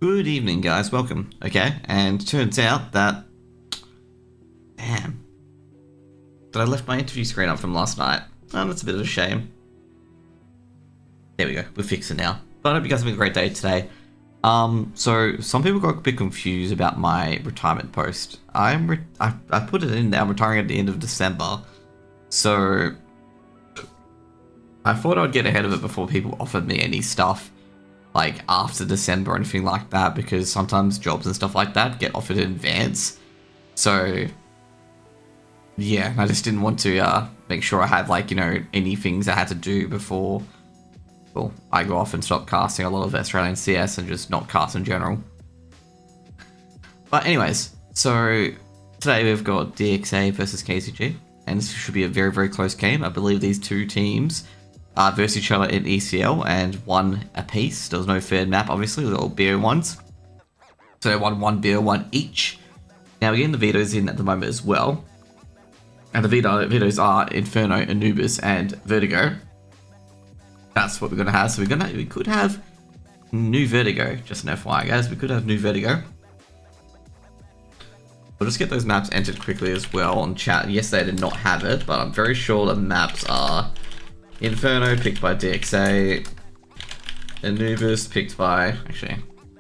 Good evening, guys. Welcome. Okay, and turns out that... Damn. That I left my interview screen up from last night. Oh, that's a bit of a shame. There we go. We're fixed it now. But I hope you guys have a great day today. So some people got a bit confused about my retirement post. I put it in there. I'm retiring at the end of December. So I thought I'd get ahead of it before people offered me any stuff like after December or anything like that, because sometimes jobs and stuff like that get offered in advance. So yeah, I just didn't want to make sure I had like, you know, any things I had to do before, well, I go off and stop casting a lot of Australian CS and just not cast in general. But anyways, so today we've got DXA versus KZG, and this should be a very, very close game. I believe these two teams versus each other in ECL and won a piece. There was no third map, obviously, they're all BO1s. So they won one BO1 each. Now we're getting the vetoes in at the moment as well. And the vetoes are Inferno, Anubis, and Vertigo. That's what we're gonna have. So we could have new Vertigo. Just an FYI, guys, we could have new Vertigo. We'll just get those maps entered quickly as well on chat. Yesterday I did not have it, but I'm very sure the maps are Inferno picked by DXA, Anubis picked by, actually,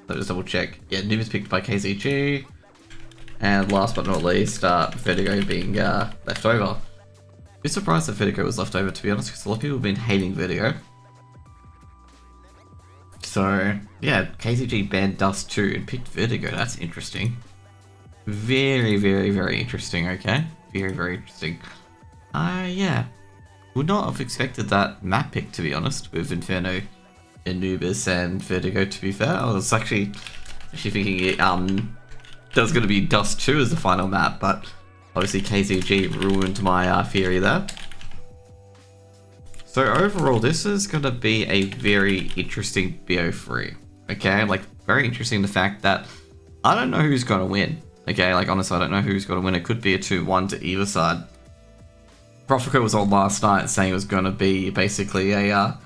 let's just double check. Yeah, Anubis picked by KZG, and last but not least, Vertigo being left over. A bit surprised that Vertigo was left over, to be honest, because a lot of people have been hating Vertigo. So yeah, KZG banned Dust 2 and picked Vertigo. That's interesting. Very, very, very interesting. Okay, very, very interesting. Yeah. Would not have expected that map pick, to be honest, with Inferno, Anubis, and Vertigo, to be fair. I was actually thinking there was going to be Dust 2 as the final map, but obviously KZG ruined my theory there. So overall, this is going to be a very interesting BO3. Okay, like, very interesting the fact that I don't know who's going to win. Okay, like, honestly, I don't know who's going to win. It could be a 2-1 to either side. Profico was on last night saying it was going to be basically a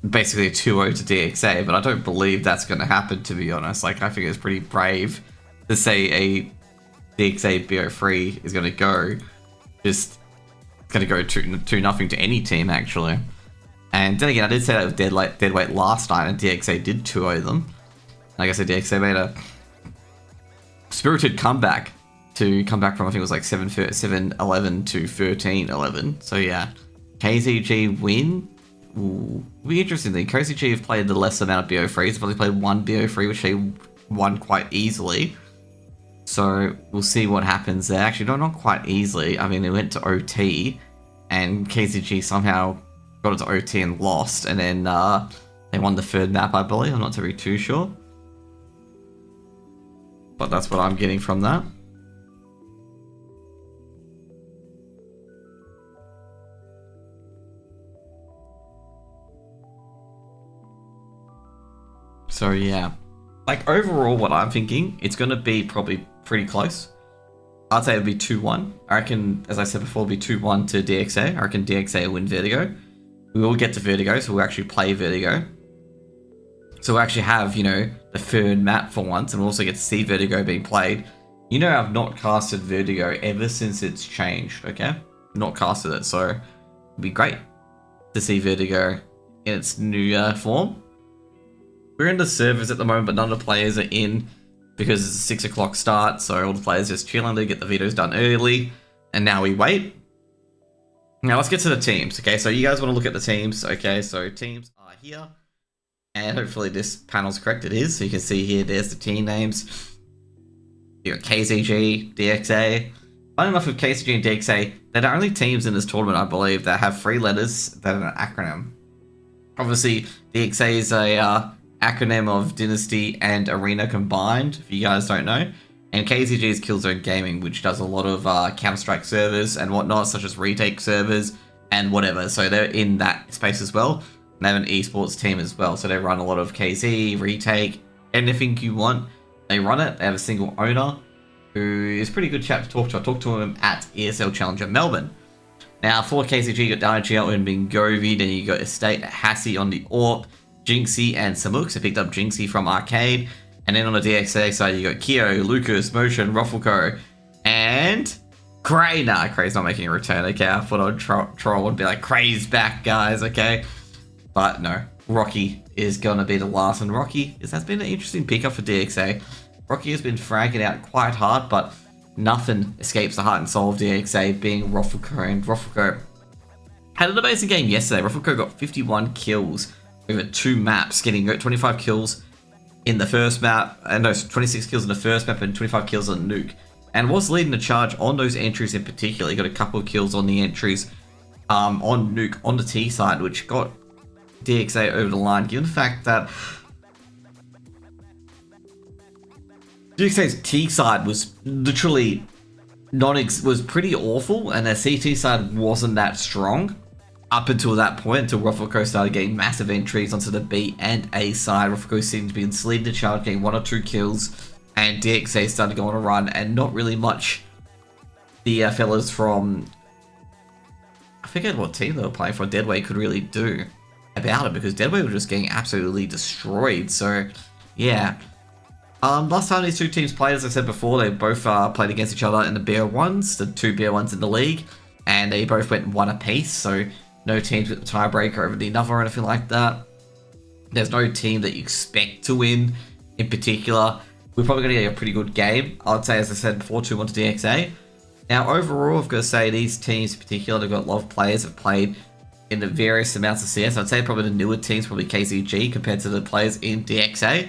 2-0 to DXA, but I don't believe that's going to happen, to be honest. Like, I think it's pretty brave to say a DXA BO3 is going to go, just going to go 2-0 to any team, actually. And then again, I did say that with deadweight last night, and DXA did 2-0 them. Like I said, DXA made a spirited comeback to come back from, I think it was like 7-11 to 13-11. So yeah, KZG win. Ooh, will be interesting thing. KZG have played the less amount of BO3s. They've only played one BO3, which they won quite easily. So we'll see what happens there. Actually, no, not quite easily. I mean, they went to OT, and KZG somehow got it to OT and lost, and then they won the third map, I believe. I'm not too sure, but that's what I'm getting from that. So yeah, like overall what I'm thinking, it's going to be probably pretty close. I'd say it'll be 2-1. I reckon, as I said before, it'll be 2-1 to DXA. I reckon DXA will win Vertigo. We will get to Vertigo, so we'll actually play Vertigo. So we'll actually have, you know, the third map for once, and we'll also get to see Vertigo being played. You know, I've not casted Vertigo ever since it's changed, okay? Not casted it, so it'll be great to see Vertigo in its new form. We're in the servers at the moment, but none of the players are in because it's a 6 o'clock start, so all the players just chilling to get the vetoes done early, and now we wait. Now let's get to the teams, okay? So you guys want to look at the teams, okay? So teams are here, and hopefully this panel's correct. It is, so you can see here, there's the team names. You got KZG, DXA. Funny enough with KZG and DXA, they're the only teams in this tournament, I believe, that have 3 letters that are an acronym. Obviously, DXA is a acronym of Dynasty and Arena combined, if you guys don't know. And KZG is Killzone Gaming, which does a lot of Counter-Strike servers and whatnot, such as retake servers and whatever. So they're in that space as well. And they have an esports team as well. So they run a lot of KZ, retake, anything you want. They run it. They have a single owner who is a pretty good chap to talk to. I talked to him at ESL Challenger Melbourne. Now, for KZG, you got DXA and Bingovi, then you got Estate, Hassie on the AWP, Jinxie and Samuk. So picked up Jinxie from Arcade. And then on the DXA side, you got Keo, Lucas, Motion, Ruffleco, and Cray. Nah, Cray's not making a return. Okay, I thought I'd troll and be like, Cray's back, guys. Okay, but no, Rocky is gonna be the last, and Rocky has been an interesting pickup for DXA. Rocky has been fragging out quite hard, but nothing escapes the heart and soul of DXA, being Ruffleco. And Ruffleco had an amazing game yesterday. Ruffleco got 51 kills over 2 maps, getting 25 kills in the first map, and no, 26 kills in the first map and 25 kills on Nuke, and was leading the charge on those entries in particular. He got a couple of kills on the entries on Nuke on the T side, which got DXA over the line, given the fact that DXA's T side was literally was pretty awful, and their CT side wasn't that strong up until that point, until Ruffleco started getting massive entries onto the B and A side. Ruffleco seemed to be leading the charge, getting 1 or 2 kills, and DXA started to go on a run, and not really much the fellas from, I forget what team they were playing for, Deadway, could really do about it, because Deadway were just getting absolutely destroyed. So yeah, last time these two teams played, as I said before, they both played against each other in the BO1s, the 2 BO1s in the league, and they both went 1 apiece, so no teams with the tiebreaker over the other or anything like that. There's no team that you expect to win in particular. We're probably going to get a pretty good game. I'd say, as I said before, 2-1 to DXA. Now, overall, I've got to say these teams in particular, they've got a lot of players that have played in the various amounts of CS. I'd say probably the newer teams, probably KZG, compared to the players in DXA. I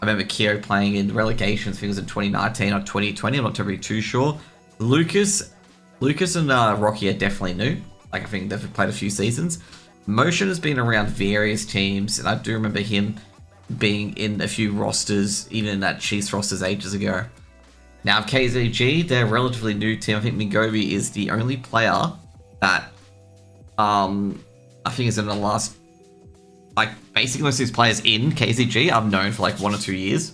remember Keo playing in Relegations, I think it was in 2019 or 2020, I'm not really too sure. Lucas and Rocky are definitely new. Like, I think they've played a few seasons. Motion has been around various teams, and I do remember him being in a few rosters, even in that Chiefs rosters ages ago. Now, KZG, they're a relatively new team. I think Mingovi is the only player that I think is in the last, like, basically most of these players in KZG I've known for like 1 or 2 years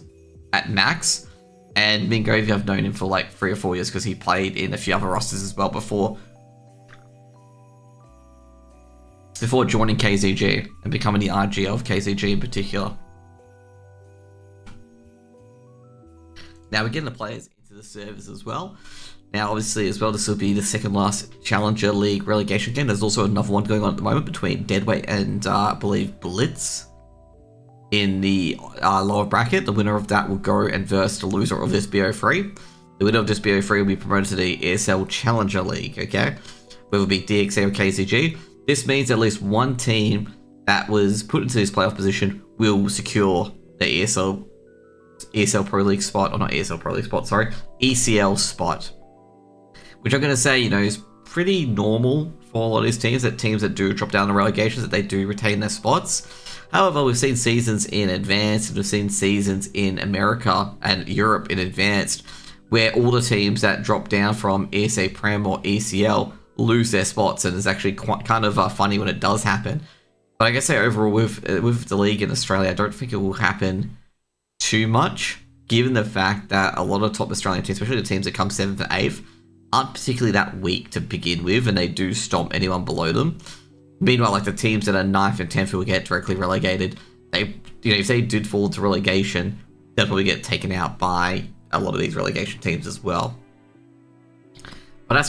at max. And Mingovi, I've known him for like 3 or 4 years because he played in a few other rosters as well before joining KZG and becoming the RG of KZG in particular. Now we're getting the players into the servers as well. Now, obviously, as well, this will be the second last Challenger League relegation game. There's also another one going on at the moment between Deadweight and, I believe, Blitz in the lower bracket. The winner of that will go and verse the loser of this BO3. The winner of this BO3 will be promoted to the ESL Challenger League, okay? Whether it be DXA or KZG. This means at least one team that was put into this playoff position will secure the ESL Pro League spot, or not ESL Pro League spot, sorry, ECL spot. Which I'm going to say, you know, is pretty normal for a lot of these teams that do drop down the relegations, that they do retain their spots. However, we've seen seasons in Advanced, and we've seen seasons in America and Europe in Advanced, where all the teams that drop down from ESA Prem or ECL lose their spots, and it's actually quite kind of funny when it does happen. But I guess say overall with the league in Australia, I don't think it will happen too much, given the fact that a lot of top Australian teams, especially the teams that come 7th and 8th, aren't particularly that weak to begin with, and they do stomp anyone below them. Meanwhile, like the teams that are 9th and 10th who will get directly relegated, they, you know, if they did fall to relegation, they'll probably get taken out by a lot of these relegation teams as well. But that's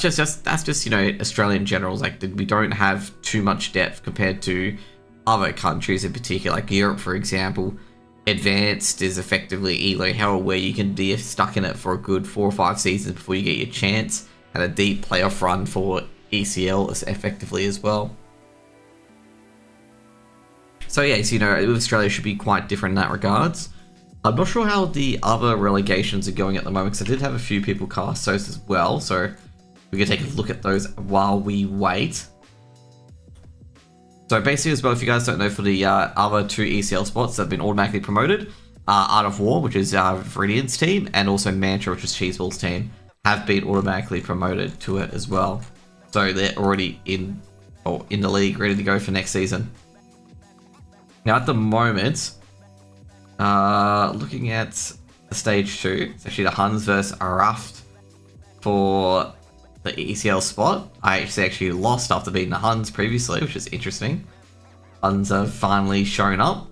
just you know, Australian generals. Like, we don't have too much depth compared to other countries in particular, like Europe, for example. Advanced is effectively ELO Hell, where you can be stuck in it for a good 4 or 5 seasons before you get your chance, and a deep playoff run for ECL effectively as well. So yeah, so, you know, Australia should be quite different in that regards. I'm not sure how the other relegations are going at the moment, because I did have a few people cast those as well, so we can take a look at those while we wait. So basically as well, if you guys don't know, for the other 2 ECL spots that have been automatically promoted, Art of War, which is Viridian's team, and also Mantra, which is Cheeseball's team, have been automatically promoted to it as well. So they're already in the league, ready to go for next season. Now at the moment, looking at the stage 2, it's actually the Huns versus Araft for the ECL spot. I actually lost after beating the Huns previously, which is interesting. Huns have finally shown up.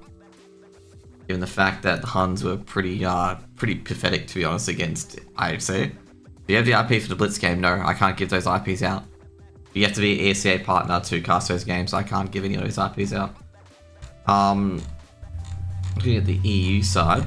given the fact that the Huns were pretty pathetic, to be honest, against IHC. Do you have the IP for the Blitz game? No, I can't give those IPs out. You have to be an ESA partner to cast those games. I can't give any of those IPs out. Looking at the EU side.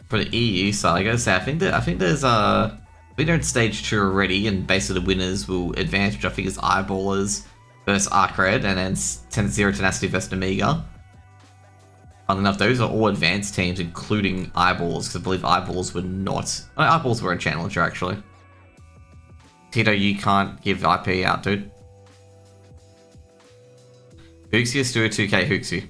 For the EU side, I gotta say, I think there's they're in stage 2 already, and basically the winners will advance, which I think is Eyeballers versus Arcred, and then 10-0 Tenacity versus Amiga. Funnily enough, those are all advanced teams, including Eyeballs, because I believe Eyeballs were not. Eyeballs were a challenger, actually. Tito, you can't give IP out, dude. Hooksy is still a 2K Hooksy.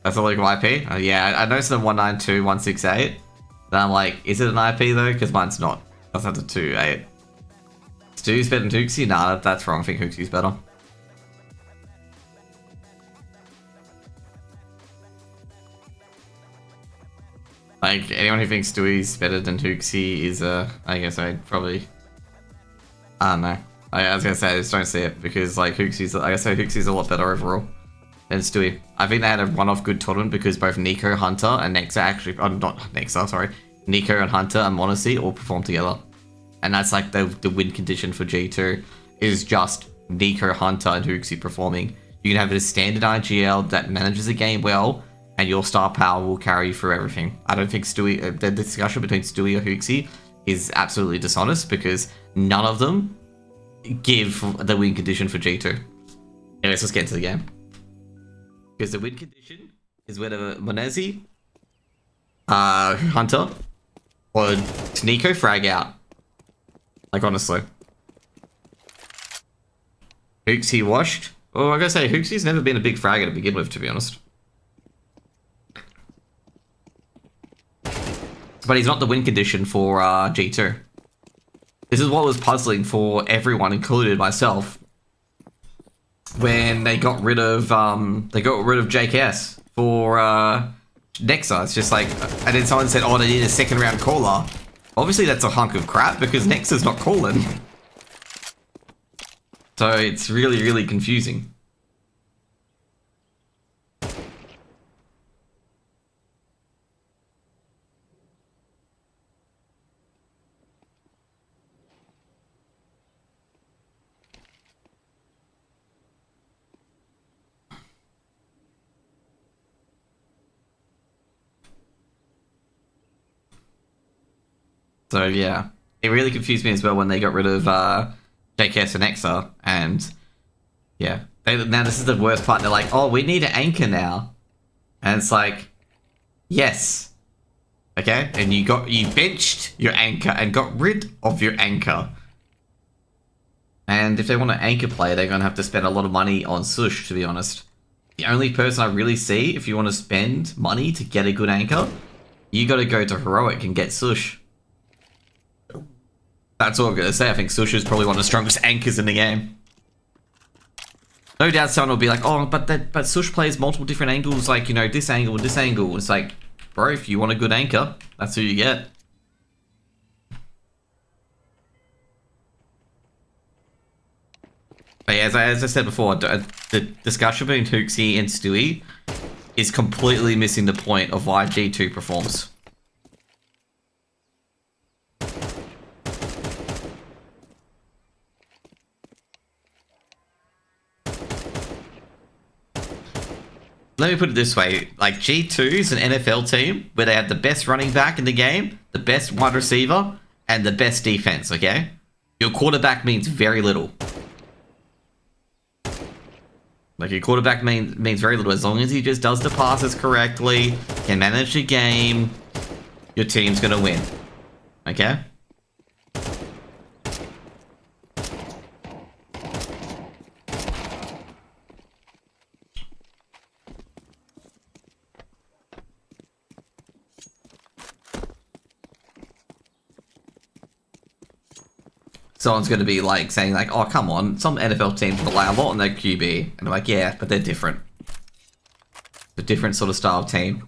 That's a legal IP? Yeah, I noticed the 192, 168. Then I'm like, is it an IP though? Because mine's not. That's not the 28. Stu's better than Hooksy? Nah, that's wrong. I think Hooksy's better. Like, anyone who thinks Stewie's better than Hooksy is, I guess I'd probably... I don't know. I was gonna say, I just don't see it, because, like, Hooksy's, like I say, Hooksy's a lot better overall than Stewie. I think they had a one-off good tournament because both Nico, Hunter, and Nexa actually... Oh, not Nexa, sorry. Nico and Hunter and Monacy all performed together. And that's, like, the win condition for G2 is just Nico, Hunter, and Hooksy performing. You can have a standard IGL that manages the game well, and your star power will carry you through everything. I don't think Stewie, the discussion between Stewie or Hooksy is absolutely dishonest because none of them give the win condition for G2. Anyways, let's get into the game. Because the win condition is whether Monezi, Hunter, or Nico frag out. Like, honestly. Hooksy washed. Oh, I gotta say, Hooksy's never been a big fragger to begin with, to be honest. But he's not the win condition for G2. This is what was puzzling for everyone, included myself, when they got rid of JKS for Nexa. It's just like, and then someone said, "Oh, they need a second round caller." Obviously, that's a hunk of crap because Nexa's not calling. So it's really, really confusing. So yeah, it really confused me as well when they got rid of JKS and Nexa, and yeah, now this is the worst part. They're like, "Oh, we need an anchor now," and it's like, yes, okay, and you benched your anchor and got rid of your anchor. And if they want an anchor player, they're gonna have to spend a lot of money on Sush. To be honest, the only person I really see if you want to spend money to get a good anchor, you got to go to Heroic and get Sush. That's all I'm going to say. I think Sush is probably one of the strongest anchors in the game. No doubt someone will be like, "Oh, but Sush plays multiple different angles, like, you know, this angle, this angle." It's like, bro, if you want a good anchor, that's who you get. But yeah, as I said before, the discussion between Hooksy and Stewie is completely missing the point of why G2 performs. Let me put it this way, like, G2 is an NFL team where they have the best running back in the game, the best wide receiver, and the best defense, okay? Your quarterback means very little. Like, your quarterback means very little. As long as he just does the passes correctly, can manage the game, your team's gonna win. Okay? Someone's going to be like saying like, "Oh, come on, some NFL teams rely a lot on their QB." And I'm like, yeah, but they're different. A different sort of style of team.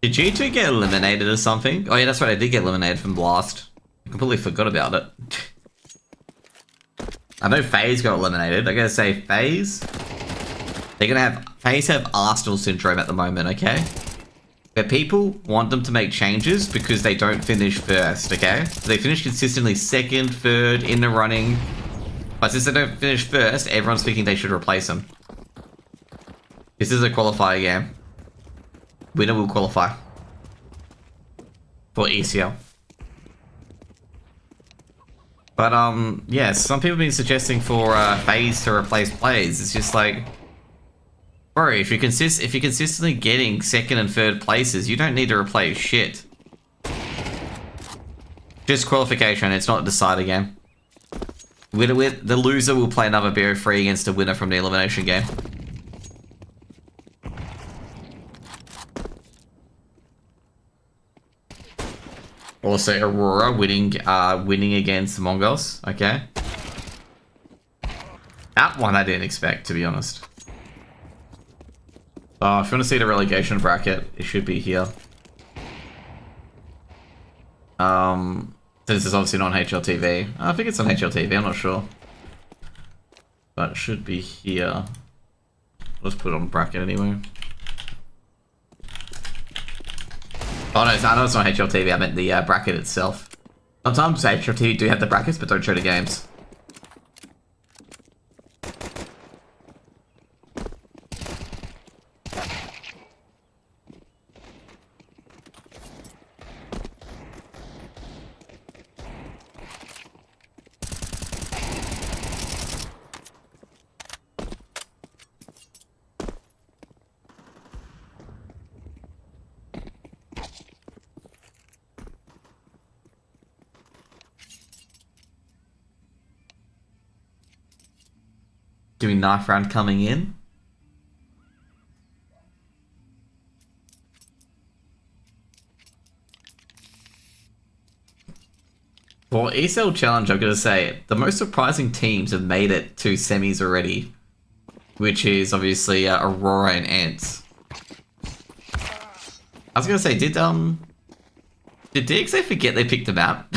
Did G2 get eliminated or something? Oh yeah, that's right, I did get eliminated from Blast. I completely forgot about it. I know FaZe got eliminated. I gotta say, FaZe... They're gonna have... FaZe have Arsenal syndrome at the moment, okay? Where people want them to make changes because they don't finish first, okay? So they finish consistently second, third, in the running. But since they don't finish first, everyone's thinking they should replace them. This is a qualifier game. Winner will qualify. For ESL. But, yeah, some people have been suggesting for FaZe to replace players. It's just like... Bro, if you're consistently getting second and third places, you don't need to replace shit. Just qualification, it's not a decider game. The loser will play another BO3 against the winner from the elimination game. Also, Aurora winning against Mongols, okay? That one I didn't expect, to be honest. Oh, if you want to see the relegation bracket, it should be here. This is obviously not on HLTV. I think it's on HLTV, I'm not sure. But it should be here. Let's put it on bracket anyway. Oh no, I know it's not HLTV, I meant the bracket itself. Sometimes HLTV do have the brackets, but don't show the games. Doing knife round coming in. For ESL Challenge, I'm going to say, the most surprising teams have made it to semis already. Which is obviously Aurora and Ants. I was going to say, did DXA forget they picked the map?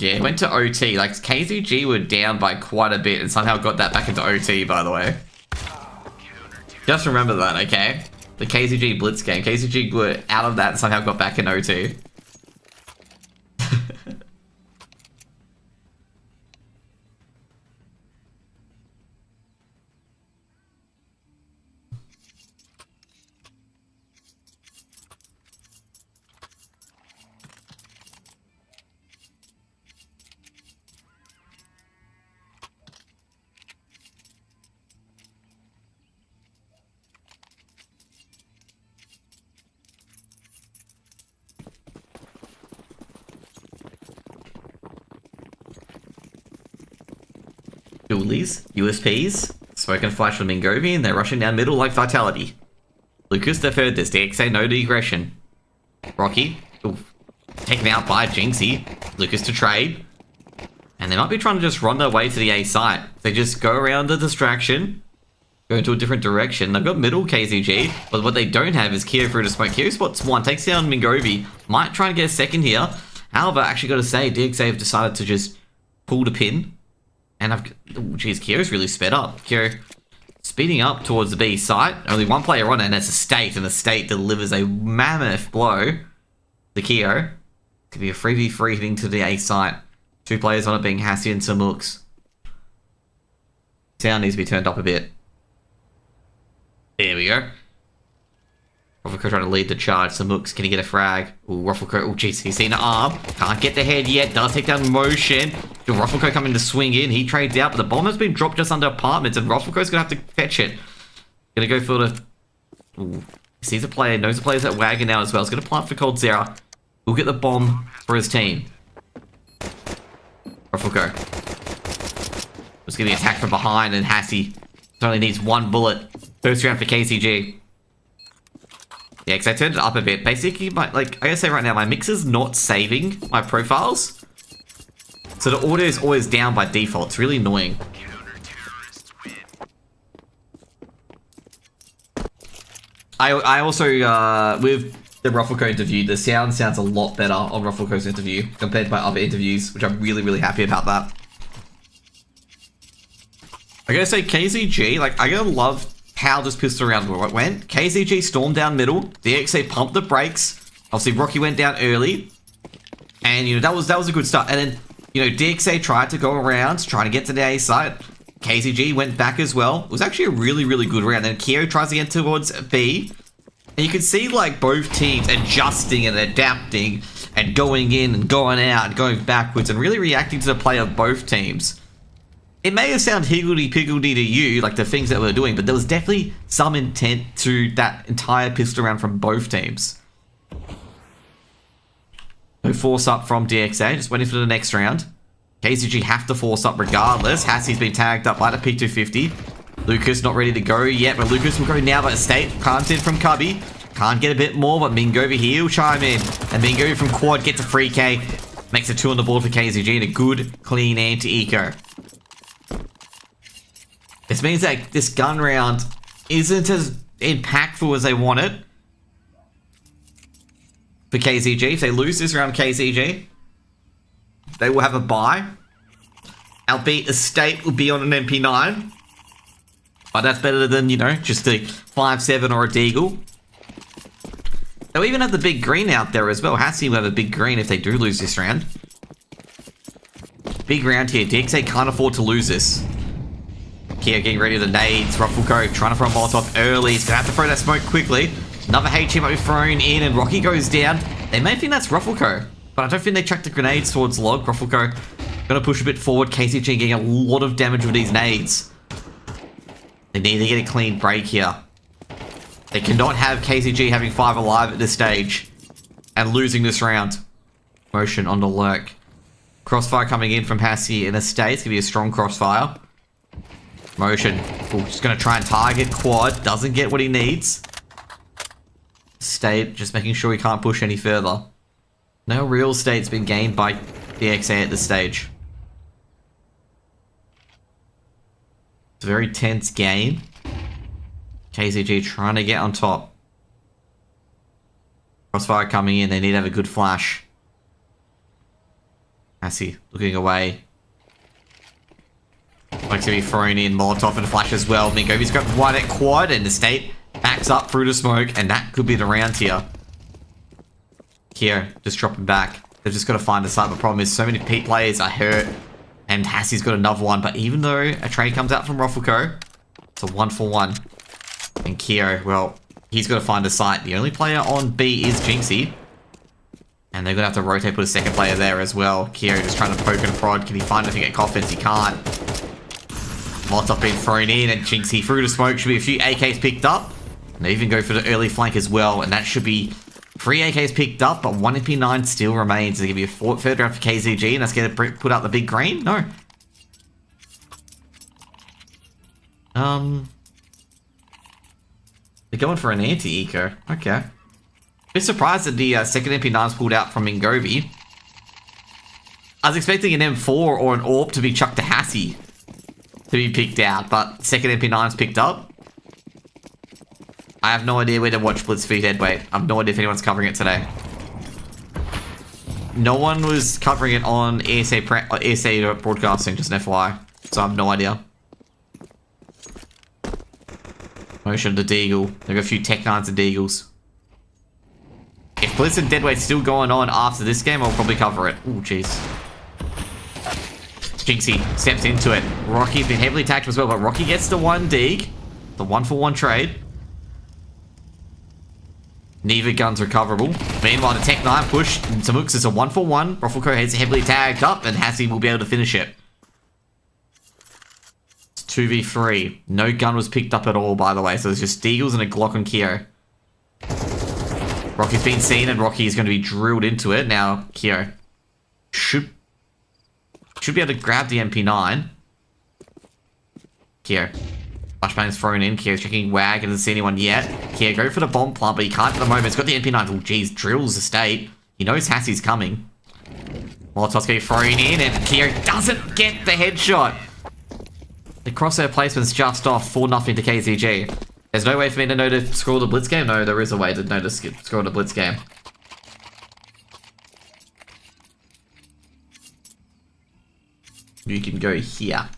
Yeah, it went to OT. Like, KZG were down by quite a bit and somehow got that back into OT, by the way. Just remember that, okay? The KZG Blitz game. KZG were out of that and somehow got back in OT. Dualies, USPs, Smoke and Flash from Mingovi, and they're rushing down middle like Vitality. Lucas the third, there's DXA, no digression. Rocky, oof, taken out by Jinxie. Lucas to trade. And they might be trying to just run their way to the A site. They just go around the distraction, go into a different direction. They've got middle KZG, but what they don't have is Kyo through to smoke. Kyo spots one, takes down Mingovi, might try and get a second here. However, actually got to say, DXA have decided to just pull the pin. And geez, Kyo's really sped up. Kyo speeding up towards the B site. Only one player on it, and it's a State, and the State delivers a mammoth blow to Kyo. Could be a 3v3 heading to the A site. Two players on it being Hassi and Samux. Sound needs to be turned up a bit. There we go. Rufflecoat trying to lead the charge. Samux, can he get a frag? Ooh, Rufflecoat. Oh, jeez, he's seen an arm. Can't get the head yet. Does take down motion. Rufflecoat coming to swing in. He trades out, but the bomb has been dropped just under apartments, and Rufflecoat's going to have to fetch it. Going to go for the... Ooh, sees a player, knows the player's at Wagon now as well. He's going to plant for Cold Zera. We'll get the bomb for his team. Rufflecoat. Just getting attacked from behind, and Hassi only needs one bullet. First round for KZG. Yeah, because I turned it up a bit. Basically, I gotta say right now, my mixer's not saving my profiles. So the audio is always down by default. It's really annoying. I also, with the Ruffleco interview, the sound sounds a lot better on Ruffleco's interview compared to my other interviews, which I'm really, really happy about that. I gotta say, KZG, like, I gotta love how this pistol round went. KZG stormed down middle, DXA pumped the brakes. Obviously, Rocky went down early. And, you know, that was a good start. And then, you know, DXA tried to go around, trying to get to the A side. KZG went back as well. It was actually a really, really good round. Then Kyo tries to get towards B. And you can see, like, both teams adjusting and adapting and going in and going out and going backwards and really reacting to the play of both teams. It may have sounded higgledy-piggledy to you, like the things that we're doing, but there was definitely some intent to that entire pistol round from both teams. No force up from DXA, just waiting for the next round. KZG have to force up regardless. Hassie's been tagged up by the P250. Lucas not ready to go yet, but Lucas will go now by the state. Can't in from Cubby. Can't get a bit more, but Mingovi here will chime in. And Mingovi from Quad gets a 3K. Makes a 2 on the board for KZG and a good, clean anti-eco. This means that this gun round isn't as impactful as they want it. For KZG, if they lose this round, KZG, they will have a bye. Albeit Estate will be on an MP9. But that's better than, you know, just a 5-7 or a Deagle. They'll even have the big green out there as well. Hassie will have a big green if they do lose this round. Big round here. DXA can't afford to lose this. Kia getting ready to nades. Ruffleco trying to throw a Molotov early. He's going to have to throw that smoke quickly. Another HE might be thrown in and Rocky goes down. They may think that's Ruffleco, but I don't think they tracked the grenades towards Log. Ruffleco going to push a bit forward. KZG getting a lot of damage with these nades. They need to get a clean break here. They cannot have KZG having 5 alive at this stage and losing this round. Motion on the lurk. Crossfire coming in from Hassie in a state. It's going to be a strong crossfire. Motion. Ooh, just going to try and target Quad. Doesn't get what he needs. State, just making sure he can't push any further. No real state's been gained by DXA at this stage. It's a very tense game. KZG trying to get on top. Crossfire coming in, they need to have a good flash. Hassie looking away. Likes to be thrown in, Molotov and a flash as well. Mingovi's got one at Quad and the state backs up through the smoke, and that could be the round here. Here, just dropping back. They've just got to find a site. The problem is so many Pete players are hurt, and Hassie's got another one. But even though a trade comes out from Ruffleco, it's a 1-for-1. And Kyo, well, he's got to find a site. The only player on B is Jinxie. And they're going to have to rotate, put a second player there as well. Kyo just trying to poke and prod. Can he find anything at Coffins? He can't. Molotov being thrown in, and Jinxie through the smoke. Should be a few AKs picked up. And they even go for the early flank as well. And that should be 3 AKs picked up, but 1 MP9 still remains. There's going to be a third round for KZG, and that's going to put out the big green? No. They're going for an anti-eco. Okay. Bit surprised that the second MP9's pulled out from Mingovi. I was expecting an M4 or an AWP to be chucked to Hassie to be picked out, but second MP9's picked up. I have no idea where to watch Blitzfeed Headweight. I have no idea if anyone's covering it today. No one was covering it on ESA broadcasting, just an FYI. So I have no idea. Motion to Deagle. They've got a few Tech 9s and Deagles. If Blitz and Deadweight's still going on after this game, I'll probably cover it. Ooh, jeez. Jinxie steps into it. Rocky's been heavily attacked as well, but Rocky gets the 1 Deag. The 1-for-1 trade. Neither gun's recoverable. Meanwhile, the Tech 9 push. Samux is a 1-for-1. Ruffleco has heavily tagged up, and Hassie will be able to finish it. It's 2v3. No gun was picked up at all, by the way, so there's just Deagles and a Glock on Kyo. Rocky's been seen, and Rocky is going to be drilled into it. Now, Kyo should be able to grab the MP9. Kyo. Flashbang's thrown in. Kyo's checking WAG and doesn't see anyone yet. Kyo go for the bomb plant, but he can't at the moment. He's got the MP9. Oh, geez. Drills the state. He knows Hassie's coming. Molotov's getting thrown in, and Kyo doesn't get the headshot. The crosshair placement's just off 4-0 to KZG. There's no way for me to know to scroll the Blitz game? No, there is a way to know to scroll the Blitz game. You can go here.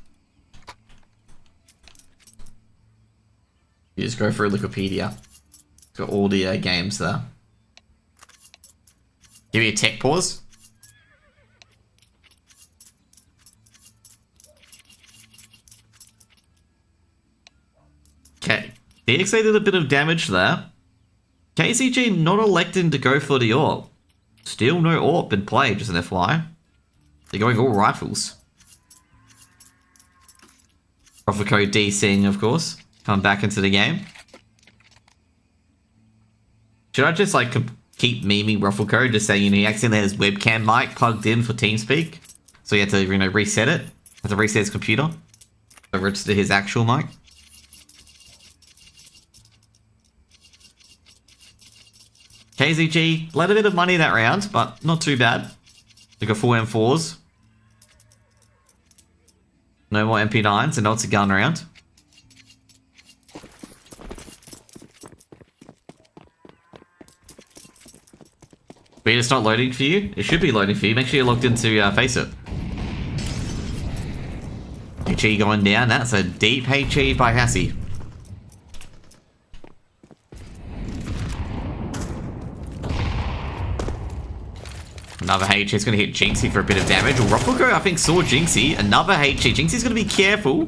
You just go through Wikipedia. It's got all the games there. Give me a tech pause. Okay. DXA did a bit of damage there. KZG not electing to go for the AWP. Still no AWP in play, just an FYI. They're going all rifles. Profit code DCing, of course. Come back into the game. Should I just like keep memeing Ruffle Code, just saying, you know, he accidentally had his webcam mic plugged in for TeamSpeak, so he had to, you know, reset it. Had to reset his computer. So register his actual mic. KZG let a bit of money that round, but not too bad. They got 4 M4s. No more MP9s, and now it's a gun round. But it's not loading for you? It should be loading for you. Make sure you're logged into Face It. HE going down. That's a deep HE by Hassie. Another HE is going to hit Jinxie for a bit of damage. Ruffleko, I think, saw Jinxie. Another HE. Jinxie's going to be careful.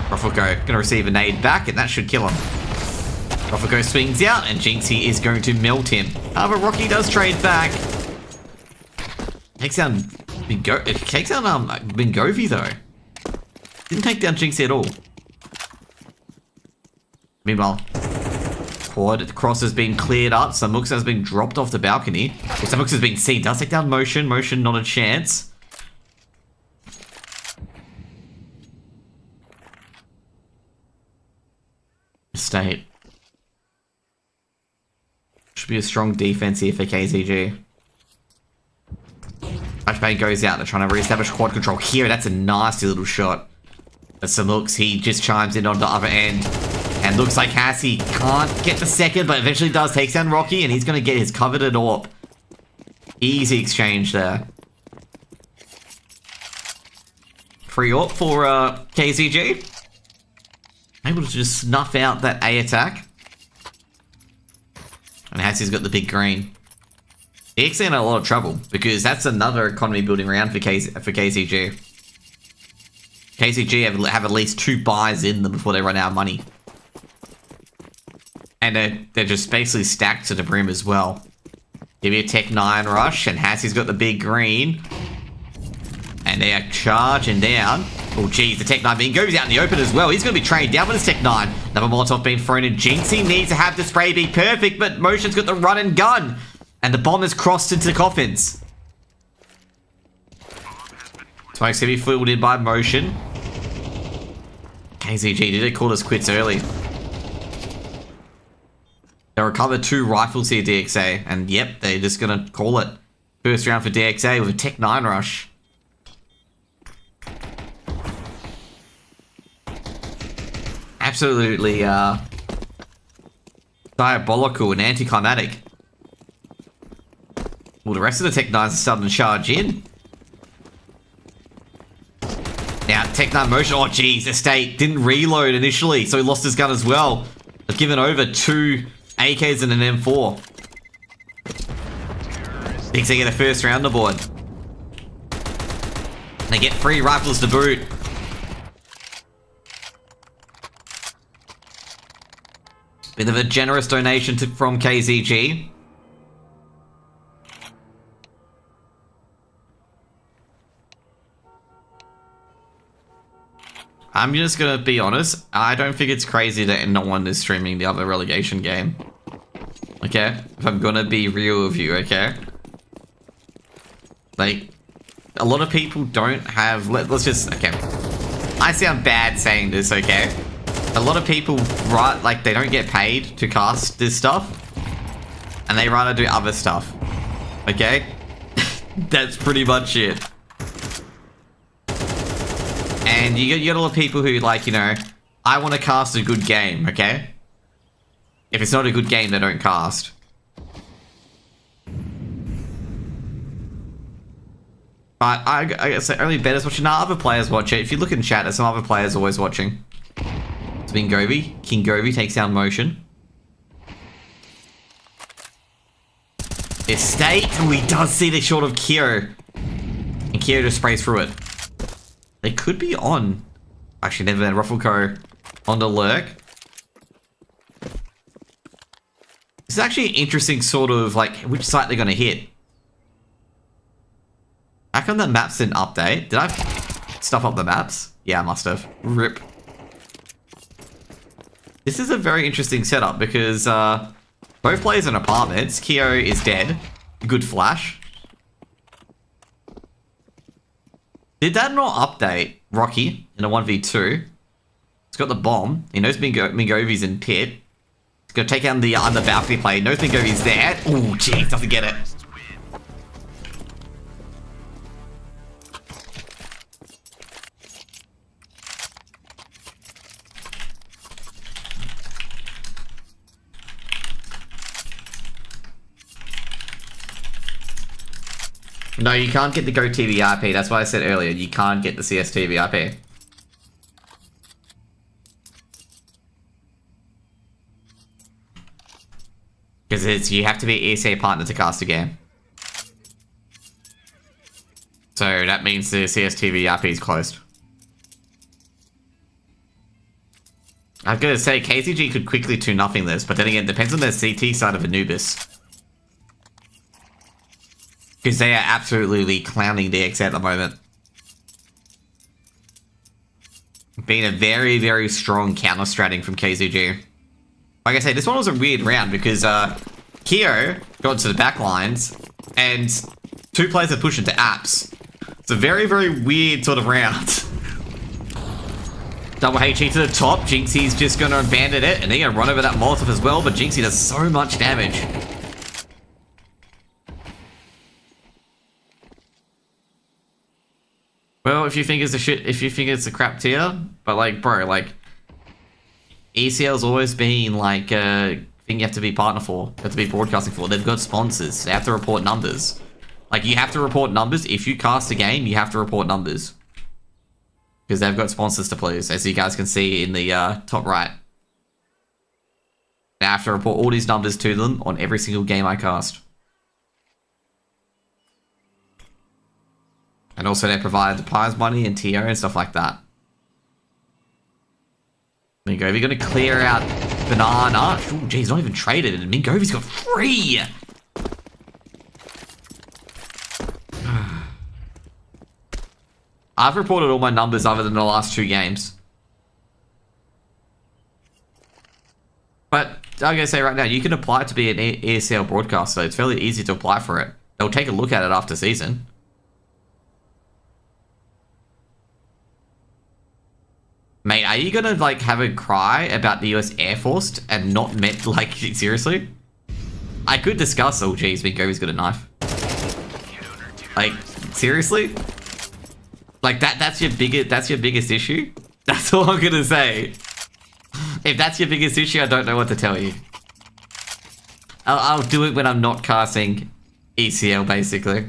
Ruffleko going to receive a nade back, and that should kill him. Ruffleko swings out, and Jinxie is going to melt him. However, Rocky does trade back. Takes down Bingovi, though. Didn't take down Jinxie at all. Meanwhile, quad cross has been cleared up. Samux has been dropped off the balcony. Well, Samux has been seen. Does take down Motion. Motion, not a chance. State. Should be a strong defense here for KZG. Flashbang goes out. They're trying to reestablish quad control here. That's a nasty little shot. But Samux, he just chimes in on the other end. And looks like Hassie can't get the second, but eventually does. Takes down Rocky, and he's going to get his coveted AWP. Easy exchange there. Free AWP for KZG. Able to just snuff out that A attack. And Hassie's got the big green. DXA in a lot of trouble, because that's another economy building round for KZG. KZG have at least 2 buys in them before they run out of money. And they're just basically stacked to the brim as well. Give me a Tech 9 rush, and Hassie's got the big green. And they are charging down. Oh, geez, the Tech 9 being goes out in the open as well. He's going to be trained down with his Tech 9. Another Molotov being thrown in. Jinxie needs to have the spray be perfect, but Motion's got the run and gun. And the bomb has crossed into the coffins. Smoke's going to be filled in by Motion. KZG, did they call us quits early? They recovered 2 rifles here, DXA. And yep, they're just going to call it. First round for DXA with a Tech 9 rush. Absolutely diabolical and anticlimactic. Well, the rest of the Tech 9s are starting to charge in. Now, Tech 9 Motion. Oh, geez, Estate didn't reload initially, so he lost his gun as well. They've given over 2 AKs and an M4. Thinks they get a first round aboard. They get 3 rifles to boot. Bit of a generous donation from KZG. I'm just gonna be honest, I don't think it's crazy that no one is streaming the other relegation game. Okay? If I'm gonna be real with you, okay? Like, a lot of people don't have... Let's just... Okay. I sound bad saying this, okay? A lot of people, right, like, they don't get paid to cast this stuff. And they rather do other stuff. Okay? That's pretty much it. And you got a lot of people who like, you know, I want to cast a good game, okay? If it's not a good game, they don't cast. But I guess only Better's watching. Nah, other players watch it. If you look in chat, there's some other players always watching. It's been Govi. King Govi takes down Motion. Estate. Oh, he does see the shot of Kyo. And Kyo just sprays through it. They could be on. Actually, never mind. Ruffleco on the lurk. This is actually an interesting sort of, like, which site they're going to hit. How come the maps didn't update? Did I stuff up the maps? Yeah, I must have. RIP. This is a very interesting setup because both players in apartments. Kyo is dead. Good flash. Did that not update Rocky in a 1v2? He's got the bomb. He knows Mingovi's in pit. He's going to take out the balcony play. He knows Mingovi's there. Oh, jeez, doesn't get it. No, you can't get the Go TV IP. That's why I said earlier, you can't get the CSTV IP. Because you have to be an ESA partner to cast a game. So that means the CSTV IP is closed. I've got to say, KZG could quickly 2-0 this, but then again, it depends on their CT side of Anubis. Because they are absolutely clowning DXA at the moment. Being a very, very strong counter-stratting from KZG. Like I say, this one was a weird round because Kyo got into the back lines and 2 players are pushed into apps. It's a very, very weird sort of round. Double HE to the top. Jinxie's just going to abandon it and they're going to run over that Molotov as well, but Jinxie does so much damage. Well, if you think it's a shit, if you think it's a crap tier, but like, bro, like, ECL's always been like a thing you have to be partner for, you have to be broadcasting for. They've got sponsors. They have to report numbers. Like, you have to report numbers. If you cast a game, you have to report numbers. Because they've got sponsors to please, as you guys can see in the top right. I have to report all these numbers to them on every single game I cast. And also they provide the prize money and TO and stuff like that. Mingovi going to clear out Banana. Oh, geez, he's not even traded. And Mingovi's got 3! I've reported all my numbers other than the last 2 games. But I'm going to say right now, you can apply to be an ESL broadcaster. It's fairly easy to apply for it. They'll take a look at it after season. Mate, are you gonna, like, have a cry about the US Air Force and not met, like, seriously? I could discuss, oh geez, Mingovi's got a knife. Like, seriously? Like, that's your biggest issue? That's all I'm gonna say. If that's your biggest issue, I don't know what to tell you. I'll do it when I'm not casting ECL, basically.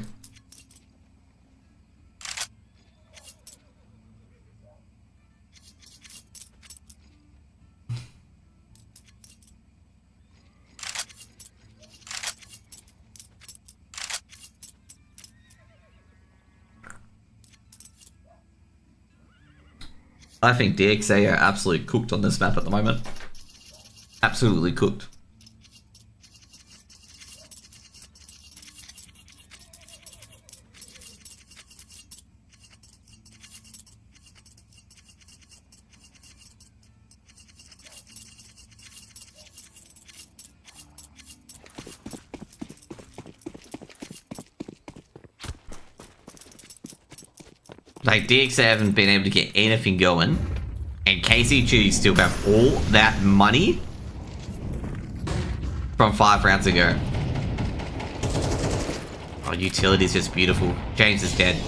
I think DXA are absolutely cooked on this map at the moment. Absolutely cooked. Like, DXA haven't been able to get anything going, and KZG still have all that money from 5 rounds ago. Oh, utility's just beautiful. James is dead.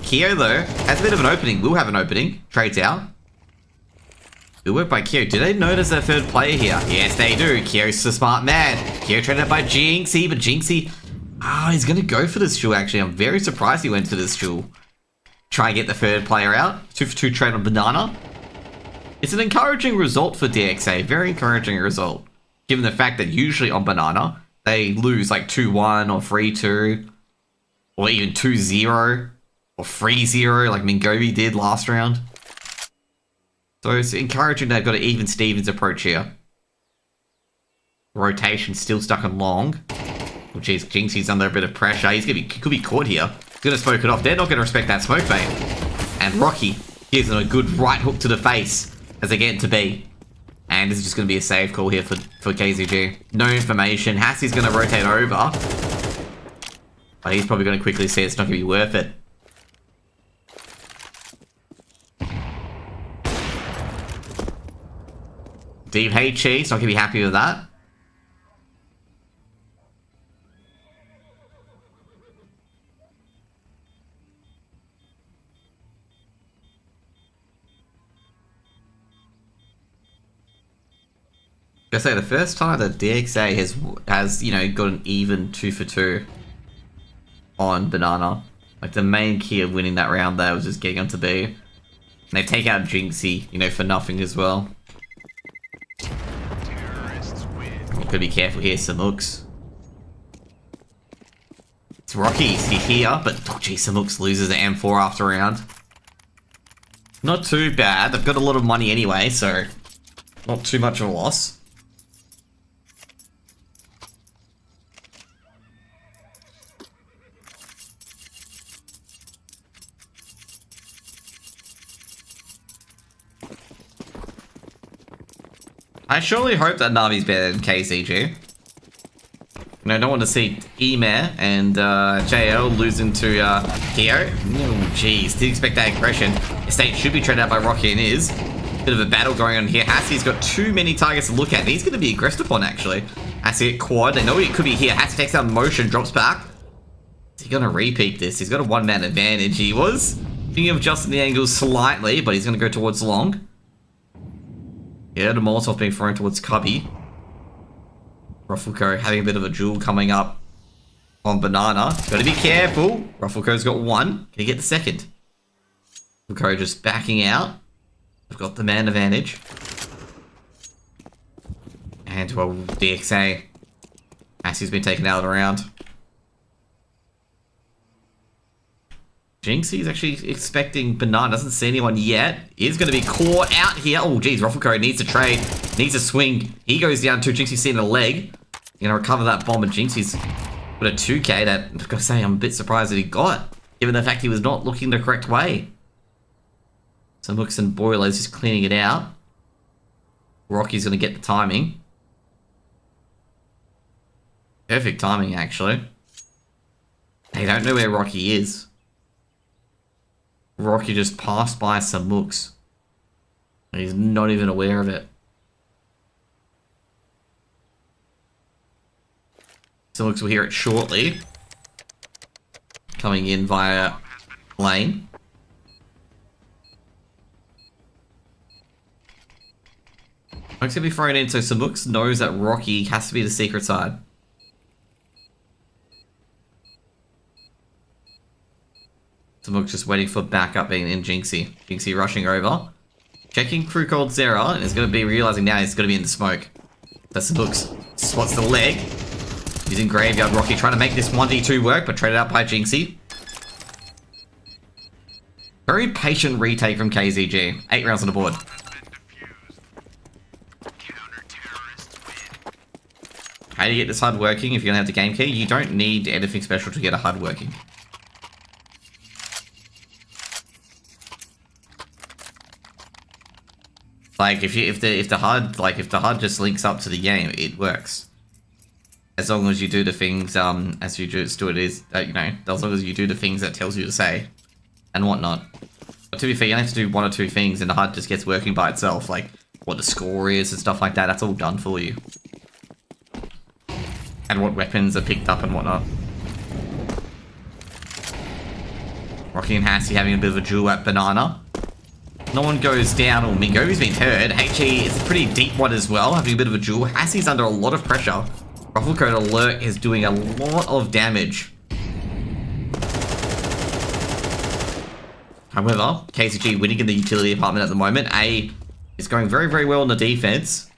Keo, though, has a bit of an opening. Will have an opening. Trades out. Good work by Keo. Do they notice their third player here? Yes, they do. Keo's a smart man. Keo traded out by Jinxie, but Jinxie... he's going to go for this duel, actually. I'm very surprised he went for this duel. Try and get the third player out. 2 for 2 trade on Banana. It's an encouraging result for DXA. Very encouraging result. Given the fact that usually on Banana, they lose like 2-1 or 3-2. Or even 2-0. Or 3-0 like Mingobi did last round. So it's encouraging they've got an even Stevens approach here. Rotation still stuck on long. Oh jeez, Jinxie's under a bit of pressure. He could be caught here. He's gonna smoke it off. They're not gonna respect that smoke bait. And Rocky gives them a good right hook to the face as they get into B. And this is just gonna be a save call here for KZG. No information. Hassie's gonna rotate over. But he's probably gonna quickly see it's not gonna be worth it. Deep HE, not gonna be happy with that. I say the first time that DXA has you know got an even 2 for 2 on Banana. Like the main key of winning that round there was just getting onto B. And they take out Jinxie, you know, for nothing as well. Gotta be careful here, Samux. It's Rocky, he's here, but oh geez, Samux loses the M4 after round. Not too bad, they've got a lot of money anyway, so not too much of a loss. I surely hope that Navi's better than KZG. You know, I don't want to see Emir and JL losing to Keo. Oh, jeez. Didn't expect that aggression. Estate should be traded out by Rocky and is. Bit of a battle going on here. Hassie's got too many targets to look at. And he's going to be aggressed upon, actually. Hassie at quad. They know it could be here. Hassie takes out motion, drops back. Is he going to repeat this? He's got a one-man advantage. He was thinking of adjusting the angles slightly, but he's going to go towards long. Yeah, the Molotov being thrown towards Cubby. Ruffleco having a bit of a duel coming up on Banana. Gotta be careful. Ruffleco's got one. Can he get the second? Ruffleco just backing out. We've got the man advantage. And, well, DXA. Hassie's been taken out of the round. Jinxie's actually expecting Banana. Doesn't see anyone yet. Is going to be caught out here. Oh, geez. Ruffleco needs to trade. Needs to swing. He goes down too. Jinxie's seeing a leg. Going to recover that bomb. And Jinxie's got a 2k that, I've got to say, I'm a bit surprised that he got. Given the fact he was not looking the correct way. Some hooks and boilers just cleaning it out. Rocky's going to get the timing. Perfect timing, actually. They don't know where Rocky is. Rocky just passed by some mooks. He's not even aware of it. Some mooks will hear it shortly. Coming in via lane. Mooks gonna be thrown in, so Samux knows that Rocky has to be the secret side. Samux just waiting for backup being in Jinxie. Jinxie rushing over. Checking crew called Zera, and is going to be realizing now he's going to be in the smoke. So Samux spots the leg. Using Graveyard Rocky, trying to make this 1v2 work, but traded out by Jinxie. Very patient retake from KZG. 8 rounds on the board. How do you get this HUD working if you're going to have the game key? You don't need anything special to get a HUD working. Like if the HUD just links up to the game, it works. As long as you do the things as you just do it is you know, as long as you do the things that tells you to say and whatnot. But to be fair, you have to do 1 or 2 things and the HUD just gets working by itself, like what the score is and stuff like that. That's all done for you. And what weapons are picked up and whatnot. Rocky and Hassie having a bit of a duel at Banana. No one goes down, or Mingo's been hurt. HE is a pretty deep one as well, having a bit of a duel. Hassie's under a lot of pressure. Ruffle Coat Alert is doing a lot of damage. However, KZG winning in the utility department at the moment. A is going very, very well in the defense.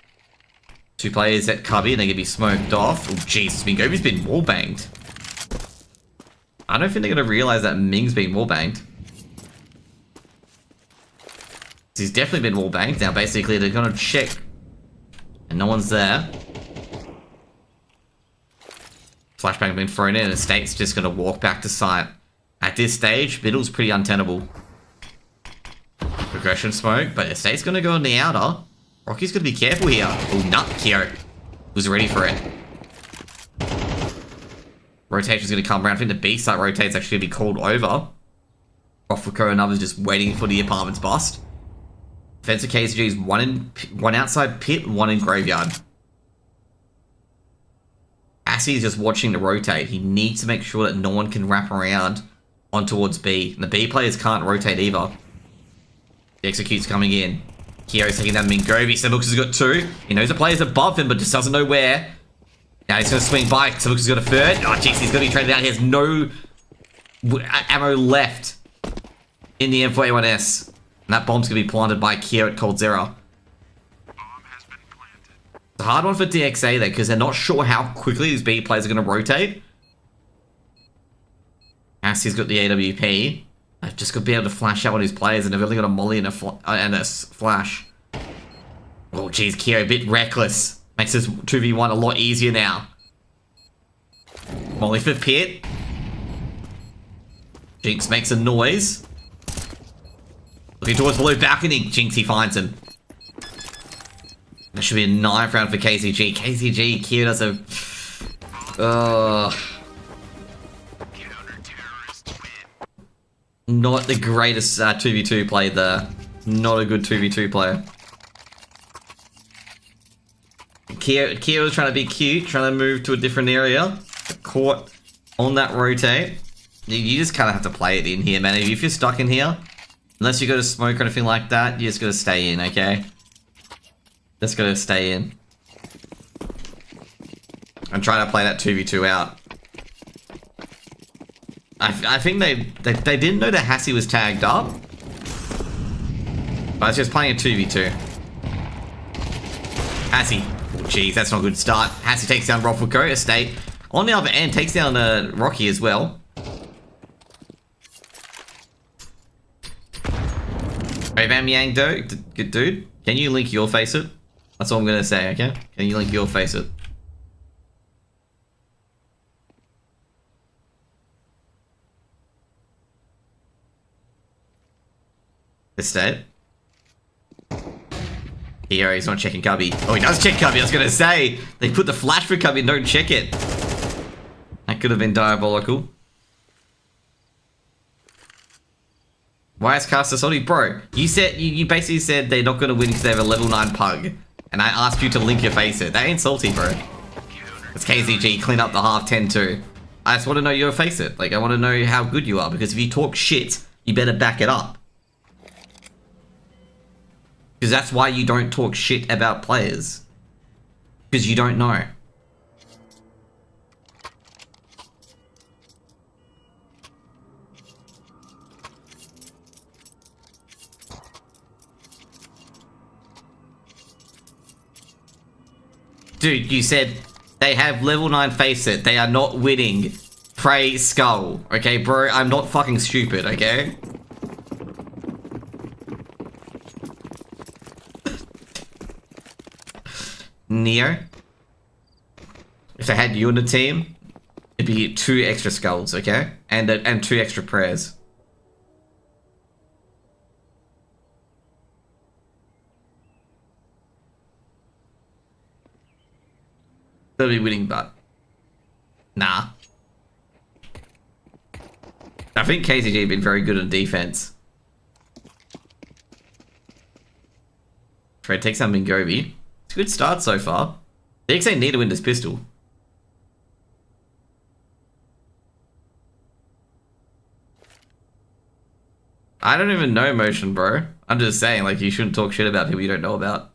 2 players at cubby and they're going to be smoked off. Oh, jeez, Mingo's been wallbanged. I don't think they're going to realize that Ming's been wallbanged. He's definitely been wallbanged. Now, basically, they're going to check. And no one's there. Flashbang been thrown in and Estate's just going to walk back to site. At this stage, middle's pretty untenable. Progression smoke, but Estate's going to go on the outer. Rocky's going to be careful here. Oh, nut, Kyo was ready for it. Rotation's going to come around. I think the B site rotate's actually going to be called over. Roffico and others just waiting for the apartment's bust. Defensive KZG's one outside pit, 1 in graveyard. Assie's just watching the rotate. He needs to make sure that no one can wrap around on towards B. And the B players can't rotate either. The execute's coming in. Kyo's taking down Mingovi. Sebux has got 2. He knows the player's above him, but just doesn't know where. Now he's going to swing by. Sebux has got a 3rd. Oh, jeez, he's going to be traded out. He has no ammo left in the M4A1S. And that bomb's going to be planted by Kyo at Cold Zero. It's a hard one for DXA there, because they're not sure how quickly these B players are going to rotate. Assie's got the AWP. I've just got to be able to flash out on his players, and they've only got a molly and a flash. Oh, geez, Kyo, a bit reckless. Makes this 2v1 a lot easier now. Molly for pit. Jinx makes a noise. Looking towards below balcony. Jinx, he finds him. That should be a 9th round for KZG. KZG, Kyo does a... Not the greatest 2v2 play there. Not a good 2v2 player. Kyo was trying to be cute, trying to move to a different area. Caught on that rotate. You just kind of have to play it in here, man. If you're stuck in here, unless you go to smoke or anything like that, you just gotta stay in, okay? Just gotta stay in. And try to play that 2v2 out. I think they didn't know that Hassie was tagged up. But it's just playing a 2v2. Hassie. Oh, jeez, that's not a good start. Hassie takes down Roffico. Estate. On the other end, takes down Rocky as well. Hey, Van Yang, good dude. Can you link your face it? That's all I'm gonna say, okay? Can you link your face it? Estate. Here, he's not checking cubby. Oh, he does check cubby. I was gonna say they put the flash for cubby and don't check it. That could have been diabolical. Why is Caster salty? Bro, you basically said they're not gonna win because they have a level 9 pug. And I asked you to link your face it. That ain't salty, bro. It's KZG, clean up the half 10-2. I just want to know your face it. Like, I want to know how good you are, because if you talk shit, you better back it up. Because that's why you don't talk shit about players. Because you don't know. Dude, you said they have level 9 face it. They are not winning. Prey skull. Okay, bro? I'm not fucking stupid, okay? Neo. If they had you on the team, it'd be 2 extra skulls, okay? And 2 extra prayers. They'll be winning, but nah. I think KZG have been very good on defense. Trade takes out Mingovi. It's a good start so far. DXA need to win this pistol. I don't even know motion, bro. I'm just saying, like, you shouldn't talk shit about people you don't know about.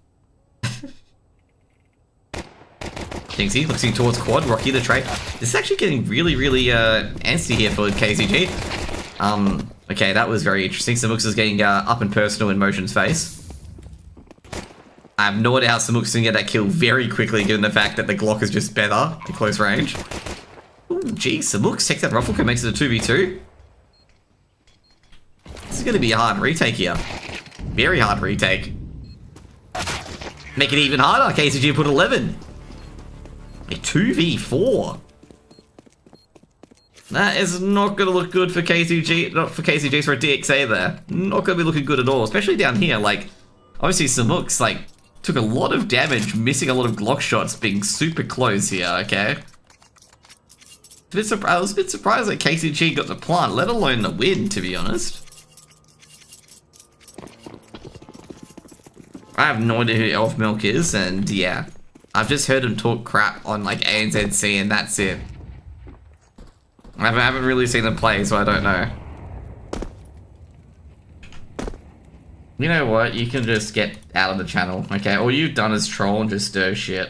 Jinxie looking towards quad. Rocky the trade. This is actually getting really, really antsy here for KZG. Okay, that was very interesting. Samux is getting up and personal in Motion's face. I have no idea how Samux is going to get that kill very quickly, given the fact that the Glock is just better at close range. Ooh, geez, Samux takes that Ruffleco, makes it a 2v2. This is going to be a hard retake here. Very hard retake. Make it even harder. KZG put 11. A 2v4. That is not going to look good for KZG. Not for KZG, for a DXA there. Not going to be looking good at all, especially down here. Like, obviously Samux, like, took a lot of damage, missing a lot of Glock shots, being super close here, okay? I was a bit surprised that KZG got the plant, let alone the win, to be honest. I have no idea who Elf Milk is, and yeah. I've just heard him talk crap on, like, ANZC, and that's it. I haven't really seen him play, so I don't know. You know what? You can just get out of the channel, okay? All you've done is troll and just stir shit.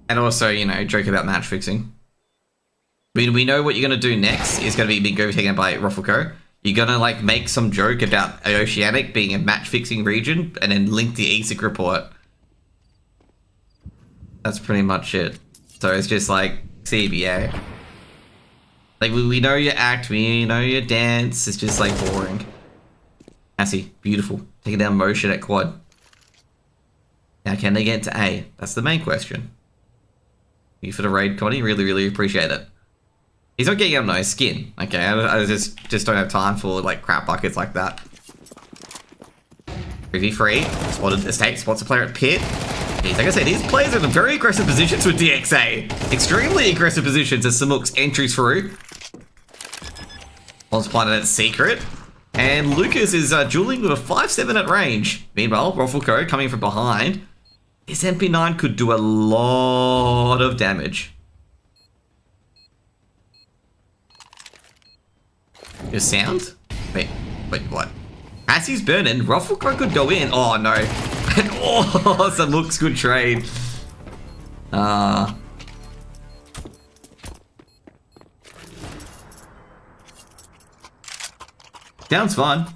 And also, you know, joke about match fixing. We know what you're going to do next is going to be overtaken by Ruffleco. You're going to, like, make some joke about Oceanic being a match fixing region and then link the ESL report. That's pretty much it. So it's just like CBA. Like, we know your act, we know your dance, it's just, like, boring. Assy, beautiful. Taking down Motion at quad. Now, can they get to A? That's the main question. Thank you for the raid, Connie. Really, really appreciate it. He's not getting up no skin, okay? I just don't have time for, like, crap buckets like that. 3v3. Spotted estate, spots a player at pit. Like I said, these players are in very aggressive positions with DXA. Extremely aggressive positions as Samux entries through. One's planted at secret. And Lucas is dueling with a 5-7 at range. Meanwhile, Ruffleco coming from behind. This MP9 could do a lot of damage. Your sound? Wait, what? As he's burning, Ruffleco could go in. Oh no. Oh, Samux good trade. Sounds fun.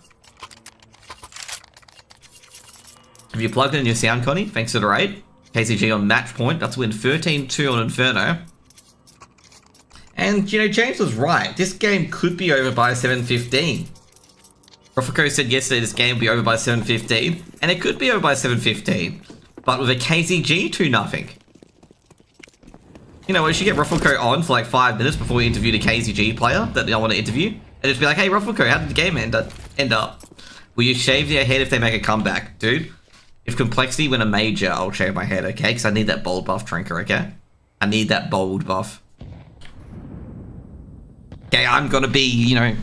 Have you plugged in your sound, Connie? Thanks for the raid. KZG on match point. That's win 13-2 on Inferno. And, you know, James was right. This game could be over by 7:15. Ruffleco said yesterday this game would be over by 7:15. And it could be over by 7:15. But with a KZG 2-0. You know, we should get Ruffleco on for like 5 minutes before we interview the KZG player that I want to interview. And just be like, hey, Ruffleco, how did the game end up? Will you shave your head if they make a comeback? Dude, if Complexity win a major, I'll shave my head, okay? Because I need that bold buff, Trinker, okay? I need that bold buff. Okay, I'm gonna be, you know,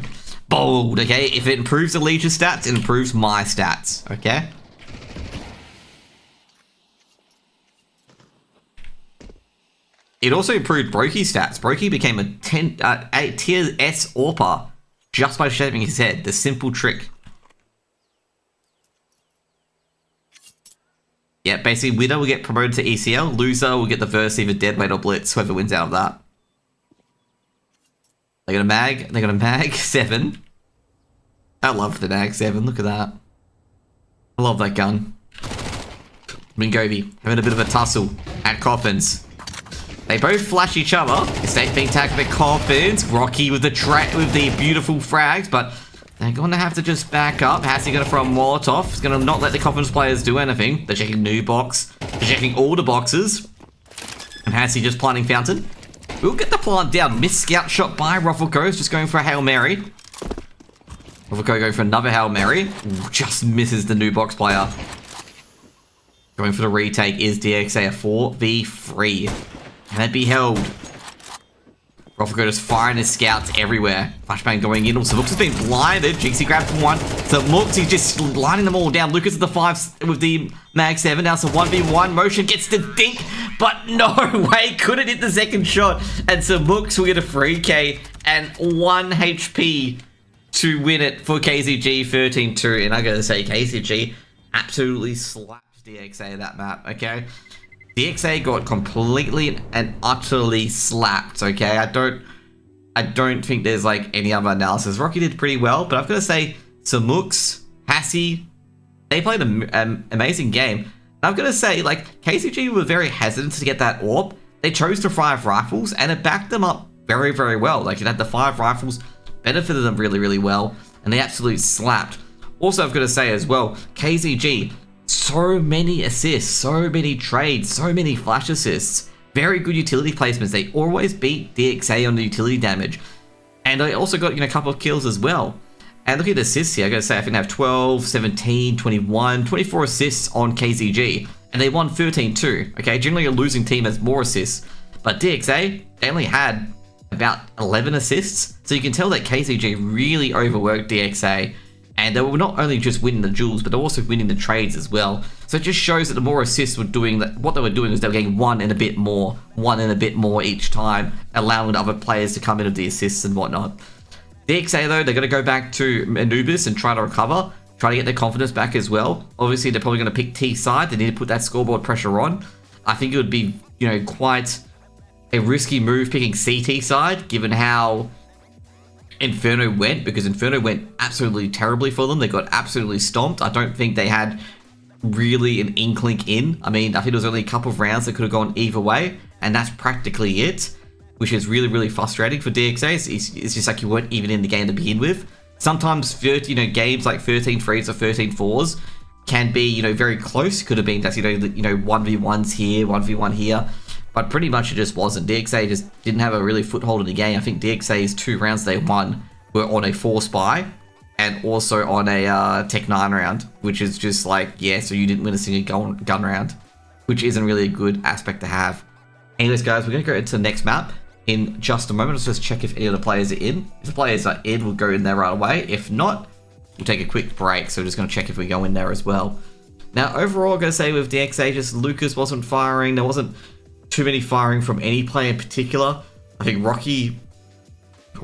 bold, okay? If it improves the Legion stats, it improves my stats, okay? It also improved Brokey's stats. Brokey became a tier S AWPer just by shaving his head. The simple trick. Yeah, basically, winner will get promoted to ECL. Loser will get the first either deadweight or blitz, whoever wins out of that. They got a mag. They got a mag 7. I love the mag 7. Look at that. I love that gun. Mingovi having a bit of a tussle at Coffins. They both flash each other. Estate being tagged with the Coffins. Rocky with the beautiful frags, but they're going to have to just back up. Hassie going to throw a Molotov. He's going to not let the Coffins players do anything. They're checking new box. They're checking all the boxes. And Hassie just planting fountain. We'll get the plant down. Missed scout shot by Ruffleco. Just going for a Hail Mary. Ruffleco going for another Hail Mary. Ooh, just misses the new box player. Going for the retake is DXA, a 4v3. Can it be held? Ruffleco just firing his scouts everywhere. Flashbang going in. Also, Lux has been blinded. Jinxie grabs one. So Lux, he's just lining them all down. Lucas at the 5 with the mag 7. Now it's a 1v1. Motion gets the dink. But no way, couldn't hit the second shot. And Samux will get a free K and 1 HP to win it for KZG 13-2. And I gotta say, KZG absolutely slapped DXA that map, okay? DXA got completely and utterly slapped, okay? I don't think there's like any other analysis. Rocky did pretty well, but I've got to say, Samux, Hassie, they played an amazing game. And I've got to say, like, KCG were very hesitant to get that AWP. They chose the 5 rifles, and it backed them up very, very well. Like, it had the 5 rifles, benefited them really, really well, and they absolutely slapped. Also, I've got to say as well, KZG, so many assists, so many trades, so many flash assists. Very good utility placements. They always beat DXA on the utility damage. And they also got, a couple of kills as well. And look at the assists here. I gotta say, I think they have 12, 17, 21, 24 assists on KZG. And they won 13-2. Okay, generally a losing team has more assists. But DXA, they only had about 11 assists. So you can tell that KZG really overworked DXA. And they were not only just winning the duels, but they're also winning the trades as well. So it just shows that the more assists were doing, what they were doing was they were getting one and a bit more each time, allowing other players to come in with the assists and whatnot. DXA though, they're going to go back to Anubis and try to recover, try to get their confidence back as well. Obviously, they're probably going to pick T side. They need to put that scoreboard pressure on. I think it would be, quite a risky move picking CT side, given how Inferno went, because Inferno went absolutely terribly for them. They got absolutely stomped. I don't think they had really an inkling in. I mean, I think there was only a couple of rounds that could have gone either way, and that's practically it, which is really, really frustrating for DXA. It's just like you weren't even in the game to begin with. Sometimes, games like 13-3s or 13-4s can be, very close. Could have been just, 1v1s here, 1v1 here. But pretty much it just wasn't. DXA just didn't have a really foothold in the game. I think DXA's 2 rounds they won were on a 4 spy and also on a Tech 9 round, which is just like, yeah, so you didn't win a single gun round, which isn't really a good aspect to have. Anyways, guys, we're going to go into the next map in just a moment. Let's just check if any of the players are in. If the players are in, we'll go in there right away. If not, we'll take a quick break. So we're just going to check if we go in there as well. Now, overall, I'm going to say with DXA, just Lucas wasn't firing. There wasn't too many firing from any player in particular. I think Rocky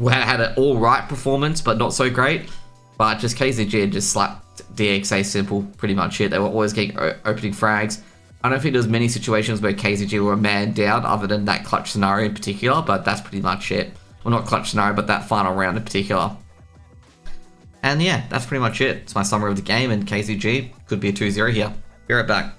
had an alright performance, but not so great. But just KZG just slapped DXA simple, pretty much it. They were always getting opening frags. I don't think there was many situations where KZG were a man down other than that clutch scenario in particular, but that's pretty much it. Well, not clutch scenario, but that final round in particular. And yeah, that's pretty much it. It's my summary of the game, and KZG could be a 2-0 here. Be right back.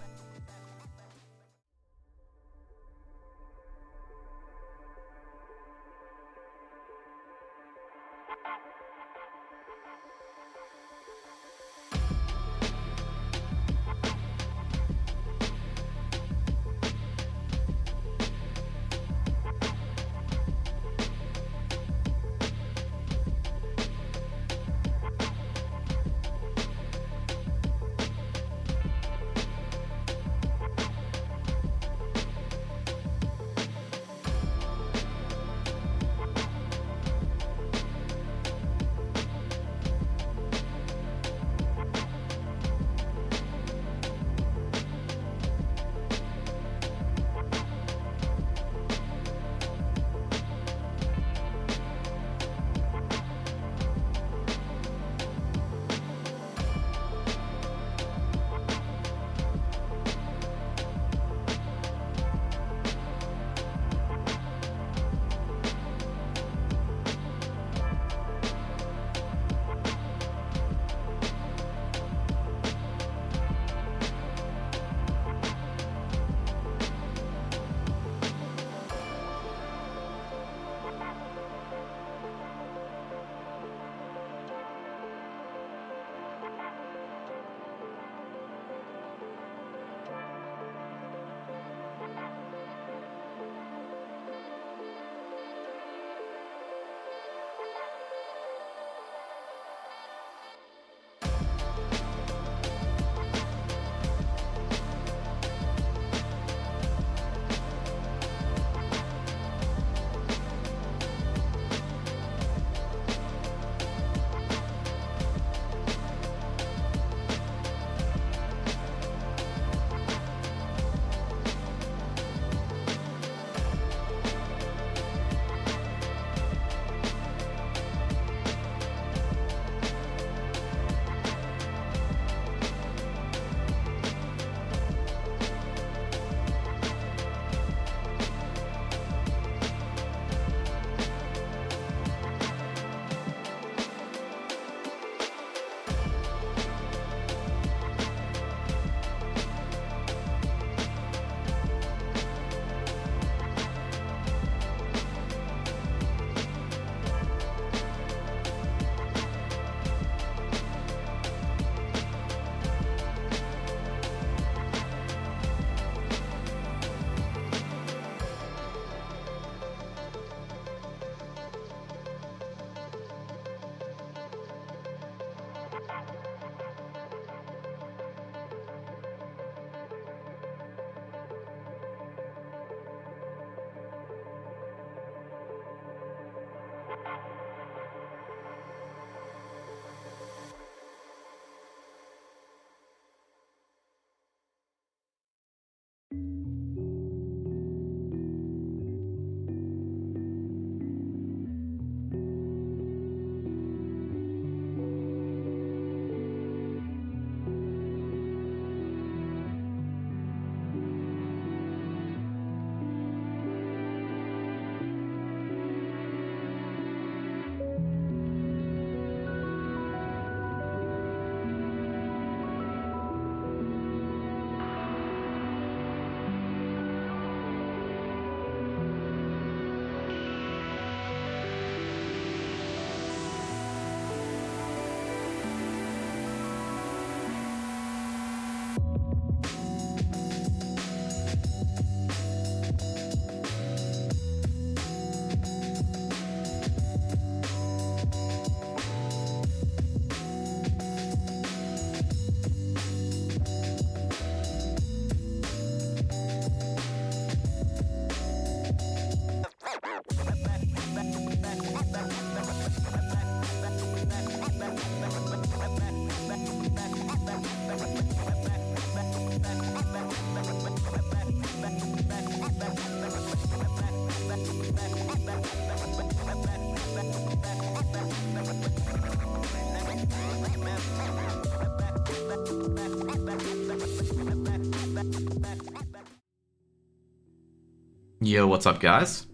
Yo, what's up, guys?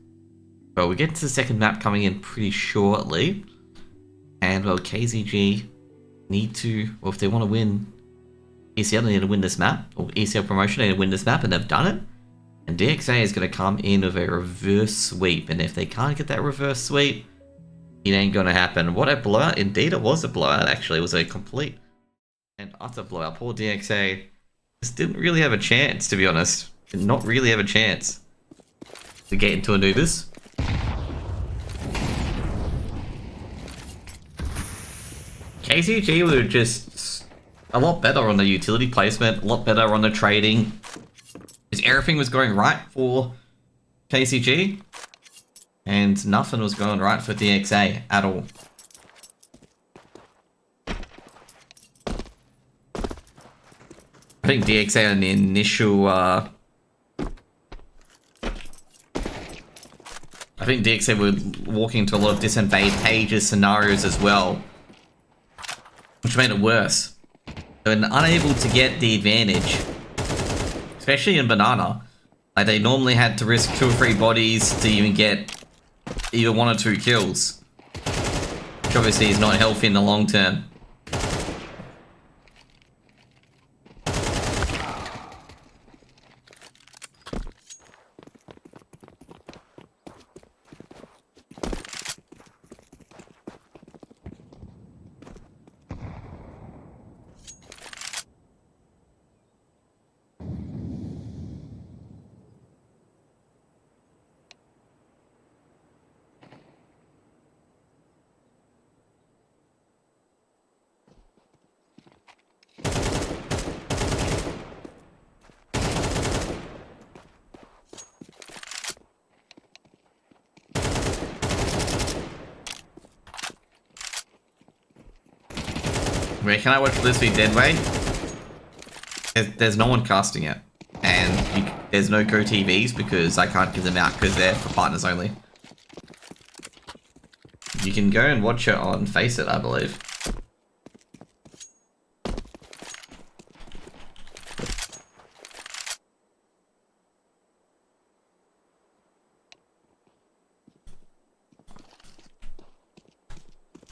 Well, we get to the second map coming in pretty shortly. And, well, KZG need to, well, if they want to win ESL, they need to win this map. Or ESL promotion, they need to win this map, and they've done it. And DXA is going to come in with a reverse sweep. And if they can't get that reverse sweep, it ain't going to happen. What a blowout. Indeed, it was a blowout, actually. It was a complete and utter blowout. Poor DXA just didn't really have a chance, to be honest. Did not really have a chance to get into Anubis. KZG were just a lot better on the utility placement, a lot better on the trading. Because everything was going right for KZG, and nothing was going right for DXA at all. I think DXA on the initial, I think DXA were walking into a lot of disadvantageous scenarios as well, which made it worse. They were unable to get the advantage, especially in Banana. Like, they normally had to risk 2 or 3 bodies to even get either 1 or 2 kills, which obviously is not healthy in the long term. Wait, can I watch this be dead weight? There's no one casting it. And there's no Go TVs because I can't give them out because they're for partners only. You can go and watch it on Face It, I believe.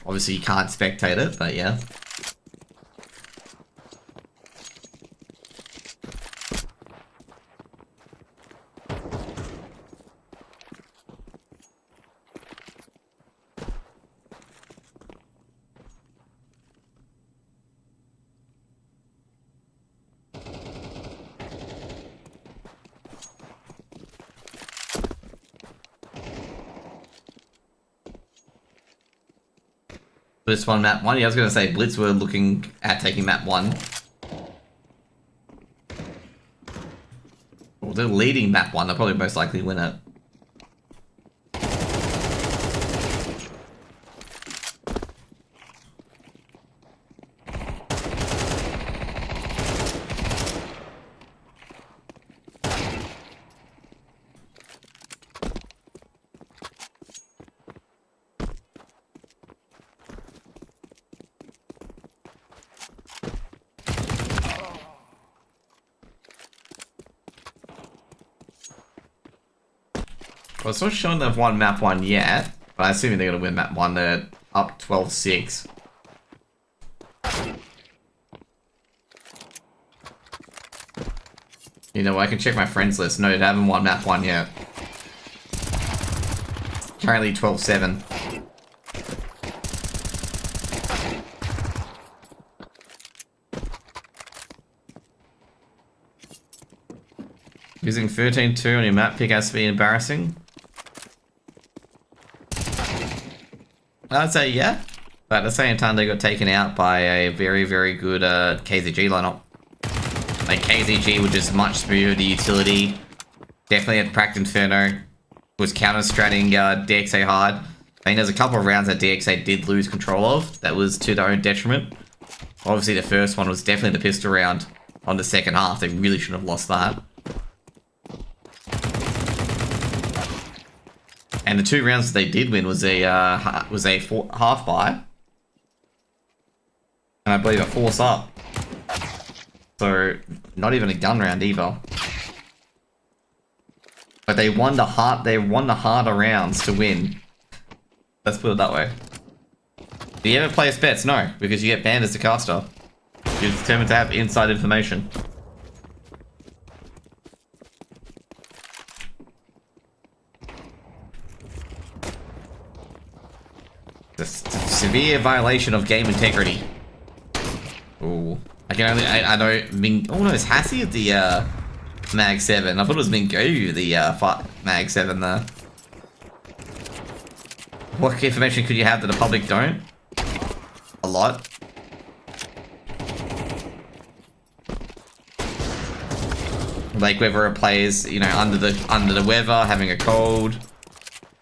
Obviously you can't spectate it, but yeah. This one, map 1. Yeah, I was going to say Blitz were looking at taking map 1. Well, they're leading map 1. They'll probably most likely win it. Well, it's not showing they've won map 1 yet, but I assume they're going to win map 1. They're up 12-6. You know, I can check my friends list. No, they haven't won map 1 yet. Currently 12-7. Using 13-2 on your map pick has to be embarrassing. I'd say yeah, but at the same time they got taken out by a very, very good KZG lineup. Like, KZG were just much smoother the utility. Definitely had Pract Inferno. Was counter-stratting DXA hard. I mean, there's a couple of rounds that DXA did lose control of. That was to their own detriment. Obviously the first one was definitely the pistol round on the second half. They really shouldn't have lost that. And the 2 rounds that they did win was a half buy, and I believe a force up. So not even a gun round either. But they won the harder rounds to win. Let's put it that way. Do you ever place bets? No, because you get banned as a caster. You're determined to have inside information. It's a severe violation of game integrity. Ooh. I know Ming. Oh no, it's Hassie at the Mag 7. I thought it was Mingo, the Mag 7 there. What information could you have that the public don't? A lot. Like whether a player's, you know, under the weather, having a cold,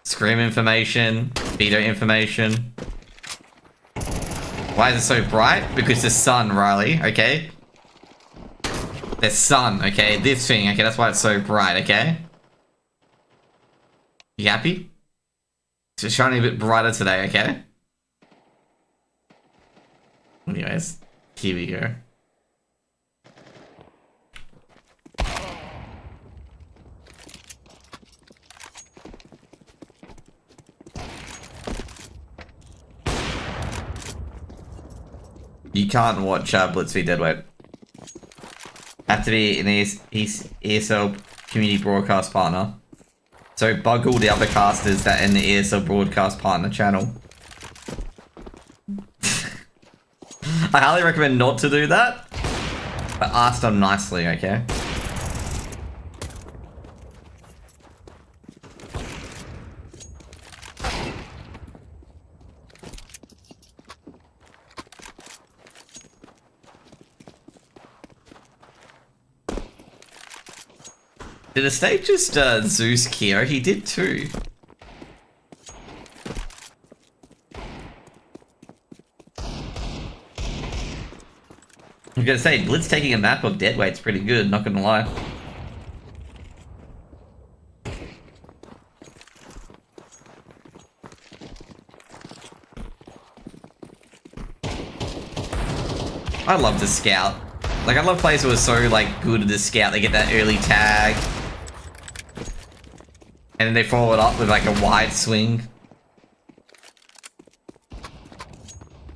scream information, veto information. Why is it so bright? Because the sun, Riley, okay? The sun, okay? This thing, okay? That's why it's so bright, okay? You happy? It's just shining a bit brighter today, okay? Anyways, here we go. You can't watch Blitz v Deadweight. Have to be an ESL community broadcast partner. So bug all the other casters that in the ESL broadcast partner channel. I highly recommend not to do that, but ask them nicely, okay? Did the state just Zeus Kyo? He did too. I'm gonna say, Blitz taking a map of Deadweight's pretty good, not gonna lie. I love the scout. Like, I love players who are so, like, good at the scout. They get that early tag. And then they follow it up with, like, a wide swing.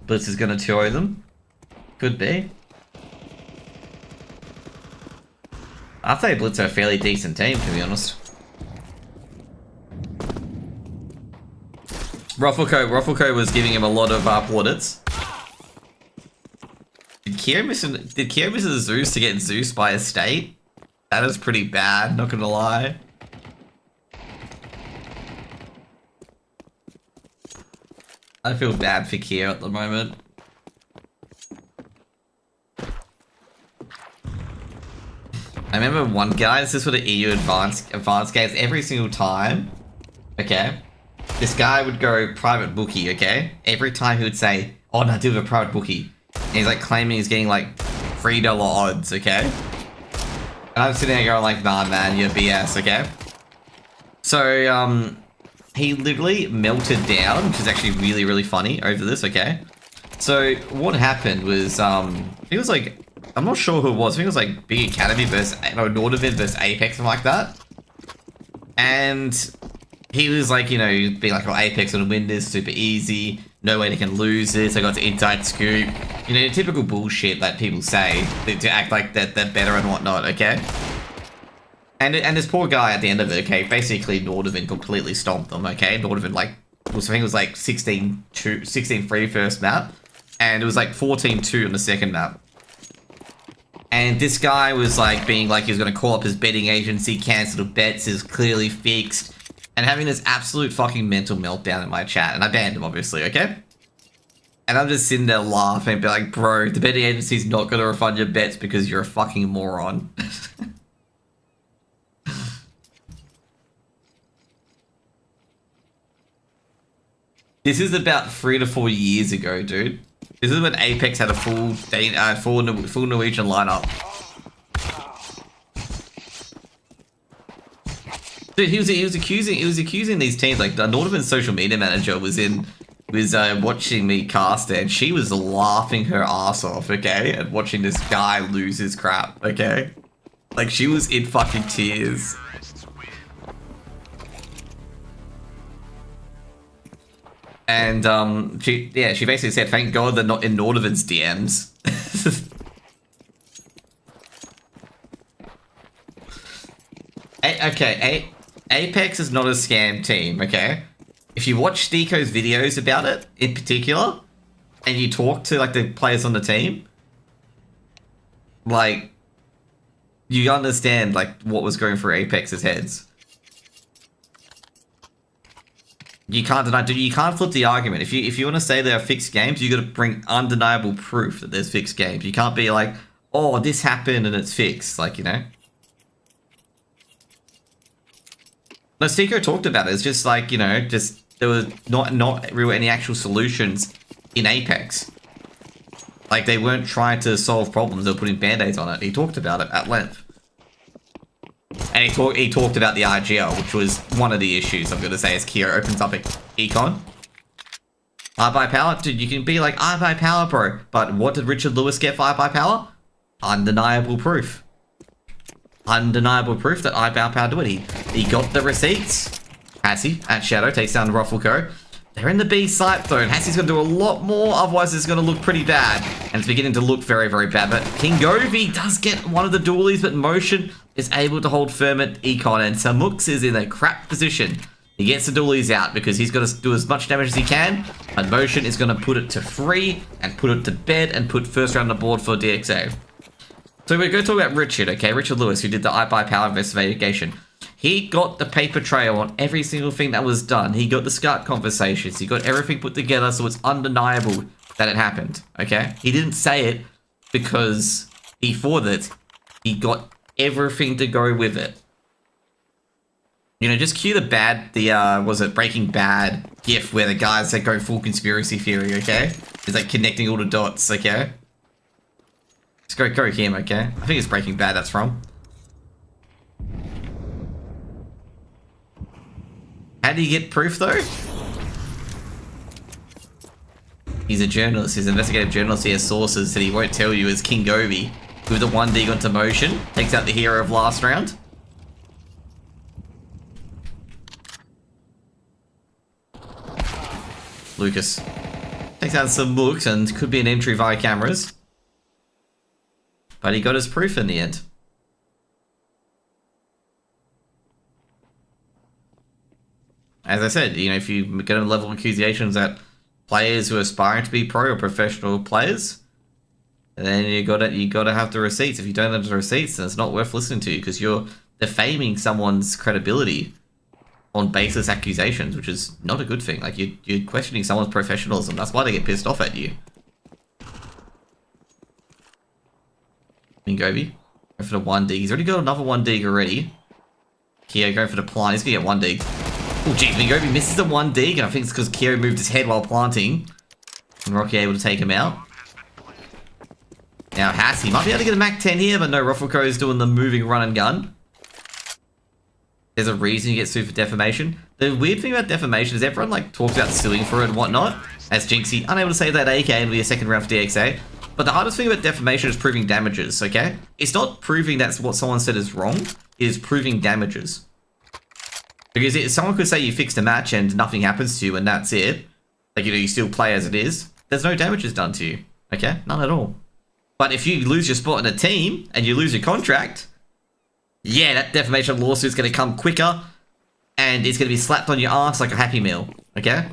Blitz is gonna 2-0 them. Could be. I'd say Blitz are a fairly decent team, to be honest. Rufflecoat was giving him a lot of plaudits. Did Kyo miss a Zeus to get Zeus by a state? That is pretty bad, not gonna lie. I feel bad for Kyo at the moment. I remember one guy, this is for the EU advanced games, every single time, okay, this guy would go private bookie, okay? Every time he would say, oh no, do a private bookie. And he's like claiming he's getting like $3 odds, okay? And I'm sitting there going like, nah man, you're BS, okay? So, he literally melted down, which is actually really, really funny over this, okay? So, what happened was, he was like, I'm not sure who it was. I think it was like Big Academy versus, no, Nordavin versus Apex, something like that. And he was like, you know, being like, oh, Apex gonna win this, super easy. No way they can lose this. I got the inside scoop. You know, typical bullshit that people say to act like they're better and whatnot, okay? And this poor guy at the end of it, okay, basically Nordavin completely stomped them, okay? Nordavin, like, I think it was like 16-3 first map. And it was like 14-2 on the second map. And this guy was like being like he was going to call up his betting agency, cancel the bets, is clearly fixed, and having this absolute fucking mental meltdown in my chat. And I banned him, obviously, okay? And I'm just sitting there laughing and be like, bro, the betting agency's not going to refund your bets because you're a fucking moron. This is about 3 to 4 years ago, dude. This is when Apex had a full Norwegian lineup. Dude, he was accusing these teams, like Nordavin's social media manager was watching me cast it, and she was laughing her ass off, okay, and watching this guy lose his crap, okay? Like, she was in fucking tears. And she basically said, "Thank God they're not in Nordovic's DMs." Apex is not a scam team, okay? If you watch Stico's videos about it, in particular, and you talk to, like, the players on the team, like, you understand, like, what was going through Apex's heads. You can't deny, you can't flip the argument. If you want to say there are fixed games, you got to bring undeniable proof that there's fixed games. You can't be like, oh, this happened and it's fixed, like, you know? No, Stico talked about it. It's just like, you know, just there was not really any actual solutions in Apex. Like, they weren't trying to solve problems, they were putting band-aids on it. He talked about it at length. And he talked about the RGL, which was one of the issues, I'm going to say, as Keo opens up Econ. I buy power? Dude, you can be like, I buy power, bro. But what did Richard Lewis get for I buy power? Undeniable proof. Undeniable proof that I buy power do it. He got the receipts. Hassie at Shadow takes down Ruffleco. They're in the B site though, and Hassie's going to do a lot more, otherwise it's going to look pretty bad. And it's beginning to look very, very bad. But Kingovi does get one of the dualies, but Motion is able to hold firm at Econ, and Samux is in a crap position. He gets the dualies out because he's got to do as much damage as he can, and Motion is going to put it to 3 and put it to bed and put first round on the board for DXA. So we're going to talk about Richard, okay? Richard Lewis, who did the I Buy Power investigation. He got the paper trail on every single thing that was done. He got the SCUT conversations. He got everything put together, so it's undeniable that it happened, okay? He didn't say it because he thought it. He got everything to go with it. You know, just cue was it Breaking Bad gif where the guys that go full conspiracy theory, okay? It's like connecting all the dots, okay? Just go him, okay? I think it's Breaking Bad that's from. How do you get proof, though? He's a journalist. He's an investigative journalist. He has sources that he won't tell you as King Gobi. With the 1D onto Motion. Takes out the hero of last round. Lucas. Takes out some looks and could be an entry via cameras. But he got his proof in the end. As I said, you know, if you get a level of accusations at players who are aspiring to be pro or professional players, then you gotta have the receipts. If you don't have the receipts, then it's not worth listening to you because you're defaming someone's credibility on baseless accusations, which is not a good thing. Like you're questioning someone's professionalism. That's why they get pissed off at you. Gobi, go for the 1D. He's already got another 1D already. Keo going for the plant. He's gonna get 1D. Oh, geez, Gobi misses the 1D, and I think it's because Keo moved his head while planting. And Rocky able to take him out. Now, Hassie might be able to get a Mac 10 here, but no, Ruffleco is doing the moving run and gun. There's a reason you get sued for defamation. The weird thing about defamation is everyone, like, talks about suing for it and whatnot. As Jinxie, unable to save that AK and be a second round for DXA. But the hardest thing about defamation is proving damages, okay? It's not proving that's what someone said is wrong. It is proving damages. Because someone could say you fixed a match and nothing happens to you and that's it. Like, you know, you still play as it is. There's no damages done to you, okay? None at all. But if you lose your spot in a team and you lose your contract, yeah, that defamation lawsuit's going to come quicker and it's going to be slapped on your ass like a Happy Meal, okay?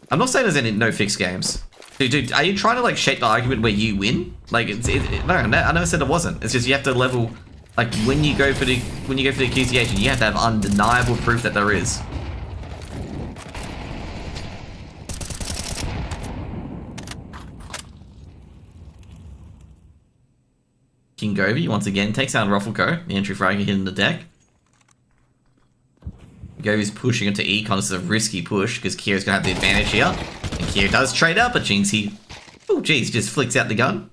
I'm not saying there's no fixed games. Dude, are you trying to, like, shape the argument where you win? Like, no, I never said it wasn't. It's just you have to level, like, when you go for the accusation, you have to have undeniable proof that there is. King Gobi, once again, takes down Ruffleco, the entry frag hitting the deck. Gobi's pushing into Econ. This is a risky push because Kyo's going to have the advantage here. And Kyo does trade out, but Jinxie, oh geez, just flicks out the gun.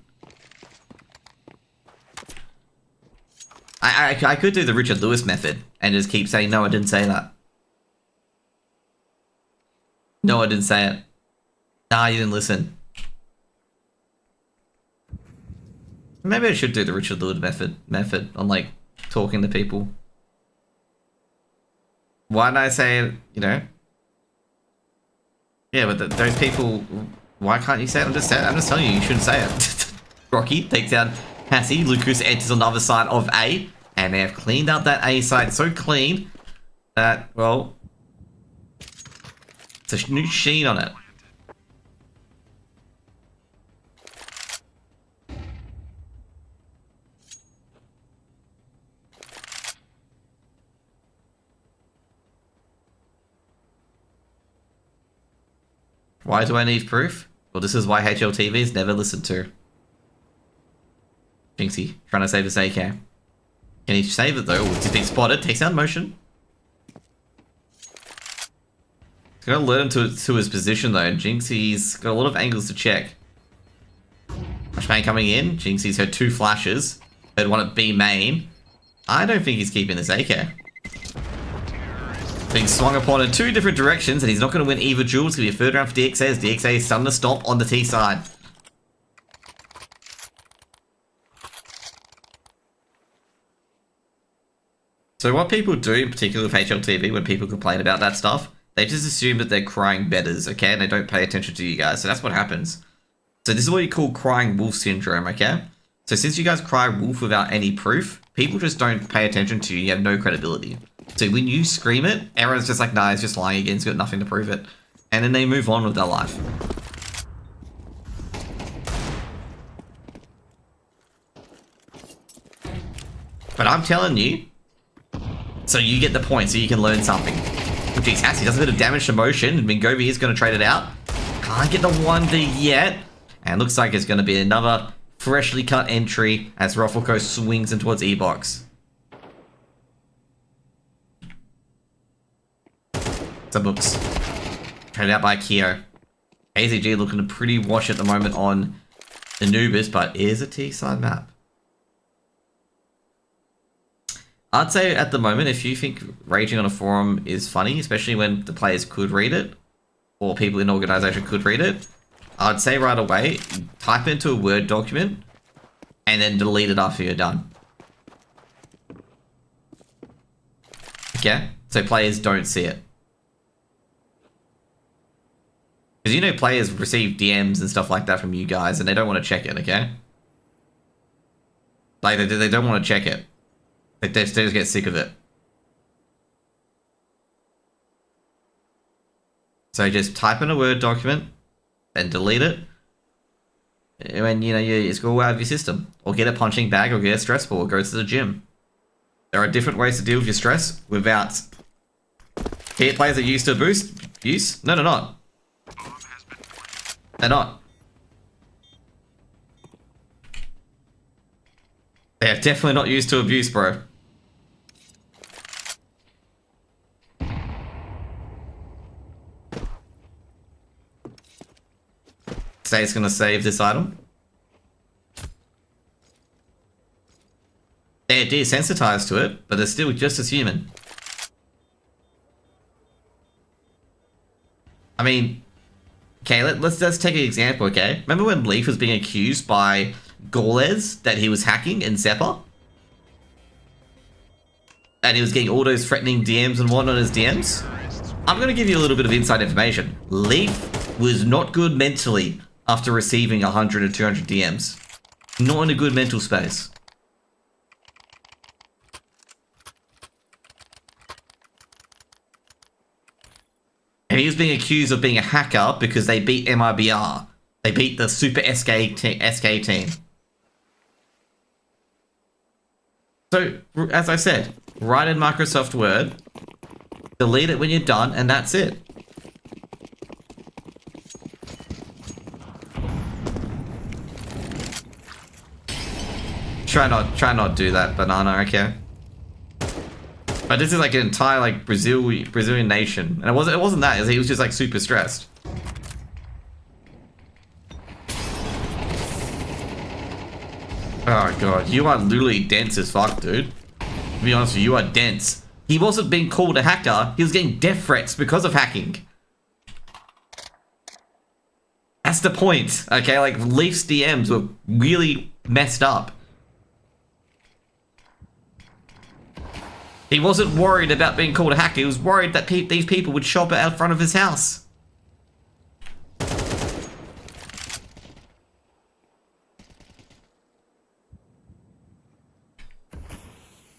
I could do the Richard Lewis method and just keep saying, no, I didn't say that. No, I didn't say it. Nah, you didn't listen. Maybe I should do the Richard Lewis method on, like, talking to people. why did I say it, you know? Yeah, but those people, why can't you say it? I'm just telling you, you shouldn't say it. Rocky takes down Passy. Lucas enters on the other side of A, and they have cleaned up that A side so clean that, well, it's a new sheen on it. Why do I need proof? Well, this is why HLTV is never listened to. Jinxie, trying to save this AK. Can he save it though? He's being spotted, takes down motion. He's gotta learn to his position though. Jinxie's got a lot of angles to check. Flashbang coming in. Jinxie's heard 2 flashes. Heard one at B main. I don't think he's keeping this AK. Being swung upon in 2 different directions, and he's not going to win either duel. It's going to be a 3rd round for DXA, as DXA is starting to stop on the T side. So what people do, in particular with HLTV, when people complain about that stuff, they just assume that they're crying betters, okay? And they don't pay attention to you guys. So that's what happens. So this is what you call crying wolf syndrome, okay? So since you guys cry wolf without any proof, people just don't pay attention to you. You have no credibility. So when you scream it, everyone's just like, nah, he's just lying again. He's got nothing to prove it. And then they move on with their life. But I'm telling you, so you get the point, so you can learn something. Oh, geez, Hassie does a bit of damage to motion. And Mingovi is going to trade it out. Can't get the 1D yet. And looks like it's going to be another freshly cut entry as Ruffleco swings in towards E-Box. Some books. Traded out by Keo. KZG looking pretty wash at the moment on Anubis, but is a T-side map. I'd say at the moment, if you think raging on a forum is funny, especially when the players could read it, or people in the organization could read it, I'd say right away, type it into a Word document, and then delete it after you're done. Okay? So players don't see it. Because you know players receive DMs and stuff like that from you guys, and they don't want to check it, okay? Like, they don't want to check it. They just get sick of it. So just type in a Word document, and delete it. When, you know, it's go out of your system. Or get a punching bag, or get a stress ball, or go to the gym. There are different ways to deal with your stress without... Key players that used to abuse? No, they're not. They're not. They are definitely not used to abuse, bro. Say it's gonna save this item. They're desensitized to it, but they're still just as human. I mean... Okay, let's take an example, okay? Remember when Leaf was being accused by Gorlez that he was hacking in Zephyr? And he was getting all those threatening DMs and whatnot as DMs? I'm going to give you a little bit of inside information. Leaf was not good mentally after receiving 100 or 200 DMs. Not in a good mental space. And he was being accused of being a hacker because they beat MIBR. They beat the Super SK team. So, as I said, write in Microsoft Word, delete it when you're done, and that's it. Try not do that, banana, okay? But this is like an entire like Brazilian nation, and it wasn't that. He was just like super stressed. Oh god, you are literally dense as fuck, dude. To be honest with you, you are dense. He wasn't being called a hacker. He was getting death threats because of hacking. That's the point, okay? Like Leaf's DMs were really messed up. He wasn't worried about being called a hacker. He was worried that these people would shop out front of his house.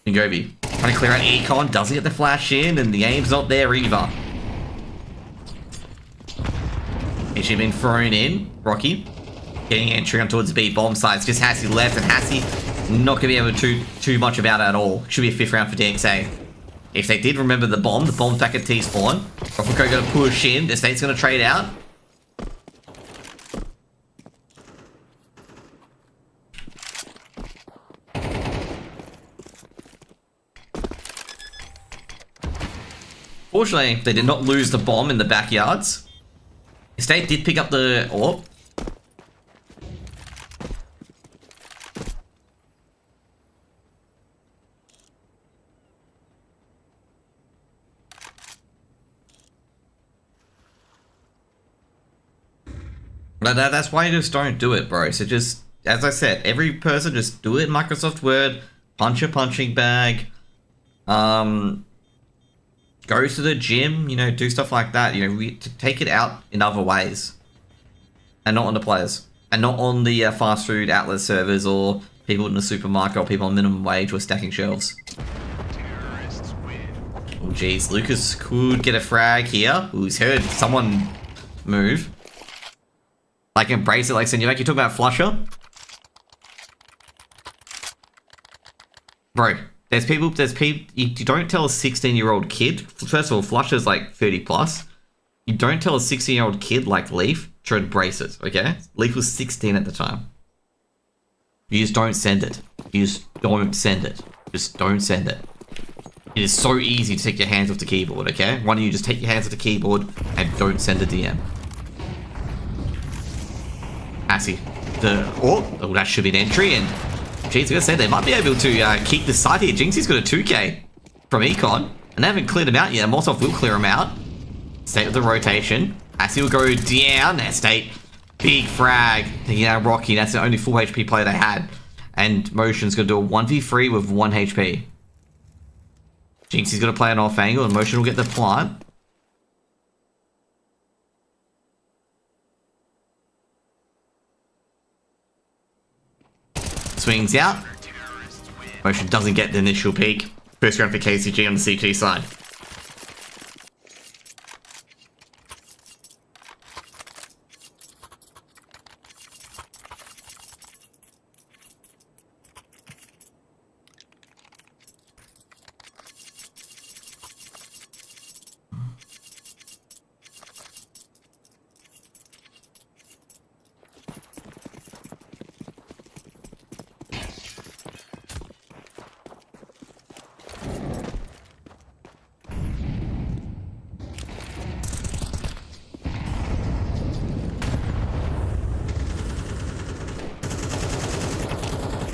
Ngobi trying to clear out Econ, doesn't get the flash in, and the aim's not there either. Actually been thrown in. Rocky getting entry on towards the B bomb sites. Just Hassie left, and Hassie not going to be able to do too much about it at all. Should be a 5th round for DXA. If they did remember the bomb's back at T-spawn. Rofuko going to push in. The State's going to trade out. Fortunately, they did not lose the bomb in the backyards. State did pick up the orb. But that's why you just don't do it, bro. So just, as I said, every person just do it in Microsoft Word, punch a punching bag, go to the gym, you know, do stuff like that. You know, take it out in other ways, and not on the players, and not on the fast food outlet servers or people in the supermarket or people on minimum wage or stacking shelves. Oh jeez, Lucas could get a frag here. Who's heard someone move? Like, embrace it, like Senuvek. You talk about Flusher? Bro, there's people, you don't tell a 16-year-old kid, first of all, Flusher's like 30 plus. You don't tell a 16-year-old kid like Leaf to embrace it, okay? Leaf was 16 at the time. You just don't send it. You just don't send it. Just don't send it. It is so easy to take your hands off the keyboard, okay? Why don't you just take your hands off the keyboard and don't send a DM? Assy. Oh, that should be an entry, and geez, I gotta say, they might be able to keep this side here. Jinxie's got a 2k from Econ, and they haven't cleared him out yet. Molotov will clear him out. State with the rotation. Assy will go down. There, State. Big frag. Taking out Rocky. That's the only full HP player they had. And Motion's gonna do a 1v3 with 1 HP. Jinxie's gonna play an off angle, and Motion will get the plant. Swings out. Motion doesn't get the initial peak. First round for KZG on the CT side.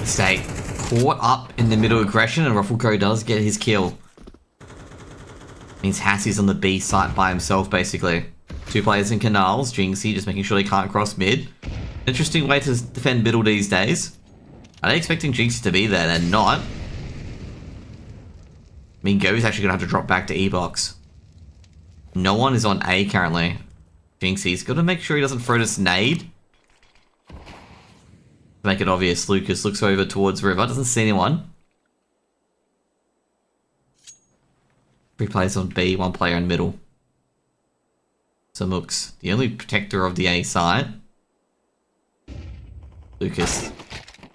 State caught up in the middle aggression, and Ruffleco does get his kill. Means Hassie's on the B site by himself, basically. 2 players in canals. Jinxie just making sure they can't cross mid. Interesting way to defend middle these days. Are they expecting Jinxie to be there? They're not. I mean, Go's actually going to have to drop back to E-box. No one is on A currently. Jinxie's got to make sure he doesn't throw this nade. Make it obvious, Lucas looks over towards River, doesn't see anyone. 3 players on B, 1 player in middle. So Mooks, the only protector of the A side. Lucas,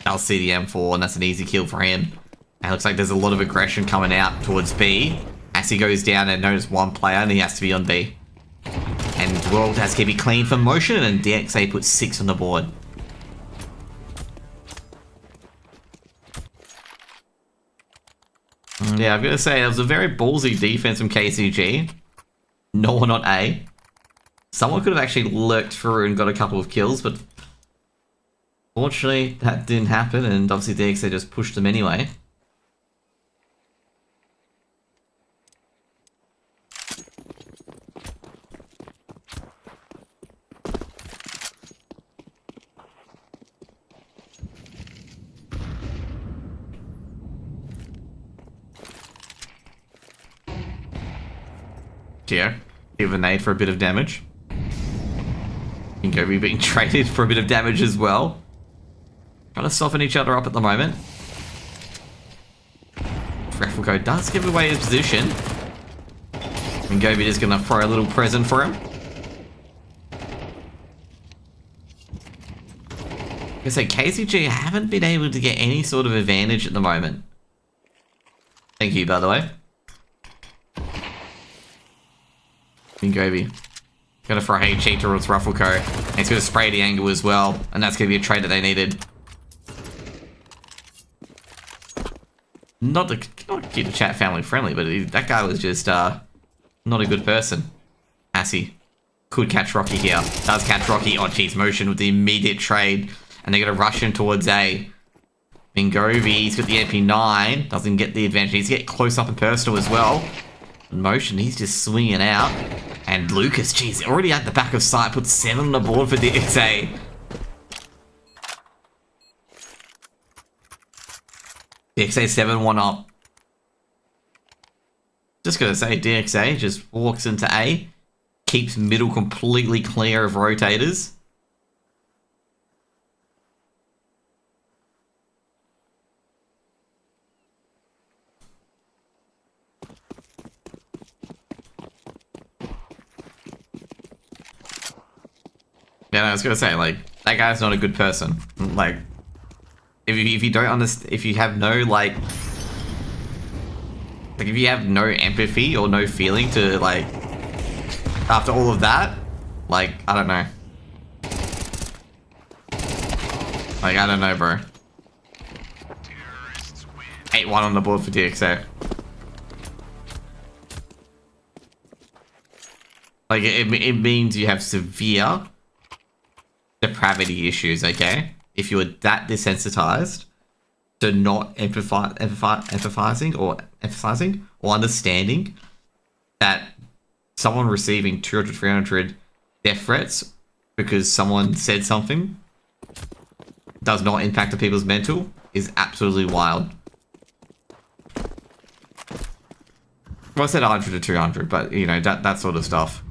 I'll see the M4, and that's an easy kill for him. And it looks like there's a lot of aggression coming out towards B. As he goes down and notices 1 player, and he has to be on B. And World has to be clean for Motion, and DXA puts 6 on the board. Yeah, I'm going to say it was a very ballsy defense from KZG. No one on A. Someone could have actually lurked through and got a couple of kills, but fortunately that didn't happen, and obviously DXA just pushed them anyway. here. Give a nade for a bit of damage. Ingobi being traded for a bit of damage as well. Trying to soften each other up at the moment. Refleco does give away his position. Ingobi is going to throw a little present for him. I say KZG haven't been able to get any sort of advantage at the moment. Thank you, by the way. Ingobi. Gonna throw HE towards Ruffleco. And he's gonna spray the angle as well. And that's gonna be a trade that they needed. Not to keep the chat family friendly, but that guy was just not a good person. Assy. Could catch Rocky here. Does catch Rocky. Oh, geez, motion with the immediate trade. And they're going to rush him towards A. Bingovi, he's got the MP9. Doesn't get the advantage. He's get close up and personal as well. In motion, he's just swinging out. And Lucas, geez, already at the back of sight. Puts 7 on the board for DXA. DXA 7-1 up. Just going to say, DXA just walks into A. Keeps middle completely clear of rotators. Yeah, I was gonna say, like, that guy's not a good person. Like, if you don't understand, if you have no, like, if you have no empathy or no feeling to, like, after all of that, like, I don't know. Like, I don't know, bro. 8-1 on the board for DXA. Like, it means you have severe depravity issues, okay? If you're that desensitized to not emphasizing or understanding that someone receiving 200, 300 death threats because someone said something does not impact the people's mental is absolutely wild. Well, I said 100 to 200, but, you know, that sort of stuff.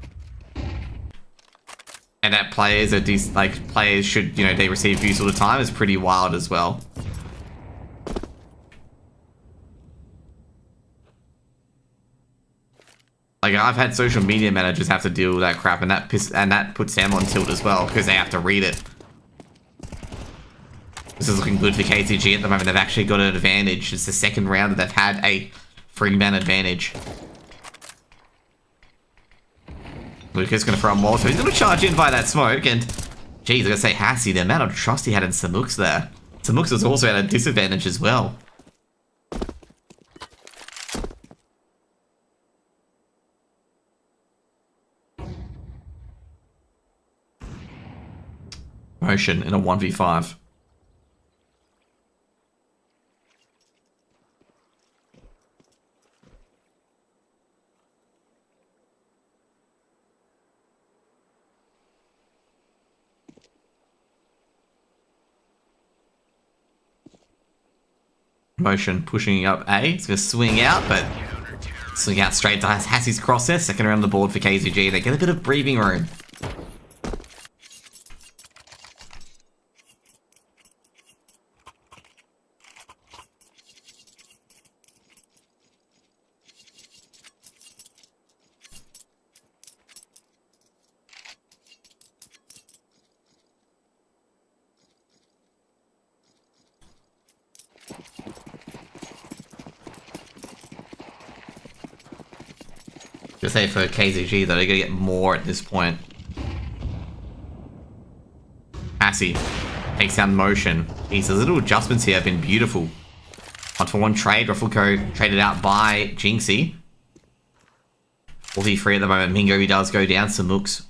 And that players are players should, you know, they receive views all the time is pretty wild as well. Like, I've had social media managers have to deal with that crap, and that puts them on tilt as well because they have to read it. This is looking good for KZG at the moment. They've actually got an advantage. It's the second round that they've had a 3-man advantage. Lucas gonna throw a Molotov. He's gonna charge in by that smoke, and geez, I gotta say, Hassy, the amount of trust he had in Samux there. Samux was also at a disadvantage as well. Motion in a 1v5. Motion pushing up A. It's going to swing out, but swing out straight to Hassy's cross there. Second round on the board for KZG. They get a bit of breathing room. Just say for KZG that they're gonna get more at this point. Assy takes down motion. These little adjustments here have been beautiful. 1-for-1 trade. Ruffleco traded out by Jinxie. 43 at the moment. Mingo, he does go down. Samux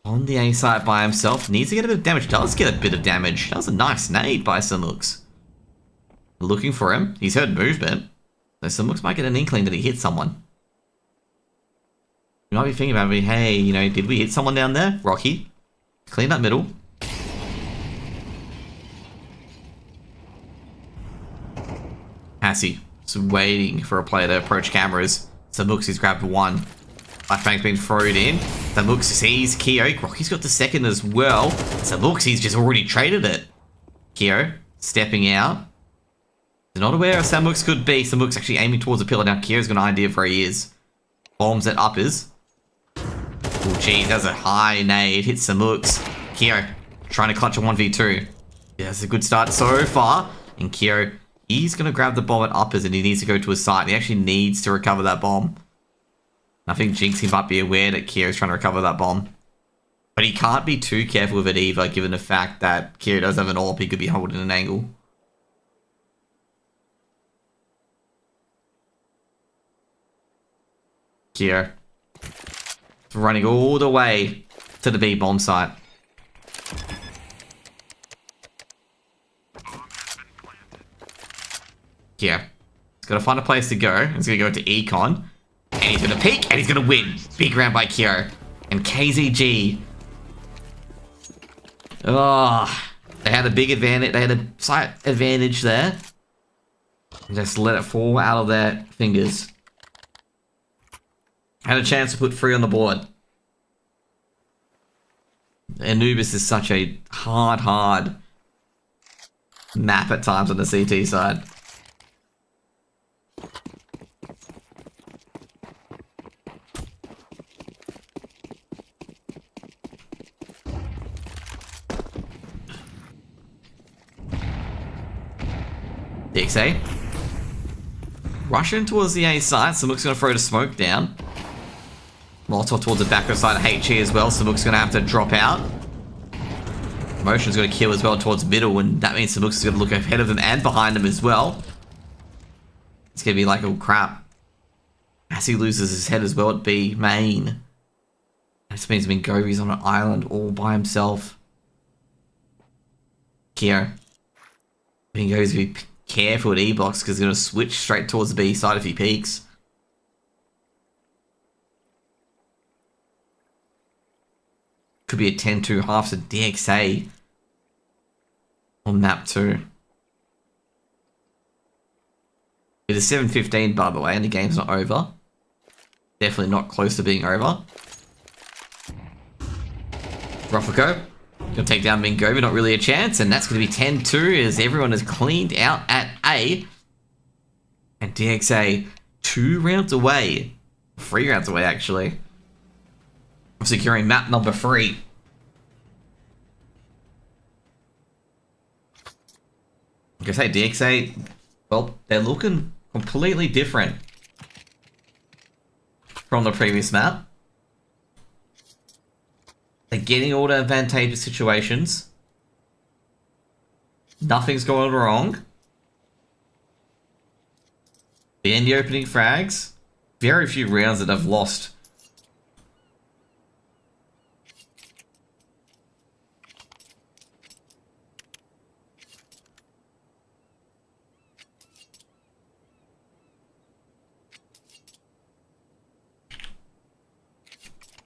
on the A side by himself. Needs to get a bit of damage. Does get a bit of damage. That was a nice nade by Samux. Looking for him. He's heard movement. So Samux might get an inkling that he hit someone. You might be thinking about me, hey, you know, did we hit someone down there? Rocky. Clean that middle. Assy. Just waiting for a player to approach cameras. Samux has grabbed one. Flashbang's been thrown in. Samux sees Keo. Rocky's got the second as well. Samux, he's just already traded it. Keo stepping out. He's not aware of Samux could be. Samux actually aiming towards the pillar. Now Keo's got an idea of where he is. Bombs at uppers. Oh, geez, that's a high nade. Hits Samux. Keo trying to clutch a 1v2. Yeah, that's a good start so far. And Keo, he's going to grab the bomb at uppers and he needs to go to his side. He actually needs to recover that bomb. I think Jinxie might be aware that Kyo's trying to recover that bomb. But he can't be too careful with it either, given the fact that Kyo does have an AWP. He could be holding an angle. Kyo running all the way to the B bomb site. Kyo, he's got to find a place to go. He's going to go to Econ. And he's going to peek, and he's going to win. Big round by Kyo. And KZG. Oh, they had a big advantage. They had a slight advantage there. And just let it fall out of their fingers. Had a chance to put 3 on the board. Anubis is such a hard map at times on the CT side. DXA. Rushing towards the A side. Samuk's going to throw the smoke down. Molotov towards the back of side of HE as well. Samuk's going to have to drop out. Motion's going to kill as well towards middle, and that means Samuk's going to look ahead of them and behind them as well. It's going to be like, oh crap. As he loses his head as well at B main. This means Mingovi's on an island all by himself. Kyo. Mingovi's going to be careful at E-box because he's going to switch straight towards the B side if he peeks. Could be a 10-2 half to DXA on map 2. It is 7:15 by the way, and the game's not over. Definitely not close to being over. Roffico gonna take down Mingovi, not really a chance, and that's gonna be 10-2 as everyone is cleaned out at A. And DXA 2 rounds away. 3 rounds away actually. Of securing map number 3. Like I say, DXA, well, they're looking completely different from the previous map. They're getting all the advantageous situations. Nothing's going wrong. In the opening frags, very few rounds that I've lost.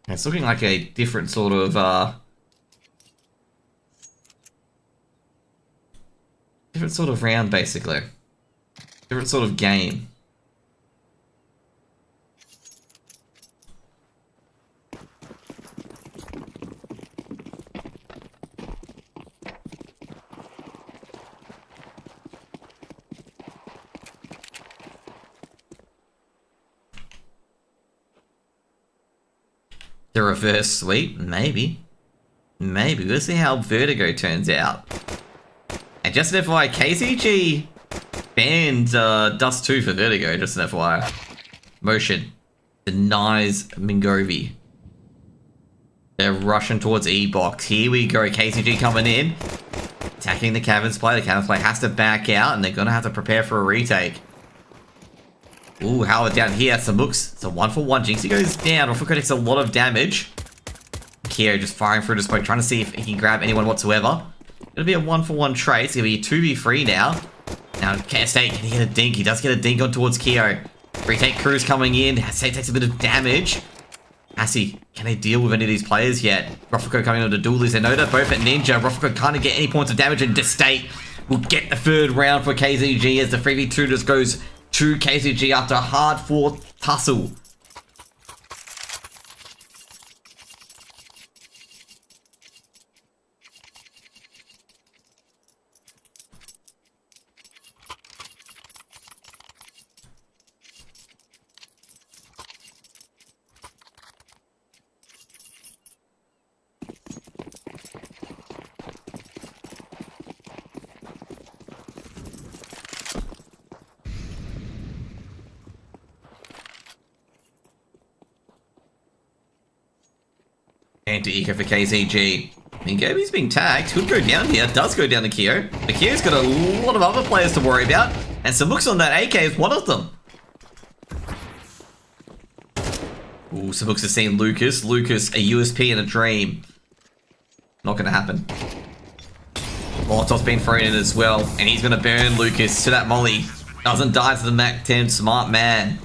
It's looking like a different sort of, round, basically. Different sort of game. The reverse sweep? Maybe. Maybe. We'll see how Vertigo turns out. And just an FYI, KZG banned Dust 2 for Vertigo, just an FYI. Motion denies Mingovi. They're rushing towards E-box. Here we go. KZG coming in. Attacking the Caverns play. The Caverns play has to back out, and they're going to have to prepare for a retake. Ooh, Howard down here. Samux. It's a 1-for-1. Jinxie goes down. Roffico takes a lot of damage. Kyo just firing through the smoke, trying to see if he can grab anyone whatsoever. It'll be a 1-for-1 trade. It's going to be a 2v3 now. Now, State, can he get a dink? He does get a dink on towards Kyo. Retake Cruz coming in. State takes a bit of damage. Assy, can they deal with any of these players yet? Roffico coming on to duelies. They know they're both at Ninja. Roffico can't get any points of damage, and State will get the 3rd round for KZG as the 3v2 just goes to KZG after a hard-fought tussle. Anti-eco for KZG. Mingobi's being tagged. Could go down here. Does go down to Kyo. But Kyo's got a lot of other players to worry about. And Samuk's on that AK is one of them. Ooh, Samuk's has seen Lucas. Lucas, a USP and a dream. Not going to happen. Molotov's been thrown in as well. And he's going to burn Lucas to that molly. Doesn't die to the MAC-10. Smart man.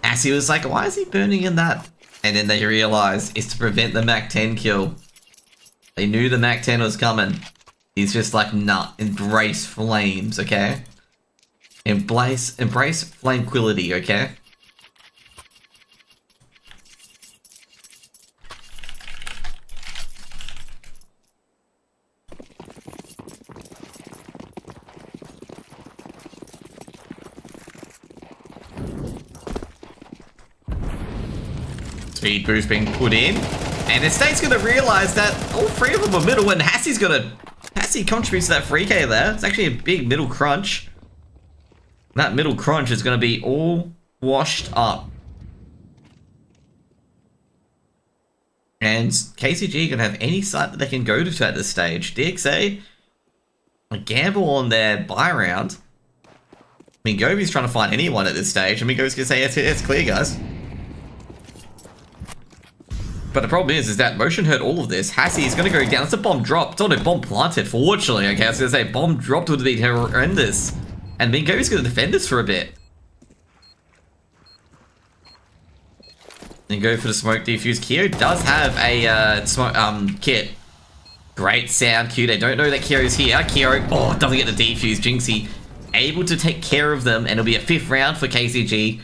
Assy was like, why is he burning in that? And then they realized it's to prevent the MAC-10 kill. They knew the MAC-10 was coming. He's just like, nah, embrace flames, okay? Embrace flamequility, okay? Speed boost being put in. And the state's going to realise that all three of them are middle, and Hassy's Hassy contributes to that 3k there. It's actually a big middle crunch. That middle crunch is going to be all washed up. And KZG can have any site that they can go to at this stage. DXA, a gamble on their buy round. Govi's trying to find anyone at this stage, and Govi's going to say, yes, it's clear, guys. But the problem is that Motion heard all of this. Hassy is going to go down. It's a bomb drop. It's not a bomb planted, fortunately. Okay, I was going to say bomb dropped would have been horrendous. And Mingovi's going to defend this for a bit. And go for the smoke defuse. Kyo does have a smoke kit. Great sound cue. They don't know that Kyo's here. Kyo, doesn't get the defuse. Jinxie able to take care of them, and it'll be a 5th round for KZG.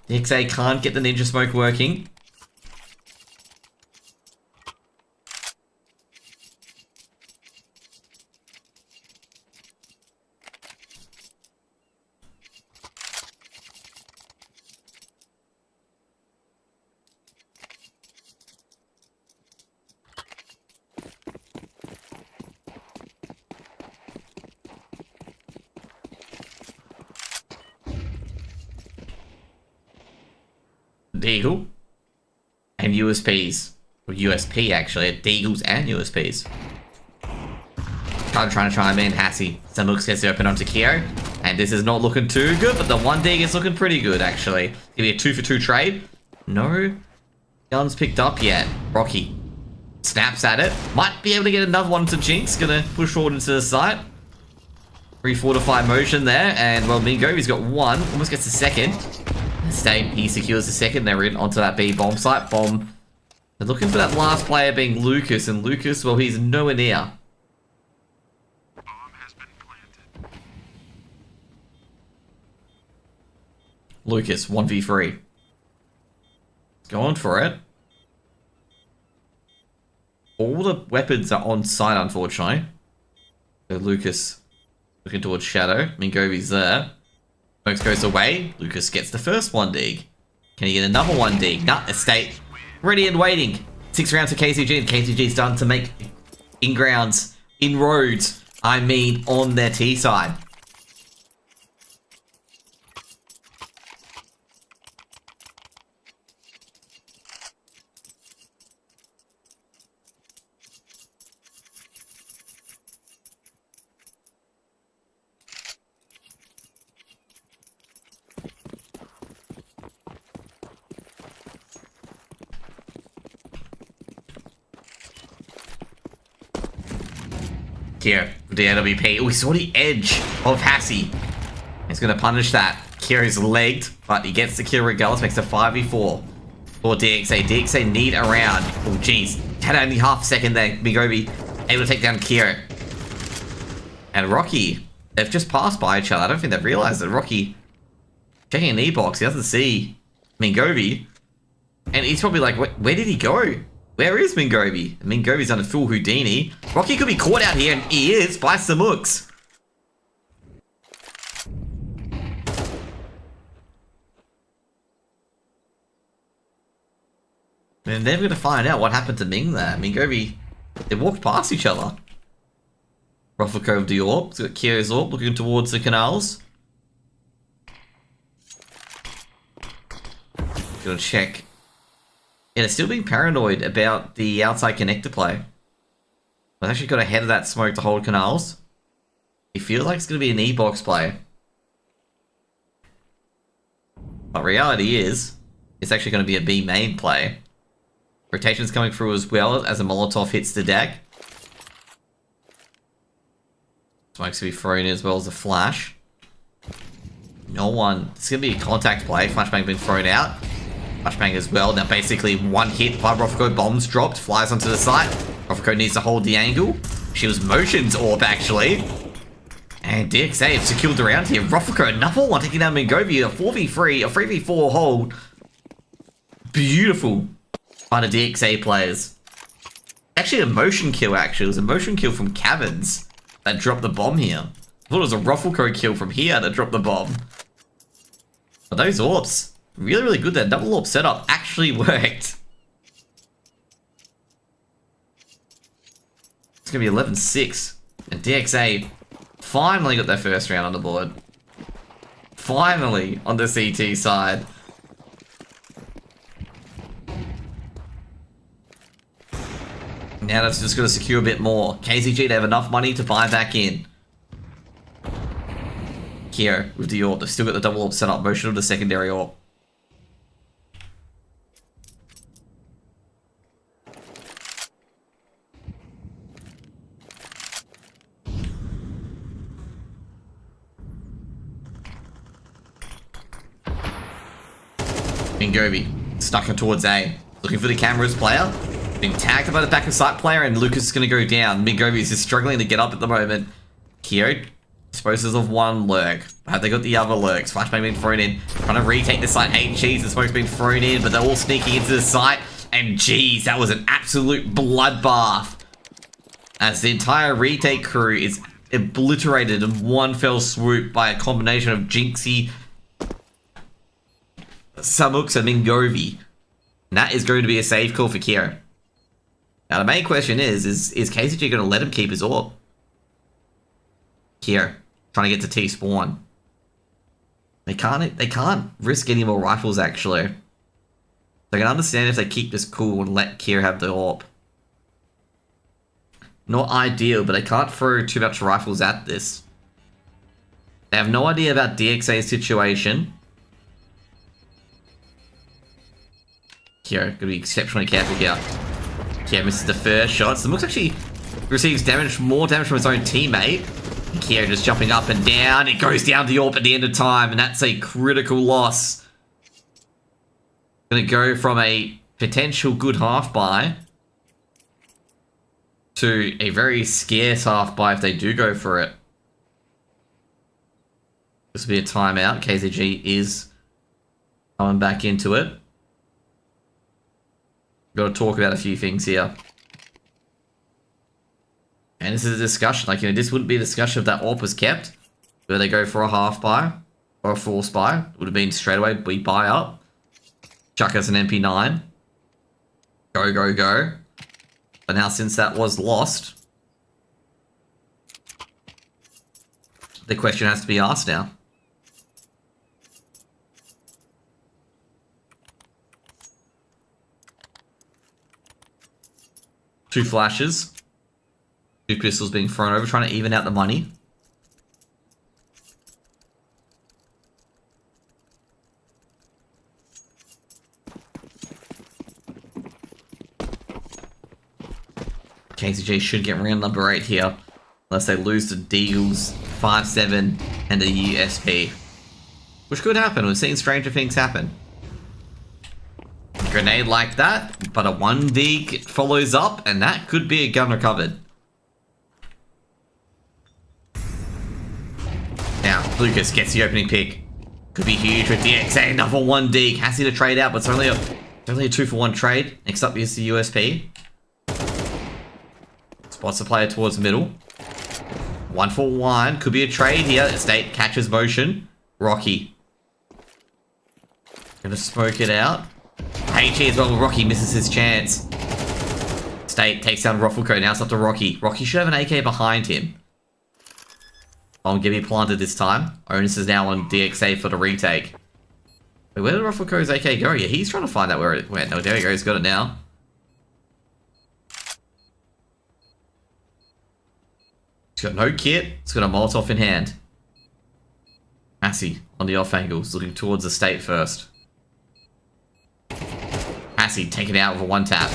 DXA can't get the ninja smoke working. Deagle and USPs, or USP actually, Deagles and USPs. Trying to chime in, Hassy. Samux gets to open onto Kyo, and this is not looking too good, but the 1 dig is looking pretty good actually. Give me a 2 for 2 trade. No guns picked up yet. Rocky snaps at it. Might be able to get another one to Jinx. Gonna push forward into the site. Refortify motion there, and well, Mingovi's got 1, almost gets a 2nd. He secures the 2nd. They're in onto that B bomb site. Bomb. They're looking for that last player being Lucas, and Lucas, well, he's nowhere near. Bomb has been planted. Lucas, 1v3. Going for it. All the weapons are on site, unfortunately. So Lucas looking towards Shadow. Mingovi's there. Smokes goes away. Lucas gets the first 1 dig. Can he get another 1 dig? Nah, Estate ready and waiting. 6 rounds for KZG, and KZG's done to make in-grounds, inroads, I mean, on their T side. Here, the LWP. Oh, we saw the edge of Hassy. He's going to punish that. Kira's legged, but he gets the kill regardless. Makes a 5v4 for DXA. DXA need a round. Oh, jeez. Had only half a second there. Migobi able to take down Kira. And Rocky, they've just passed by each other. I don't think they've realized that Rocky checking an E-box. He doesn't see Mingobi. And he's probably like, where did he go? Where is Mingobi? Mingobi's on a full Houdini. Rocky could be caught out here, and he is by Samux. And they're going to find out what happened to Ming there. Mingobi, they walked past each other. Ruffle Cove the Orb. It's got Kyo's Orb looking towards the canals. Gonna check Yeah, they're still being paranoid about the outside connector play. I've actually got ahead of that smoke to hold canals. It feels like it's going to be an E-box play. But reality is, it's actually going to be a B main play. Rotation's coming through as well as a Molotov hits the deck. Smoke's going to be thrown in as well as a flash. No one. It's going to be a contact play. Flashbang being thrown out. Flashbang as well. Now basically one hit by Rofiko. Bombs dropped. Flies onto the site. Rofiko needs to hold the angle. She was motions orb actually. And DXA have secured the round here. Rofiko, another one taking down Mingovi. A 4v3, a 3v4 hold. Beautiful by the DXA players. Actually a motion kill actually. It was a motion kill from Caverns that dropped the bomb here. I thought it was a Rofiko kill from here that dropped the bomb. But those orbs, really, really good. That double orb setup actually worked. It's going to be 11-6. And DXA finally got their first round on the board. Finally on the CT side. Now that's just going to secure a bit more. KZG, they have enough money to buy back in. Here with the orb. They've still got the double orb set up. Motion of the secondary orb. Mingovi stuck towards A. Looking for the cameras player. Being tagged by the back of sight player, and Lucas is going to go down. Mingovi is just struggling to get up at the moment. Kyo disposes of one lurk. Have they got the other lurks? Flashbang being thrown in. Trying to retake the site. HGs and smoke's being thrown in, but they're all sneaking into the site. And geez, that was an absolute bloodbath. As the entire retake crew is obliterated in one fell swoop by a combination of Jinxie, Samux, and Mingovi. And that is going to be a save call for Kyo. Now the main question is KZG going to let him keep his orb? Here, trying to get to T spawn. They can't risk any more rifles actually. They can understand if they keep this cool and let Kier have the orb. Not ideal, but they can't throw too much rifles at this. They have no idea about DXA's situation. Kier, gotta be exceptionally careful here. Kier misses the first shot. So Mooks actually receives damage, more damage from his own teammate. Kier just jumping up and down. It goes down the AWP at the end of time, and that's a critical loss. Gonna go from a potential good half buy to a very scarce half buy if they do go for it. This will be a timeout. KZG is coming back into it. Got to talk about a few things here. And this is a discussion. Like, you know, this wouldn't be a discussion if that AWP was kept. Whether they go for a half buy or a force buy. It would have been straight away, we buy up. Chuck us an MP9. Go, go, go. But now since that was lost, the question has to be asked now. Two flashes. Two pistols being thrown over, trying to even out the money. KZG should get round number 8 here. Unless they lose to Deagles, 5-7, and a USP. Which could happen. We've seen stranger things happen. Grenade like that, but a 1D follows up, and that could be a gun recovered. Now, Lucas gets the opening pick. Could be huge with DXA, another 1D. Cassie to trade out, but it's only a 2-for-1 trade. Next up is the USP. Spots the player towards the middle. 1-for-1. Could be a trade here. State catches motion. Rocky. Gonna smoke it out. HE as well. Rocky misses his chance. State takes down Rufflecoat. Now it's up to Rocky. Rocky should have an AK behind him. Bomb Gibby planted this time. Onus is now on DXA for the retake. Wait, where did Ruffleco's AK go? Yeah, he's trying to find out where it went. Oh, there we go. He's got it now. He's got no kit. He's got a Molotov in hand. Assy on the off angles, looking towards the state first. Assy taken out with a one tap.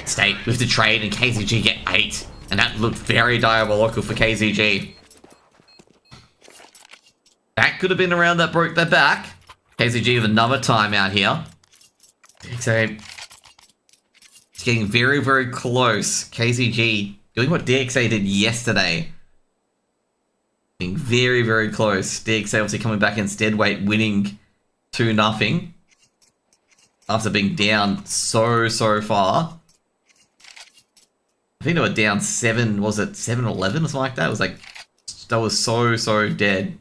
State with the trade and KZG get 8. And that looked very diabolical for KZG. That could have been around that broke their back. KZG with another timeout here. DXA. It's getting very, very close. KZG doing what DXA did yesterday. Being very, very close. DXA obviously coming back in stead weight, winning 2-0. After being down so far. I think they were down 7, was it 7-11 or something like that? It was like, that was so dead.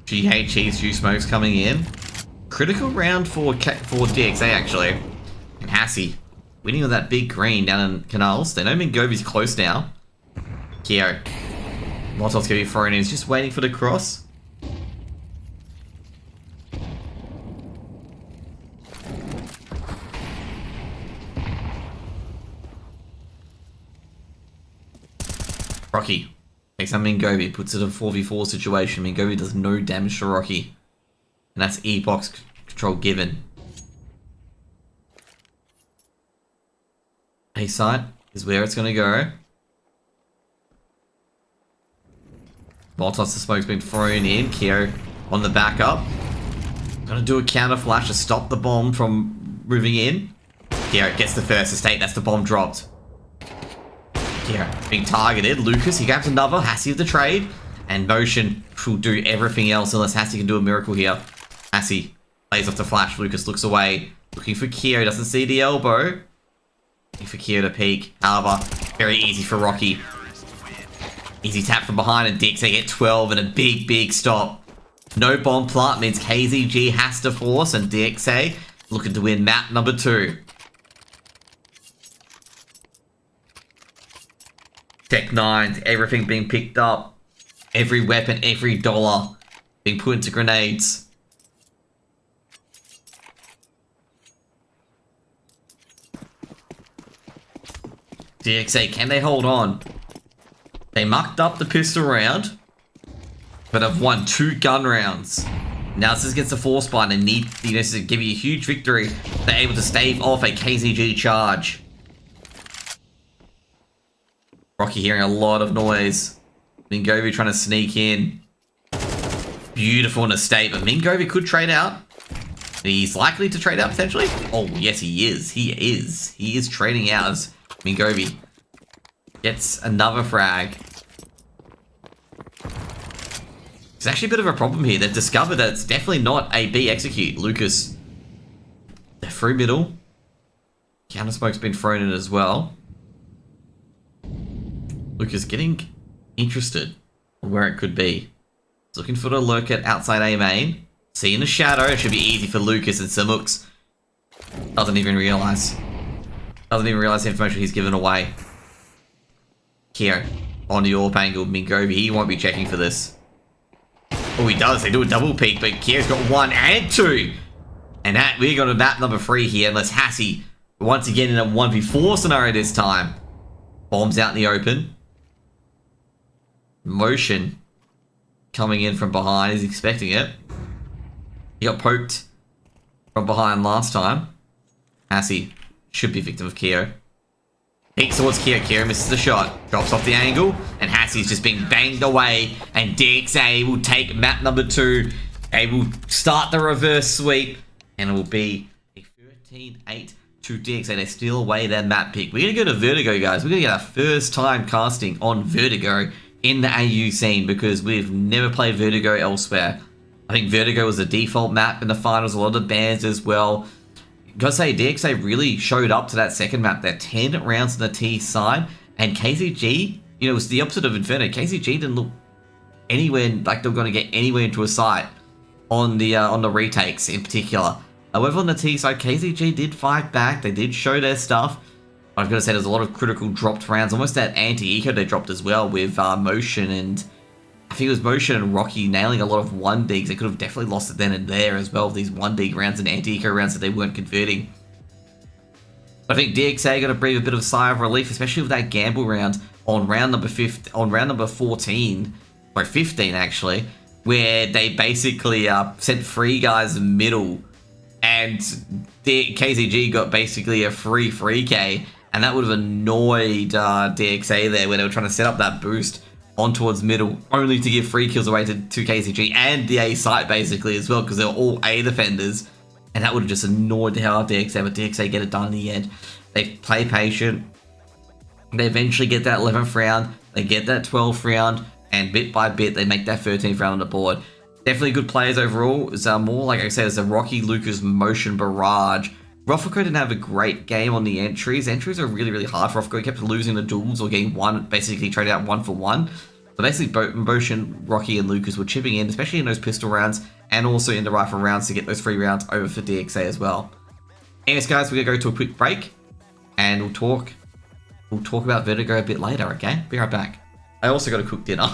GH's Juice Smoke's coming in. Critical round for DXA actually. And Assy winning on that big green down in Canals. They know Mingovi's close now. Keo. Molotov's gonna be thrown in. He's just waiting for the cross. Rocky. Takes on Mingovi, puts it in a 4v4 situation. Mingovi does no damage to Rocky. And that's E-box control given. A site is where it's going to go. Molotov the smoke's been thrown in. Keo on the backup. Gonna do a counter flash to stop the bomb from moving in. Keo gets the first estate. That's the bomb dropped. Keo being targeted. Lucas, he grabs another. Assy with the trade. And Motion will do everything else unless Assy can do a miracle here. Assy plays off the flash. Lucas looks away. Looking for Keo. Doesn't see the elbow. Looking for Keo to peek. However, very easy for Rocky. Easy tap from behind and DXA get 12 and a big stop. No bomb plant means KZG has to force and DXA looking to win map number 2. Tech 9s, everything being picked up. Every weapon, every dollar being put into grenades. DXA, can they hold on? They mucked up the pistol round, but have won 2 gun rounds. Now this is against the force button and need to give you a huge victory. They're able to stave off a KZG charge. Rocky hearing a lot of noise. Mingovi trying to sneak in. Beautiful in a state, but Mingovi could trade out. He's likely to trade out potentially. Oh yes, he is. He is trading out as Mingovi gets another frag. It's actually a bit of a problem here. They've discovered that it's definitely not a B execute. Lucas, they're through middle. Counter smoke's been thrown in as well. Lucas getting interested on where it could be. He's looking for the lurk at outside A main. Seeing the shadow, it should be easy for Lucas, and Simux doesn't even realize. Doesn't even realize the information he's given away. Keo on the AWP angle. Mingovi, he won't be checking for this. Oh, he does. They do a double peek, but Keo's got 1 and 2. And that we're going to map number 3 here, unless Assy once again in a 1v4 scenario this time. Bombs out in the open. Motion coming in from behind. He's expecting it. He got poked from behind last time. Assy should be victim of Keo. Peeks towards Keo. Keo misses the shot. Drops off the angle. And Assy's just being banged away. And DXA will take map number 2. They will start the reverse sweep. And it will be a 13-8 to DXA. They steal away their map pick. We're going to go to Vertigo, guys. We're going to get our first time casting on Vertigo in the AU scene. Because we've never played Vertigo elsewhere. I think Vertigo was the default map in the finals, a lot of the bans as well. Gotta say, DXA really showed up to that second map. They're 10 rounds on the T side, and KZG, you know, it was the opposite of Inferno. KZG didn't look anywhere like they were going to get anywhere into a sight on the retakes in particular. However, on the T side, KZG did fight back. They did show their stuff. I've got to say, there's a lot of critical dropped rounds. Almost that anti-eco they dropped as well with Motion and I think it was Motion and Rocky nailing a lot of 1-bigs. They could have definitely lost it then and there as well, these 1-big rounds and anti-eco rounds that they weren't converting. But I think DXA got to breathe a bit of sigh of relief, especially with that gamble round on round number 14, or 15 actually, where they basically sent free guys middle, and KZG got basically a free 3k, and that would have annoyed DXA there when they were trying to set up that boost on towards middle, only to give free kills away to KZG and the A site basically as well, because they were all A defenders, and that would have just annoyed the hell out of DXA, but DXA get it done in the end. They play patient, they eventually get that 11th round, they get that 12th round, and bit by bit they make that 13th round on the board. Definitely good players overall. It's more, like I said, it's a Rocky, Lucas, Motion, Barrage. Roffico didn't have a great game on the entries. Entries are really, really hard for Roffico. He kept losing the duels or getting one, basically traded out 1-for-1. But basically, Motion, Rocky, and Lucas were chipping in, especially in those pistol rounds, and also in the rifle rounds to get those 3 rounds over for DXA as well. Anyways, guys, we're going to go to a quick break, and we'll talk about Vertigo a bit later, okay? Be right back. I also got to cook dinner.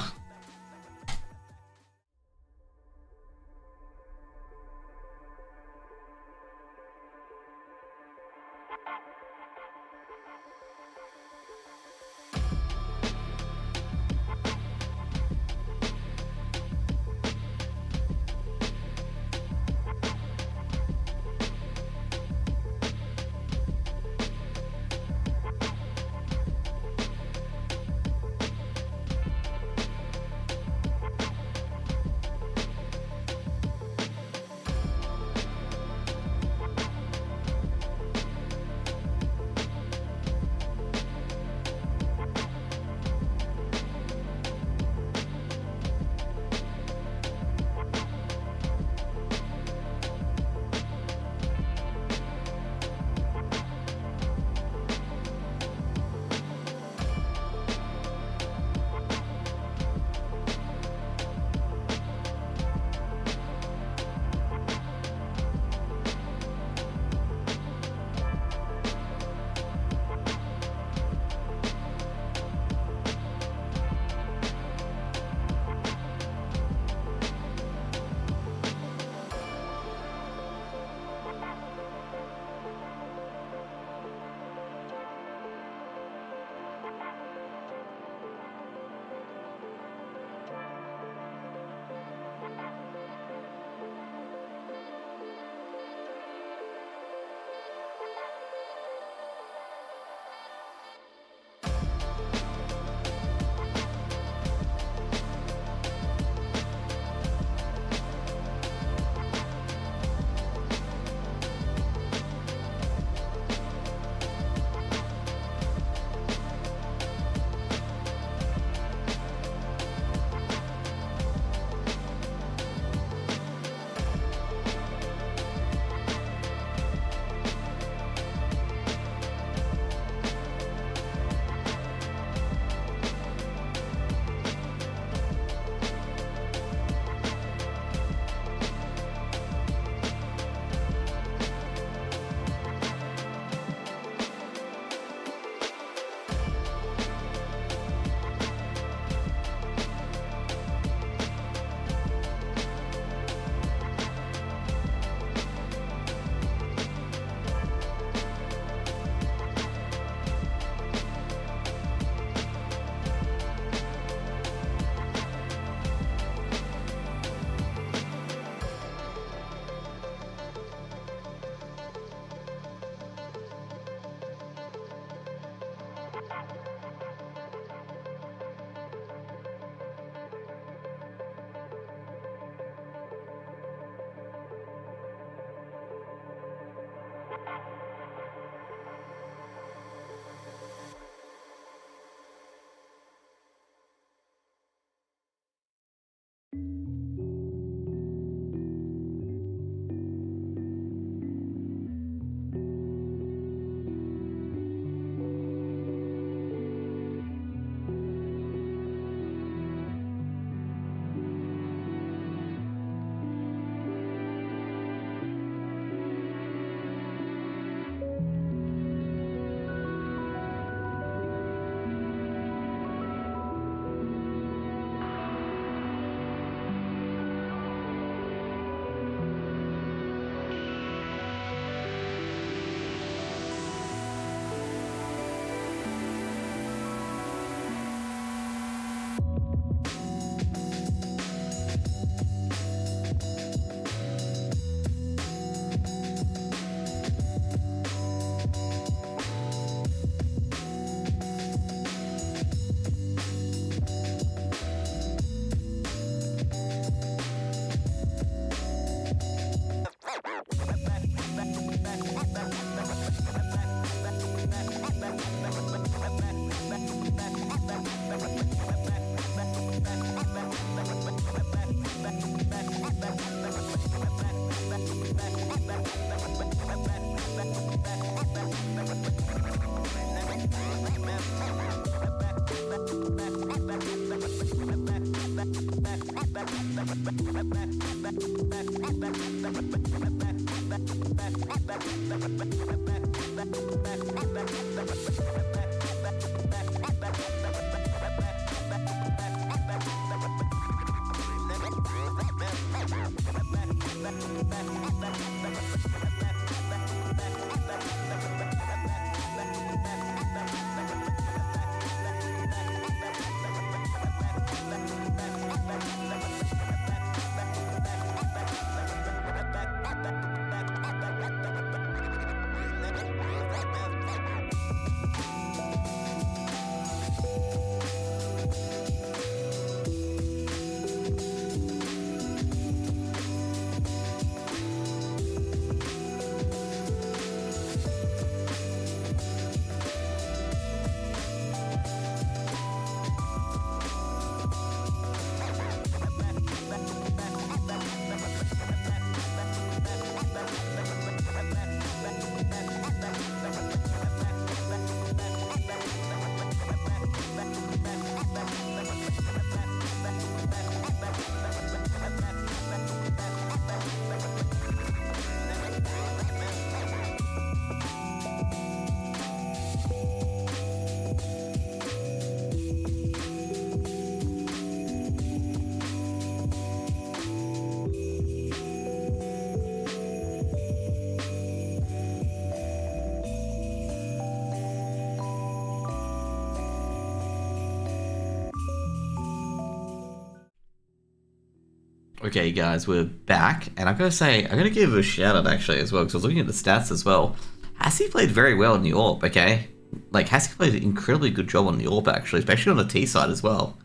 Okay, guys, we're back, and I'm gonna say, I'm gonna give a shout out actually as well, because I was looking at the stats as well. Hassie played very well in the AWP, okay? Like, Hassie played an incredibly good job on the AWP actually, especially on the T side as well.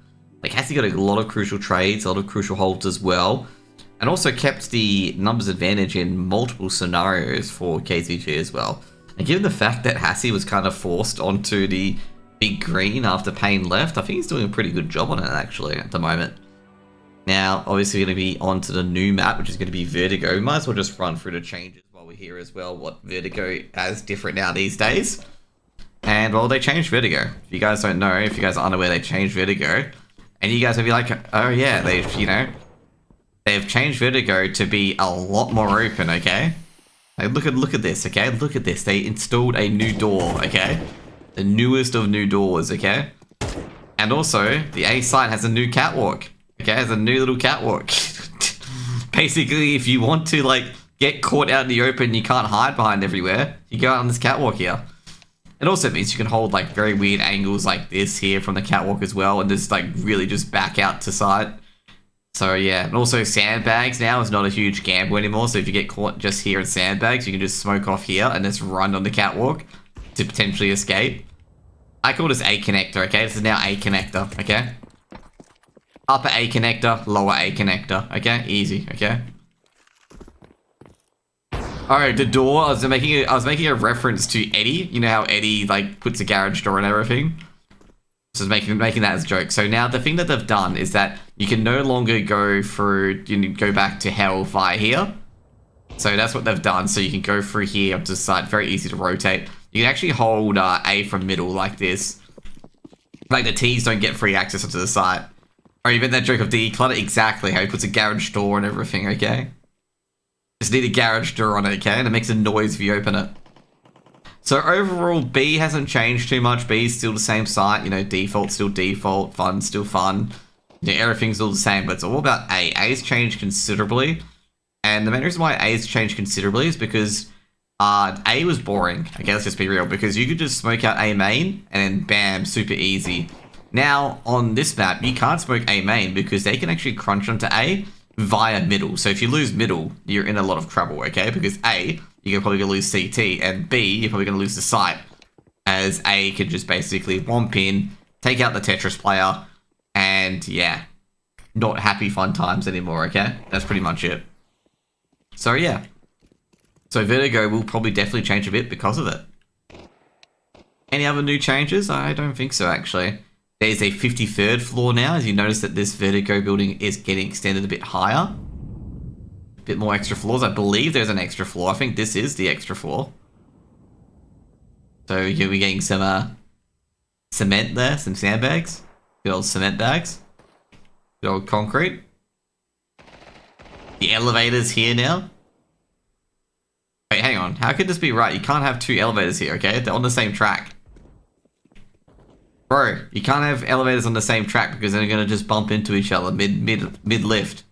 Like, Hassie got a lot of crucial trades, a lot of crucial holds as well, and also kept the numbers advantage in multiple scenarios for KZG as well. And given the fact that Hassie was kind of forced onto the big green after Payne left, I think he's doing a pretty good job on it actually at the moment. Now, obviously, going to be on to the new map, which is going to be Vertigo. We might as well just run through the changes while we're here as well, what Vertigo has different now these days. And, well, they changed Vertigo. If you guys don't know, if you guys are unaware, they changed Vertigo. And you guys will be like, oh yeah, they've changed Vertigo to be a lot more open, okay? Like, look at this, okay? Look at this. They installed a new door, okay? The newest of new doors, okay? And also, the A site has a new catwalk. Okay, has a new little catwalk. Basically, if you want to, like, get caught out in the open, you can't hide behind everywhere, you go out on this catwalk here. It also means you can hold, like, very weird angles like this here from the catwalk as well, and just, like, really just back out to sight. So, yeah. And also, sandbags now is not a huge gamble anymore, so if you get caught just here in sandbags, you can just smoke off here and just run on the catwalk to potentially escape. I call this A connector, okay? This is now A connector, okay? Upper A connector, lower A connector, okay? Easy, okay? Alright, the door, I was making a reference to Eddie. You know how Eddie, like, puts a garage door and everything? So I was making that as a joke. So now the thing that they've done is that you can no longer go through, go back to hell via here. So that's what they've done. So you can go through here up to the side, very easy to rotate. You can actually hold A from middle like this. Like the T's don't get free access onto the site. Or even that joke of declutter, exactly how he puts a garage door and everything, okay? Just need a garage door on it, okay? And it makes a noise if you open it. So overall, B hasn't changed too much. B is still the same site, you know, default still default, fun still fun. You know, everything's all the same, but it's all about A. A's changed considerably. And the main reason why A's changed considerably is because A was boring. Okay, let's just be real. Because you could just smoke out A main and then bam, super easy. Now, on this map, you can't smoke A main because they can actually crunch onto A via middle. So if you lose middle, you're in a lot of trouble, okay? Because A, you're probably going to lose CT, and B, you're probably going to lose the site, as A can just basically womp in, take out the Tetris player, and yeah, not happy fun times anymore, okay? That's pretty much it. So yeah. So Vertigo will probably definitely change a bit because of it. Any other new changes? I don't think so, actually. There's a 53rd floor now, as you notice that this Vertigo building is getting extended a bit higher. A bit more extra floors. I believe there's an extra floor. I think this is the extra floor. So you'll be getting some cement there, some sandbags. Good old cement bags. Good old concrete. The elevator's here now? Wait, hang on. How could this be right? You can't have two elevators here, okay? They're on the same track. Bro, you can't have elevators on the same track because they're gonna just bump into each other mid lift.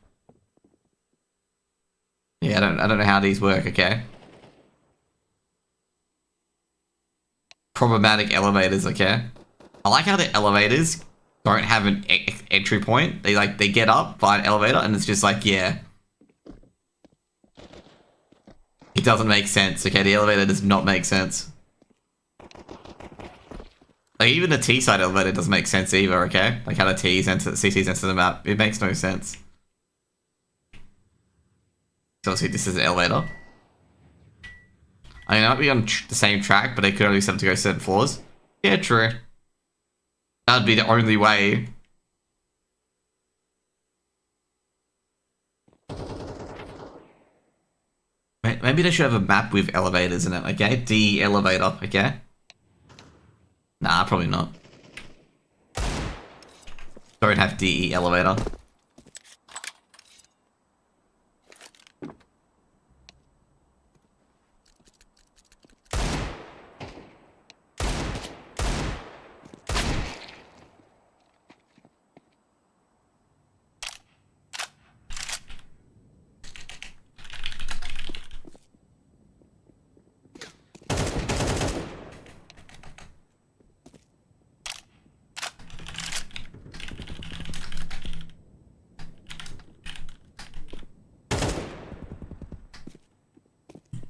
Yeah, I don't know how these work, okay? Problematic elevators, okay? I like how the elevators don't have an entry point. They get up by an elevator and it's just like, yeah. It doesn't make sense, okay? The elevator does not make sense. Like, even the T-side elevator doesn't make sense either, okay? Like how the CC's enter the map. It makes no sense. So obviously this is an elevator. I mean, they might be on the same track, but they could only have to go certain floors. Yeah, true. That would be the only way. Maybe they should have a map with elevators in it, okay? D elevator, okay? Nah, probably not. Don't have DE elevator.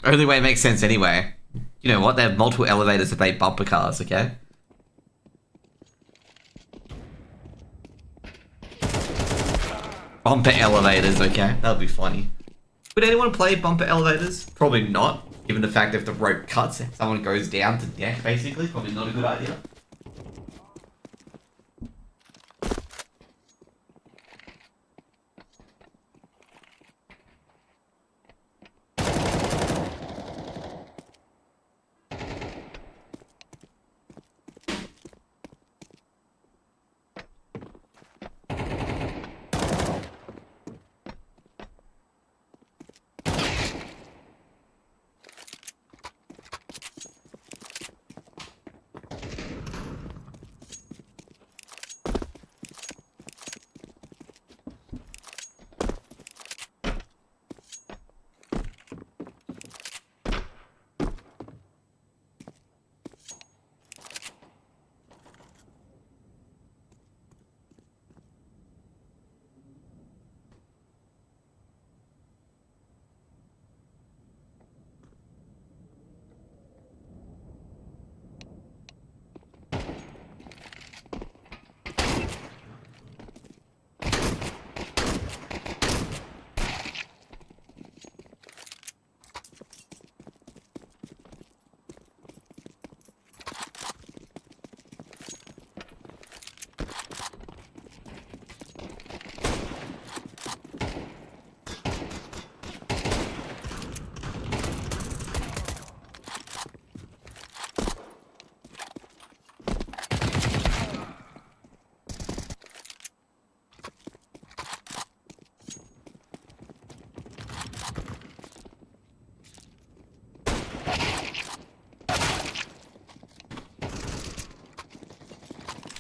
Only way it makes sense anyway. You know what? They have multiple elevators that they bumper cars, okay? Bumper elevators, okay? That would be funny. Would anyone play bumper elevators? Probably not, given the fact that if the rope cuts, if someone goes down to death, basically. Probably not a good idea.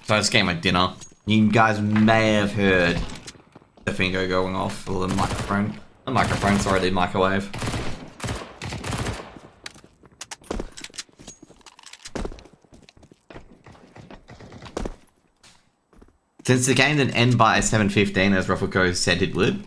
So I just came at dinner. You guys may have heard the finger going off, or the microphone. The microphone, sorry, the microwave. Since the game didn't end by 7:15 as Ruffleco said it would,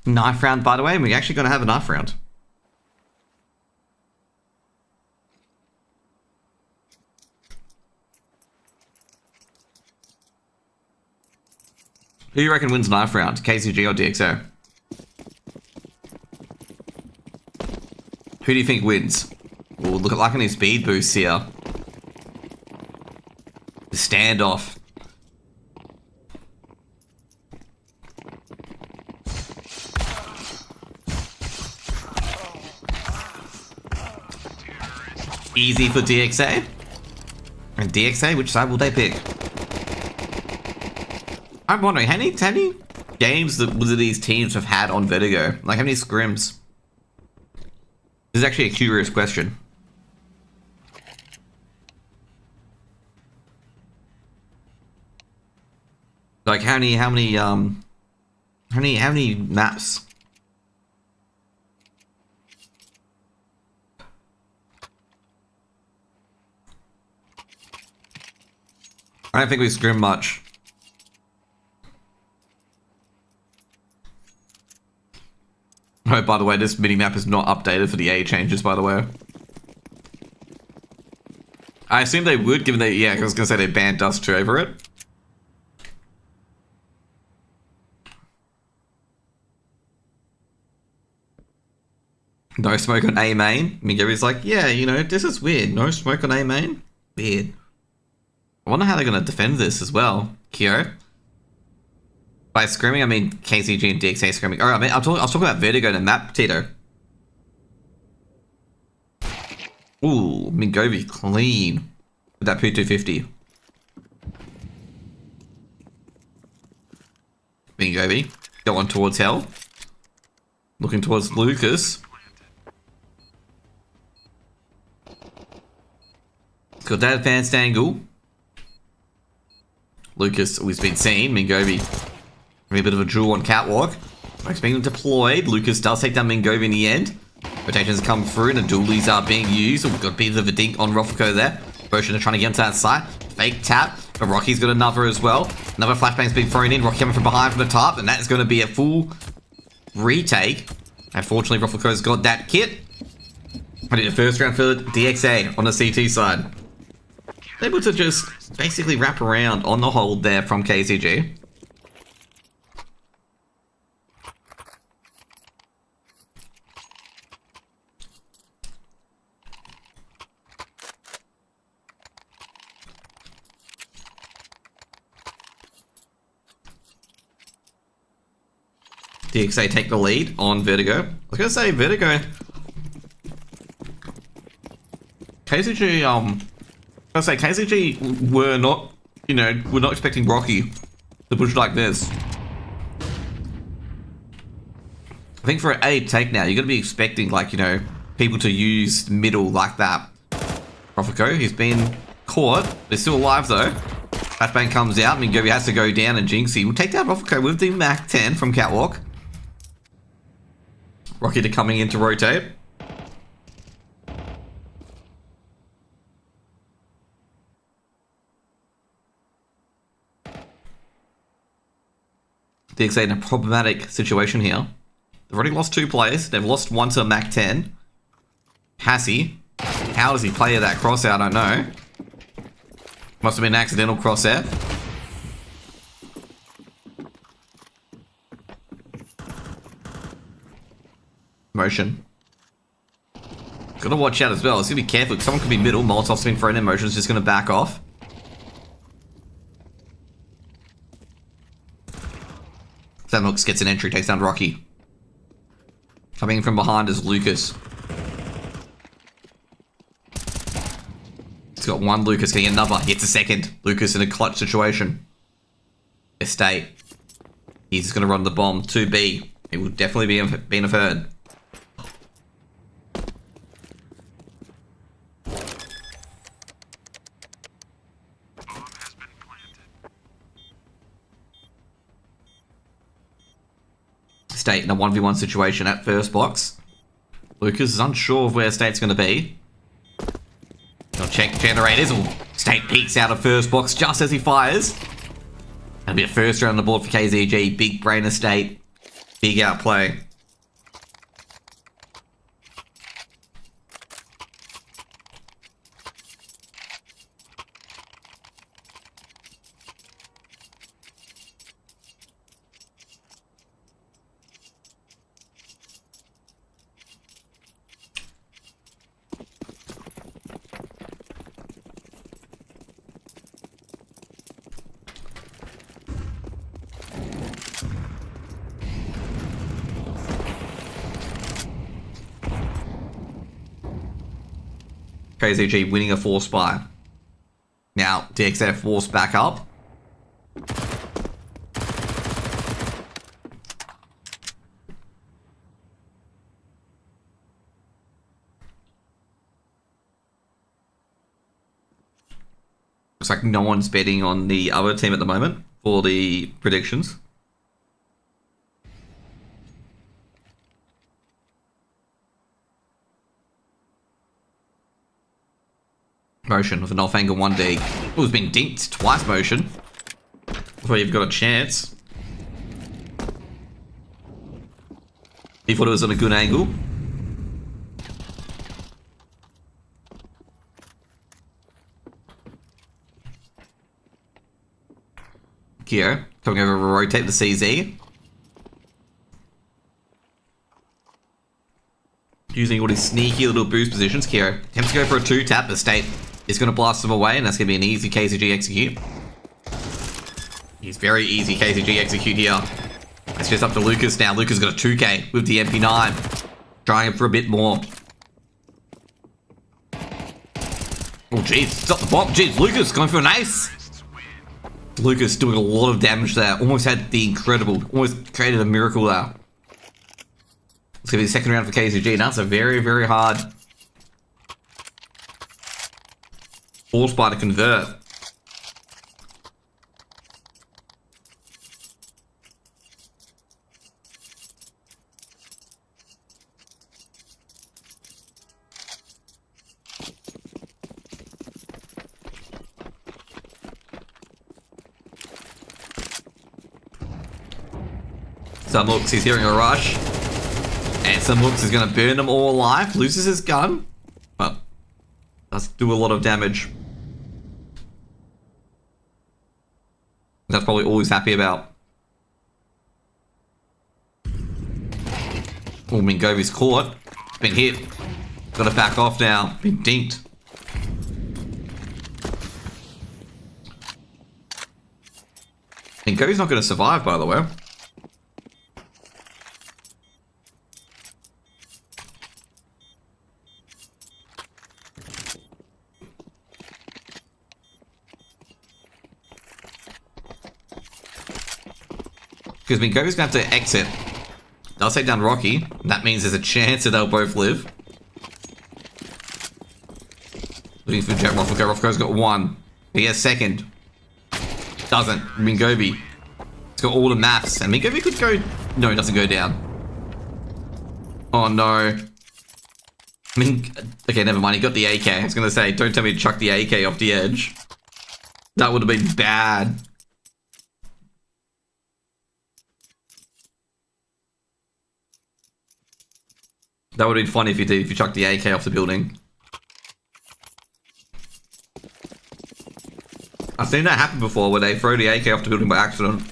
knife round, by the way, and we're actually going to have a knife round. Who do you reckon wins knife round? KZG or DXA? Who do you think wins? Oh, look at Luckany's speed boost here. The standoff. Easy for DXA. And DXA, which side will they pick? I'm wondering, how many games that these teams have had on Vertigo? Like, how many scrims? This is actually a curious question. Like, how many maps? I don't think we scrim much. Oh, by the way, this mini-map is not updated for the A changes, by the way. I assume they would, given that, yeah, I was going to say they banned Dust 2 over it. No smoke on A main. Mingovi's like, yeah, you know, this is weird. No smoke on A main? Weird. I wonder how they're going to defend this as well. Kyo. By scrimming, I mean KZG and DXA scrimming. Alright, I was talking about Vertigo and map, Tito. Ooh, Mingovi clean. With that P250. Mingovi. Going towards hell. Looking towards Lucas. Got that advanced angle. Lucas always been seen. Mingovi having a bit of a duel on Catwalk. Smokes being deployed. Lucas does take down Mingovi in the end. Rotations come through and the dualies are being used. We've got a bit of a dink on Roffico there. Oceania trying to get into that site. Fake tap. But Rocky's got another as well. Another flashbang's being thrown in. Rocky coming from behind from the top. And that's going to be a full retake. Unfortunately, Roffico's got that kit. I did the first round for DXA on the CT side. Able to just basically wrap around on the hold there from KZG. DXA take the lead on Vertigo. I was gonna say Vertigo. KZG were not, you know, we're not expecting Rocky to push like this. I think for an A take now, you're gonna be expecting, like, you know, people to use middle like that. Roffico, he's been caught. They're still alive though. Flashbang comes out. Mingovi has to go down, and Jinxie will take down Roffico with the Mac 10 from Catwalk. Rocky to coming in to rotate. DXA in a problematic situation here. They've already lost 2 players. They've lost 1 to a Mac 10. Passy. How does he play that cross out? I don't know. Must have been an accidental cross out. Motion. Gotta watch out as well. It's gonna be careful. Someone could be middle. Molotov's been thrown in. Motion's just gonna back off. Samlux gets an entry, takes down Rocky. Coming in from behind is Lucas. He's got 1 Lucas, getting another. Hits a second. Lucas in a clutch situation. Estate. He's just gonna run the bomb. 2B. It will definitely be a third. State in a 1v1 situation at first box. Lucas is unsure of where State's going to be. He'll check generators. State peeks out of first box just as he fires. That'll be a first round on the board for KZG. Big brain of State. Big outplay. KZG winning a force buy. Now, DXA forced back up. Looks like no one's betting on the other team at the moment for the predictions. Motion with an off-angle 1D. Oh, it's been dinked twice, motion. Before you've got a chance. He thought it was on a good angle. Kyo coming over to rotate the CZ. Using all his sneaky little boost positions. Kyo attempts to go for a 2-tap. The state is going to blast him away, and that's going to be an easy KZG execute. He's very easy KZG execute here. It's just up to Lucas now. Lucas got a 2K with the MP9. Trying for a bit more. Oh, jeez. Stop the bomb. Jeez, Lucas going for an ace. Lucas doing a lot of damage there. Almost had the incredible. Almost created a miracle there. It's going to be the second round for KZG. That's a very, very hard force buy to convert. Samux, he's hearing a rush. And Samux is going to burn them all alive. Loses his gun. But does do a lot of damage. That's probably all he's happy about. Oh, Mingovi's caught. Been hit. Got to back off now. Been dinked. Mingovi's not going to survive, by the way. Because Mingovi's going to have to exit. They'll take down Rocky. That means there's a chance that they'll both live. Looking for Jet Rothko. Rothko's got 1. He has 2nd. Doesn't. Mingovi. He's got all the maps. And Mingovi could go... No, he doesn't go down. Oh, no. I mean... Okay, never mind. He got the AK. I was going to say, don't tell me to chuck the AK off the edge. That would have been bad. That would have been funny if you did, if you chucked the AK off the building. I've seen that happen before, where they throw the AK off the building by accident.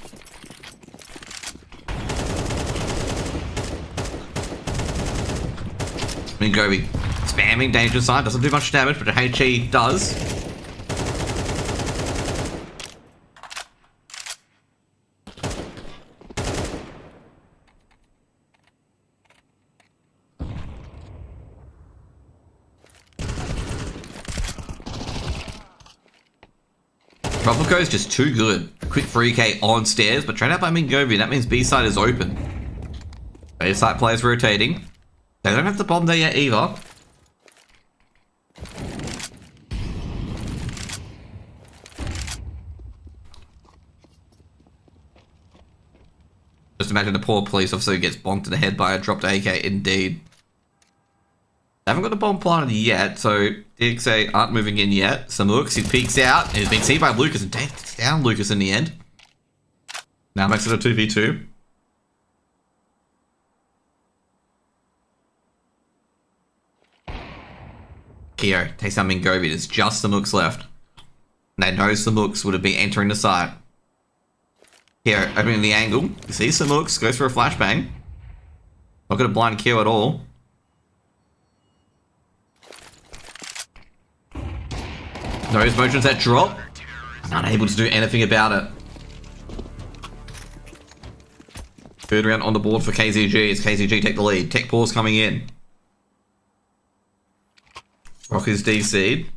Mingovi spamming danger sign, doesn't do much damage, but the HE does. Tropico is just too good. Quick 3K on stairs, but trained out by Mingovi. That means B-side is open. A-side players rotating. They don't have the bomb there yet either. Just imagine the poor police officer who gets bonked in the head by a dropped AK, indeed. They haven't got the bomb planted yet, so DXA aren't moving in yet. Samux, he peeks out, and he's been seen by Lucas and takes down Lucas in the end. Now makes it a 2v2. Kyo takes down Mingovi. There's just Samux left. And they know Samux would have been entering the site. Kyo opening the angle. You see Samux, goes for a flashbang. Not going to blind Kyo at all. Those motions that drop, unable to do anything about it. Third round on the board for KZG as KZG take the lead. Tech pause coming in. Rocky's DC'd.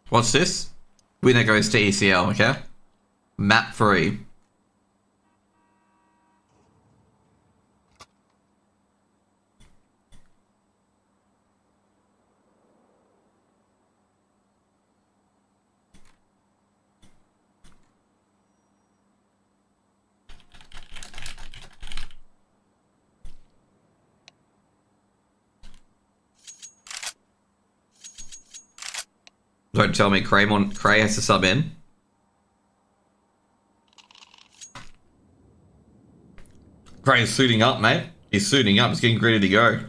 What's this? Winner goes to ECL, okay? Map 3. Don't tell me Cray has to sub in. Cray's suiting up, mate. He's suiting up. He's getting ready to go.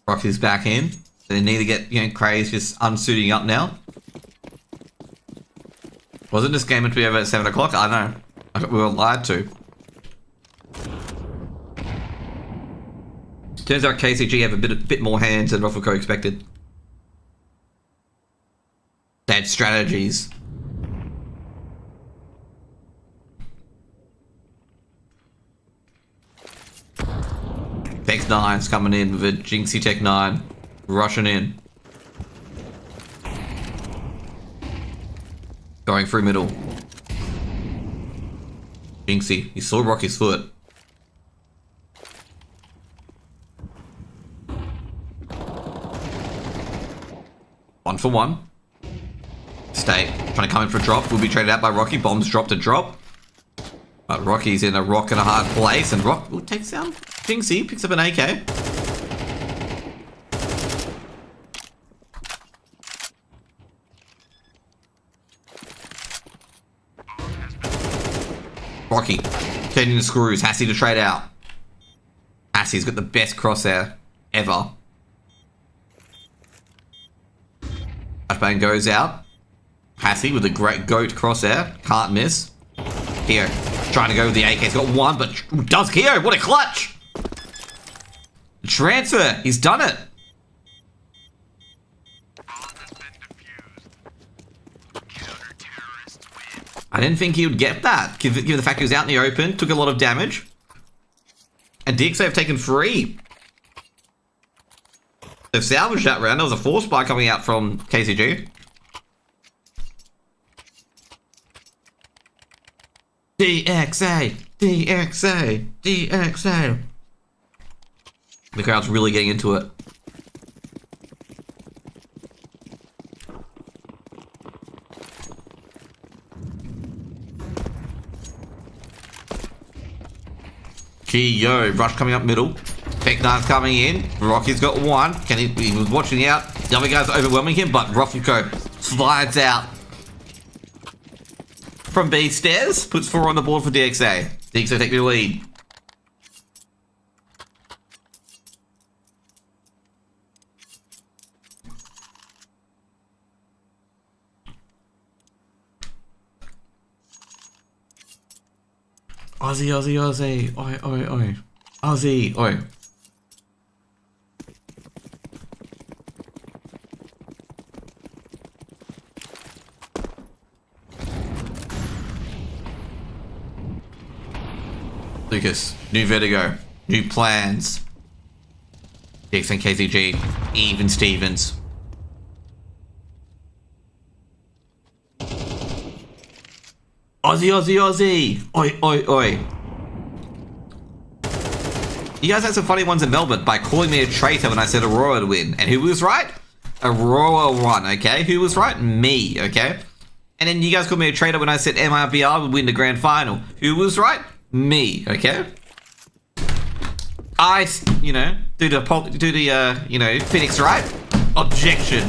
Rocky's back in. They need to get, Cray's just unsuiting up now. Wasn't this game meant to be over at 7 o'clock? I know. We were lied to. Turns out KZG have a bit more hands than Ruffleco expected. They had strategies. Tech 9's coming in with a Jinxie Tech 9. Rushing in. Going through middle. Jinxie, he saw Rocky's foot. One for one. Stay. Trying to come in for a drop. Will be traded out by Rocky. Bombs drop to drop. But Rocky's in a rock and a hard place. And Rock takes down Jinxie. Picks up an AK. Rocky. Turning the screws. Hassie to trade out. Hassie's got the best crosshair ever. Flashbang goes out. Hassie with a great goat crosshair. Can't miss. Here. Trying to go with the AK. He's got one, but does Keo. What a clutch. Transfer. He's done it. I didn't think he would get that. Given the fact he was out in the open. Took a lot of damage. And DXA have taken 3. They've salvaged that round. There was a force buy coming out from KZG. DXA! DXA! DXA! The crowd's really getting into it. Yo, Rush coming up middle. Tech 9's coming in. Rocky's got one. He was watching out. The other guy's overwhelming him, but Ruffleco slides out from B stairs. Puts 4 on the board for DXA. DXA take the lead. Aussie, Aussie, Aussie. Oi, oi, oi. Aussie, oi. Lucas, new Vertigo, new plans. DX and KZG, even Stevens. Aussie, Aussie, Aussie. Oi, oi, oi. You guys had some funny ones in Melbourne by calling me a traitor when I said Aurora would win. And who was right? Aurora won, okay? Who was right? Me, okay? And then you guys called me a traitor when I said MIBR would win the grand final. Who was right? Me, okay? I, do the Phoenix right? Objection.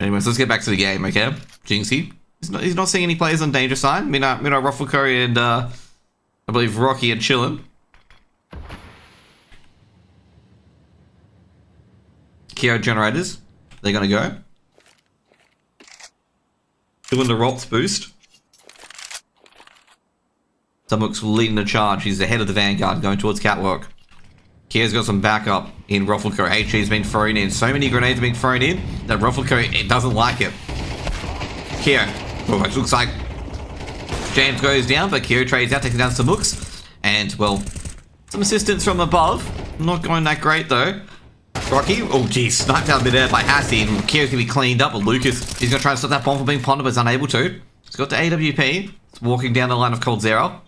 Anyways, let's get back to the game, okay? Jinxie. He's not seeing any players on danger sign. Ruffle Curry and I believe Rocky and chilling. Keo generators. They're gonna go. Doing the Rops boost. Summook's leading the charge. He's the head of the vanguard going towards Catwalk. Kia's got some backup in Ruffleco. HG's been thrown in. So many grenades have been thrown in that Ruffleco, it doesn't like it. Kia. Oh, it looks like James goes down, but Kyo trades out, taking down some hooks. And, well, some assistance from above. Not going that great, though. Rocky. Oh, geez. Sniped out midair by Hassie, and Kyo's going to be cleaned up. But Lucas, he's going to try and stop that bomb from being pondered, but is unable to. He's got the AWP. It's walking down the line of Cold Zero.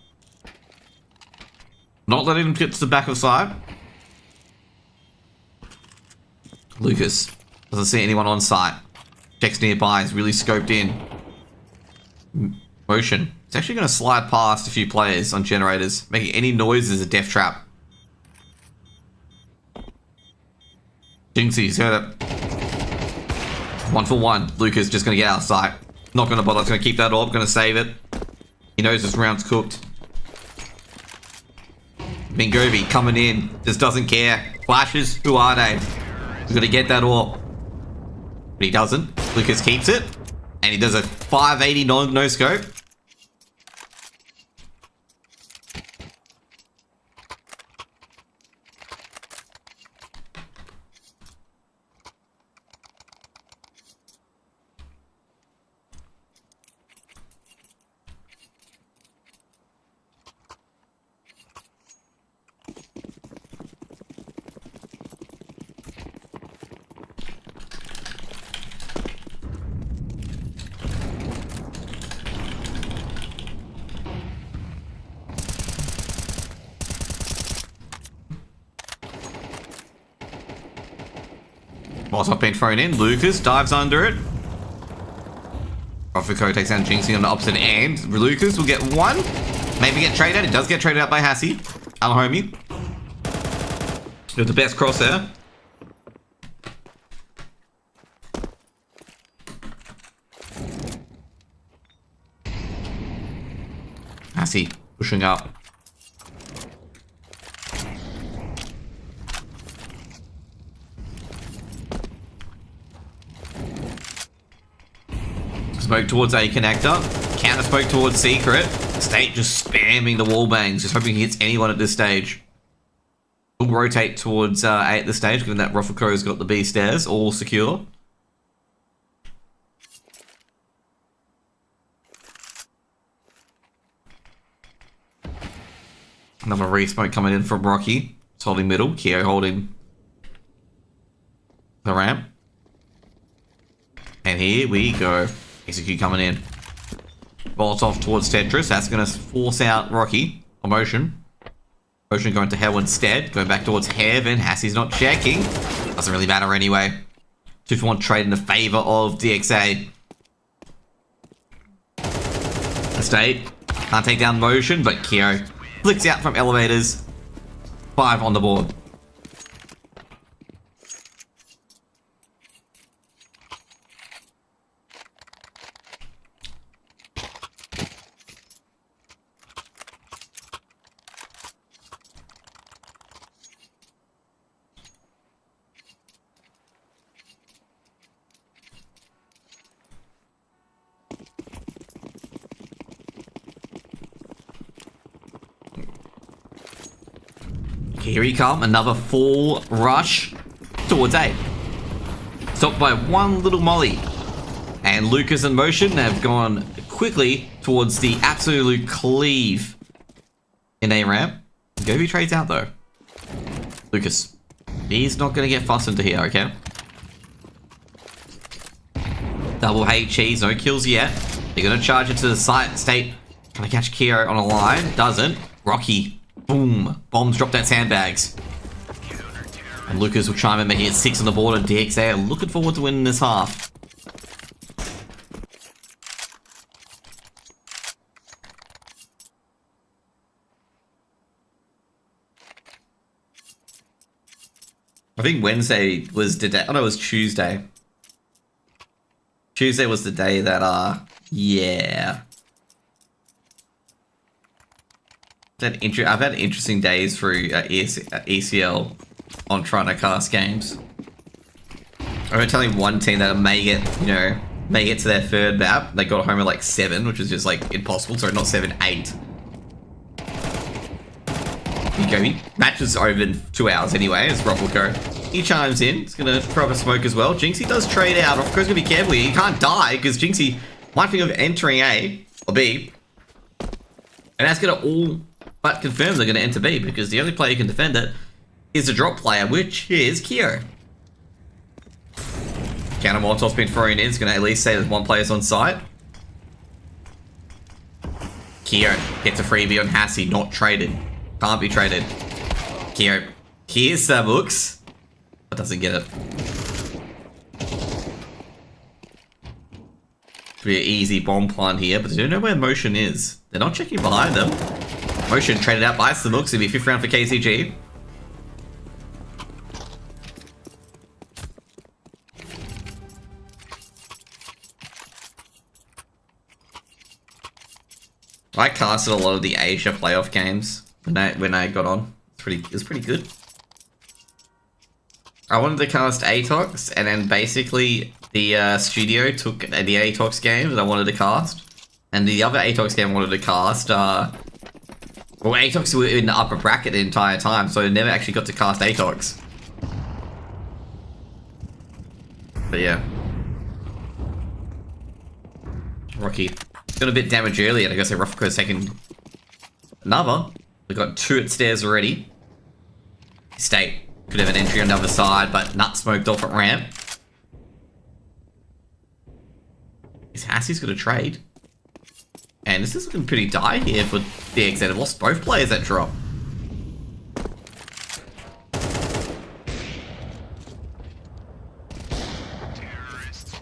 Not letting him get to the back of the side. Lucas doesn't see anyone on site. Checks nearby, is really scoped in. Motion. It's actually going to slide past a few players on generators. Making any noise is a death trap. Jinxie's heard it. 1-for-1. Lucas just going to get out of sight. Not going to bother. It's going to keep that orb. Going to save it. He knows this round's cooked. Mingovi coming in. Just doesn't care. Flashes. Who are they? He's going to get that orb. But he doesn't. Lucas keeps it. And he does a 580 no scope. Molotov being thrown in. Lucas dives under it. Ruffleco takes down Jinxie on the opposite end. Lucas will get one. Maybe get traded. It does get traded out by Hassie. Alhomie. With the best crosshair. Hassie pushing up. Smoke towards A connector. Counter smoke towards secret. State just spamming the wall bangs, just hoping he hits anyone at this stage. We'll rotate towards A at this stage, given that Rufflecrow's got the B stairs all secure. Another re-smoke coming in from Rocky. It's holding middle. Keo holding the ramp. And here we go. Execute coming in. Bolt off towards Tetris. That's going to force out Rocky. Motion. Motion going to Hell instead. Going back towards Heaven. Hassie's not checking. Doesn't really matter anyway. 2-for-1 trade in the favor of DXA. Estate. Can't take down Motion, but Keo flicks out from elevators. 5 on the board. Here he come, another full rush towards A. Stopped by one little molly. And Lucas and Motion have gone quickly towards the absolute cleave in A ramp. Gobi trades out though. Lucas. He's not going to get fussed into here, okay? Double HEs, no kills yet. They're going to charge into the state. Trying to catch Keo on a line. Doesn't. Rocky. Boom. Bombs dropped out sandbags. And Lucas will chime in, but he hits 6 on the board, and DXA are looking forward to winning this half. I think Wednesday was the day. Oh no, it was Tuesday. Tuesday was the day that, yeah. I've had interesting days through ECL on trying to cast games. I'm only telling one team that may get, you know, may get to their third map. They got home at like 7, which is just like impossible. Sorry, not 7, 8. Okay, match is over in 2 hours anyway, as Rob will go. He chimes in. He's going to throw up a smoke as well. Jinxie does trade out. Of course, going to be careful here. He can't die because Jinxie might think of entering A or B. And that's going to all but confirm they're going to enter B because the only player who can defend it is a drop player, which is Keo. Counter Molotov's been thrown in. It's going to at least say that one player's on site. Keo gets a freebie on Hassie, not traded. Can't be traded. Keo. Here's Sabooks. But doesn't get it. Should be an easy bomb plant here, but they don't know where Motion is. They're not checking behind them. Motion traded out by Sabooks. It'll be 5th round for KZG. I casted a lot of the Asia playoff games when I got on. It was pretty good. I wanted to cast Atox, and then basically the studio took the Atox game that I wanted to cast, and the other Atox game I wanted to cast. Well, Atox were in the upper bracket the entire time, so I never actually got to cast Atox. But yeah, Rocky got a bit damage earlier, and I guess a rough second. Another. We got 2 at stairs already. State could have an entry on the other side, but nut smoked off at ramp. Is Hassie's got to trade? And this is looking pretty dire here for DXA. They've lost both players that drop.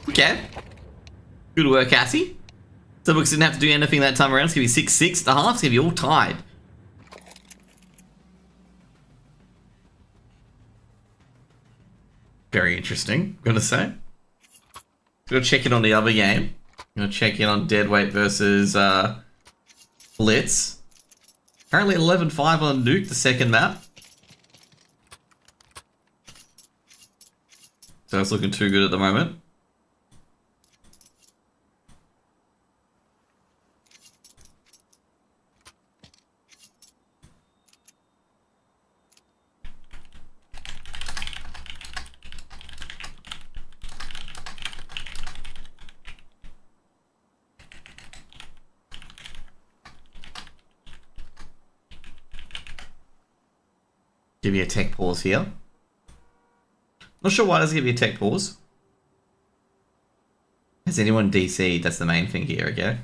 Okay. Good work, Hassie. Subooks didn't have to do anything that time around. It's going to be 6-6. The half's going to be all tied. Very interesting, I'm gonna say. Gonna check in on the other game. Gonna check in on Deadweight versus Blitz. Currently 11-5 on Nuke, the second map. So it's looking too good at the moment. Give me a tech pause here. Not sure why it doesn't give you a tech pause. Has anyone DC'd? That's the main thing here, okay?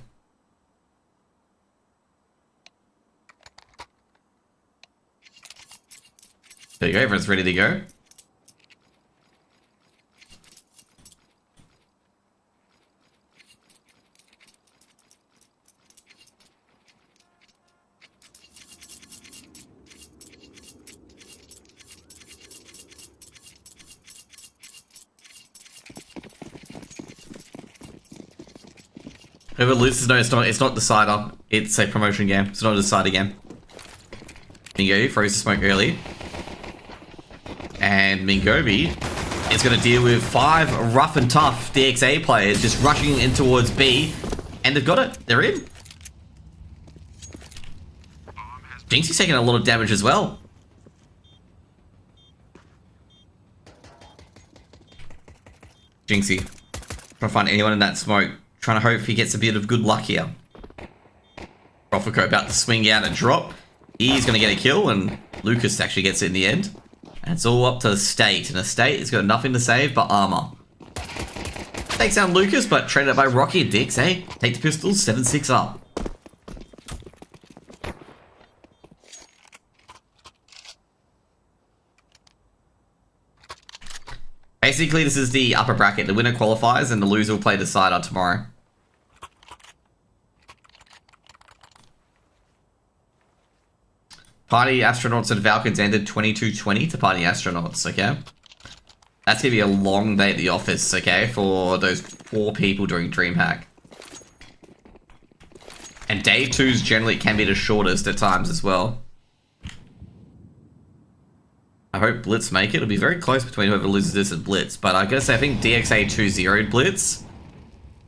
There you go, everyone's ready to go. Whoever loses, no, it's not decider. It's a promotion game. It's not a decider game. Mingo froze the smoke early. And Mingobi is going to deal with 5 rough and tough DXA players just rushing in towards B. And they've got it. They're in. Jinxie's taking a lot of damage as well. Jinxie. Trying to find anyone in that smoke. Trying to hope he gets a bit of good luck here. Roffico about to swing out and drop. He's going to get a kill, and Lucas actually gets it in the end. And it's all up to Estate, and Estate has got nothing to save but armor. Takes down Lucas, but traded by Rocky and DXA. Take the pistols, 7-6 up. Basically, this is the upper bracket. The winner qualifies, and the loser will play decider tomorrow. Party Astronauts and Falcons ended 22-20 to Party Astronauts, okay? That's going to be a long day at the office, okay, for those poor people doing DreamHack. And day 2s generally can be the shortest at times as well. I hope Blitz make it. It'll be very close between whoever loses this and Blitz. But I gotta say, I think DXA 2-0'd Blitz.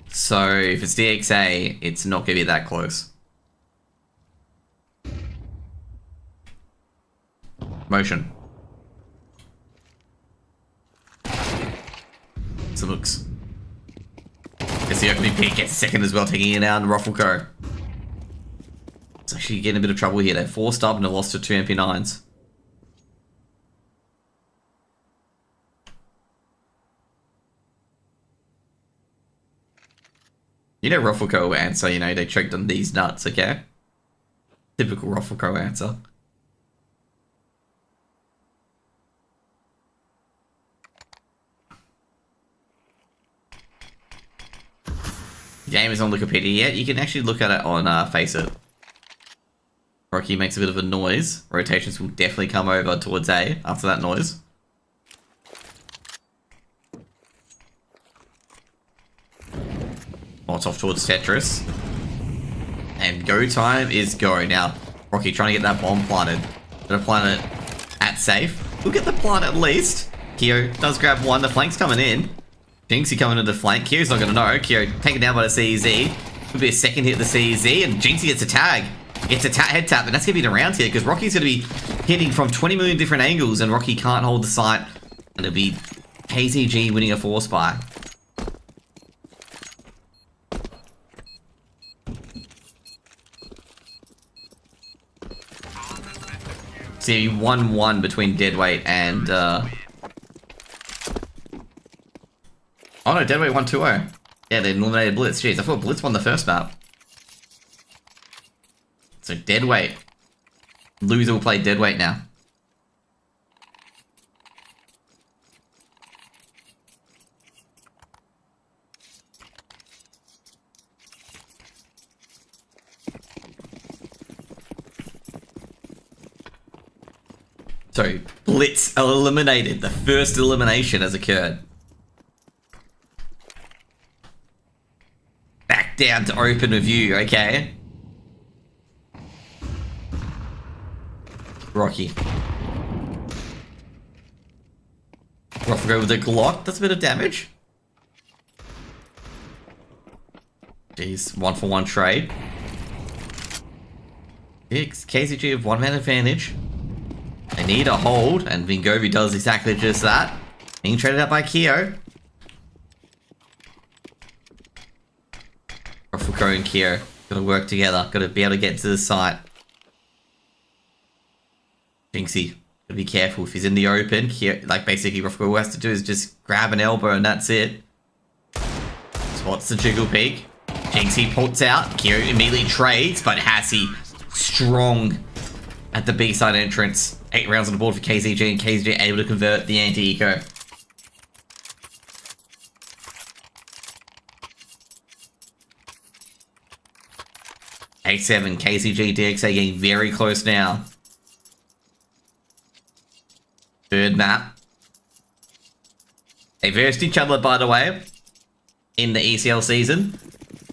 So if it's DXA, it's not gonna be that close. Motion. Some looks. It's the opening pick, gets second as well, taking it down to Roffico. It's actually getting a bit of trouble here. They're 4 stub and they lost to 2 MP9s. You know Roffico answer, you know, they choked on these nuts, okay? Typical Roffico answer. The game is on Wikipedia yet. You can actually look at it on Face It. Rocky makes a bit of a noise. Rotations will definitely come over towards A after that noise. Molotov towards Tetris. And go time is go. Now, Rocky trying to get that bomb planted. Gonna plant it at safe. We'll get the plant at least. Kyo does grab one. The flank's coming in. Jinxie coming to the flank. Kyo's not gonna know. Kyo taken down by the CZ. Could be a second hit the CZ. And Jinxie gets a tag. Gets a head tap. And that's gonna be the round here. Because Rocky's gonna be hitting from 20 million different angles. And Rocky can't hold the sight. And it'll be KZG winning a 4 spy. See, 1-1 between Deadweight and, Oh no, Deadweight won 2-0. Yeah, they eliminated Blitz. Jeez, I thought Blitz won the first map. So Deadweight. Loser will play Deadweight now. So, Blitz eliminated. The first elimination has occurred. Back down to open review, okay? Rocky. Roffico with a Glock. That's a bit of damage. Jeez, 1-for-1 trade. KZG have 1-man advantage. They need a hold, and Vingovi does exactly just that. Being traded out by Kyo. Roffico and Kyo gotta work together. Gotta be able to get to the site. Jinxie, gotta be careful if he's in the open. Kyo, like basically Roffico, all he has to do is just grab an elbow and that's it. Spots the jiggle peek. Jinxie puts out. Kyo immediately trades, but Hassie strong at the B side entrance. 8 rounds on the board for KZG, and KZG able to convert the anti-eco. A7, KZG, DXA getting very close now. Third map. They versed each other, by the way, in the ESL season.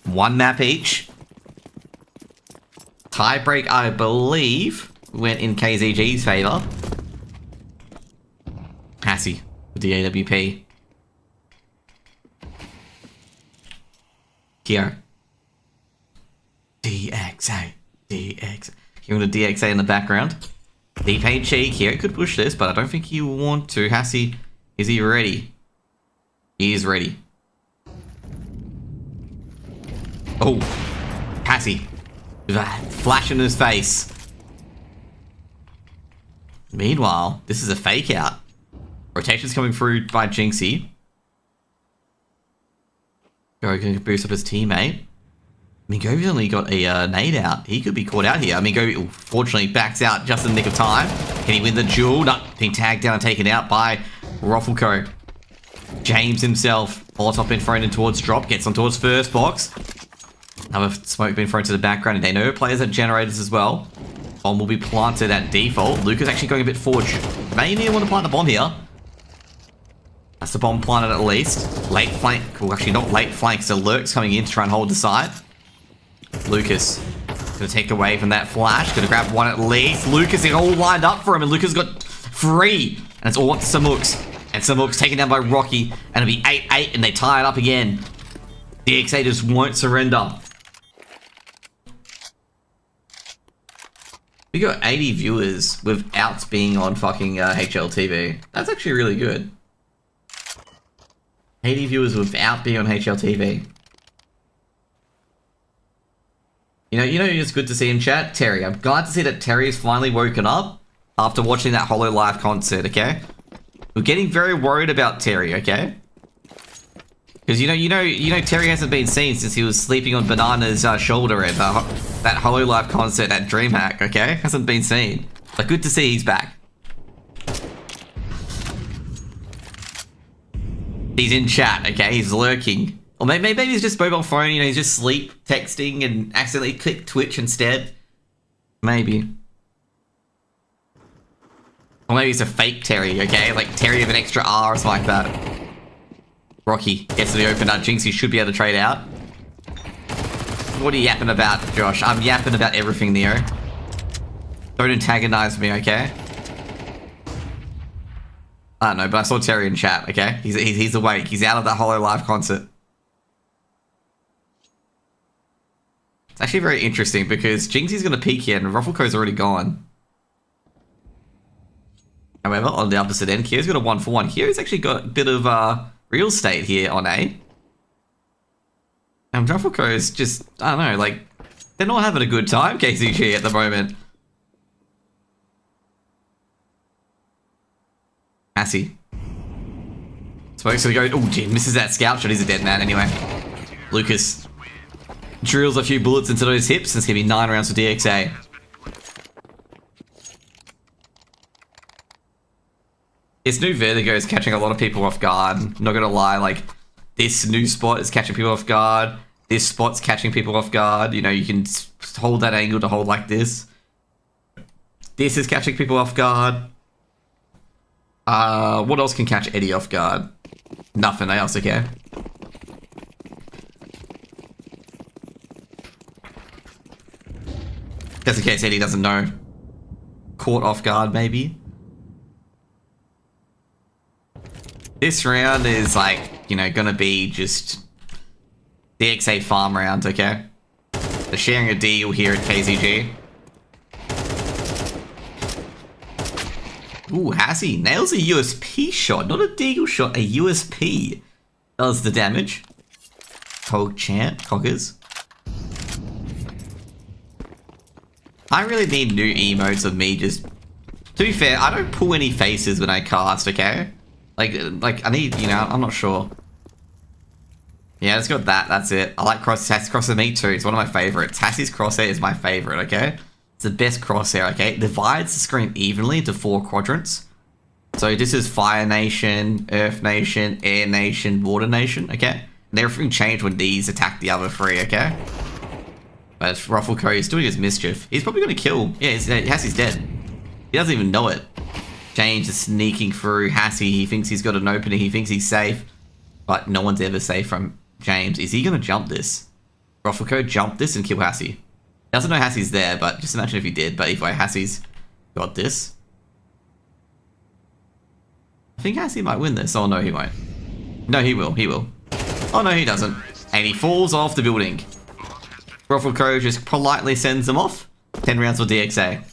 1 map each. Tiebreak, I believe, went in KZG's favour. Hassie with the AWP. Here. DXA. DXA. You want a DXA in the background? Deep HE. Here could push this, but I don't think he will want to. Hassie, is he ready? He is ready. Oh, Passy. Flash in his face. Meanwhile, this is a fake out. Rotation's coming through by Jinxie. Go can boost up his teammate. I mean, Govi's only got a nade out. He could be caught out here. I mean, Govi, fortunately, backs out just in the nick of time. Can he win the duel? No, being tagged down and taken out by Ruffleco. James himself. Molotov been thrown in towards drop. Gets on towards first box. Another smoke being thrown to the background. And they know players have generators as well. Bomb will be planted at default. Luca's actually going a bit forward. May need to want to plant the bomb here. That's the bomb planted at least. Late flank. Well, actually not late flank. So Lurk's coming in to try and hold the side. Lucas gonna take away from that flash. Gonna grab one at least. Lucas is all lined up for him. And Lucas got 3. And it's all up to Samooks. And Samooks taken down by Rocky. And it'll be 8-8 and they tie it up again. DXA just won't surrender. We got 80 viewers without being on fucking HLTV. That's actually really good. 80 viewers without being on HLTV. You know, it's good to see in chat, Terry. I'm glad to see that Terry has finally woken up after watching that Hololive concert. Okay, we're getting very worried about Terry. Okay, because you know, Terry hasn't been seen since he was sleeping on Banana's shoulder at that Hololive concert at DreamHack. Okay, hasn't been seen. But good to see he's back. He's in chat. Okay, he's lurking. Or maybe he's just mobile phone, you know, he's just sleep texting and accidentally click Twitch instead. Maybe. Or maybe it's a fake Terry, okay? Like Terry with an extra R or something like that. Rocky gets to the open up. Jinxie should be able to trade out. What are you yapping about, Josh? I'm yapping about everything, Neo. Don't antagonize me, okay? I don't know, but I saw Terry in chat, okay? He's awake. He's out of that Hololive concert. It's actually very interesting because Jinxie's going to peek here and Ruffleco's already gone. However, on the opposite end, Kyo's got a 1-for-1. Kyo's actually got a bit of real estate here on A. And Ruffleco's just, I don't know, like, they're not having a good time, KZG, at the moment. Assy. Smoke's going to go, oh, gee, misses that scout shot. He's a dead man anyway. Lucas drills a few bullets into those hips, and it's going to be 9 rounds for DXA. This new Vertigo is catching a lot of people off guard. Not going to lie, like, this new spot is catching people off guard. This spot's catching people off guard. You know, you can hold that angle to hold like this. This is catching people off guard. What else can catch Eddie off guard? Nothing else, okay? Just in case Eddie doesn't know. Caught off guard, maybe. This round is like, you know, gonna be just DXA farm round, okay? They're sharing a deal here at KZG. Ooh, Hassy nails a USP shot, not a deagle shot, a USP. Does the damage. Cog chant, coggers. I really need new emotes of me just... To be fair, I don't pull any faces when I cast, okay? Like I need, you know, I'm not sure. Yeah, it's got that, that's it. I like Hassy's crosshair, me too. It's one of my favorites. Hassy's crosshair is my favorite, okay? It's the best crosshair, okay? It divides the screen evenly into 4 quadrants. So this is Fire Nation, Earth Nation, Air Nation, Water Nation, okay? And everything changed when these attack the other 3, okay? But Ruffleco is doing his mischief. He's probably going to kill. Yeah, Hassy's dead. He doesn't even know it. James is sneaking through Hassy. He thinks he's got an opening. He thinks he's safe. But no one's ever safe from James. Is he going to jump this? Ruffleco jump this and kill Hassy. Doesn't know Hassy's there, but just imagine if he did. But anyway, Hassy's got this. I think Hassy might win this. Oh, no, he won't. No, he will. He will. Oh, no, he doesn't. And he falls off the building. Ruffleco just politely sends them off. 10 rounds for DXA.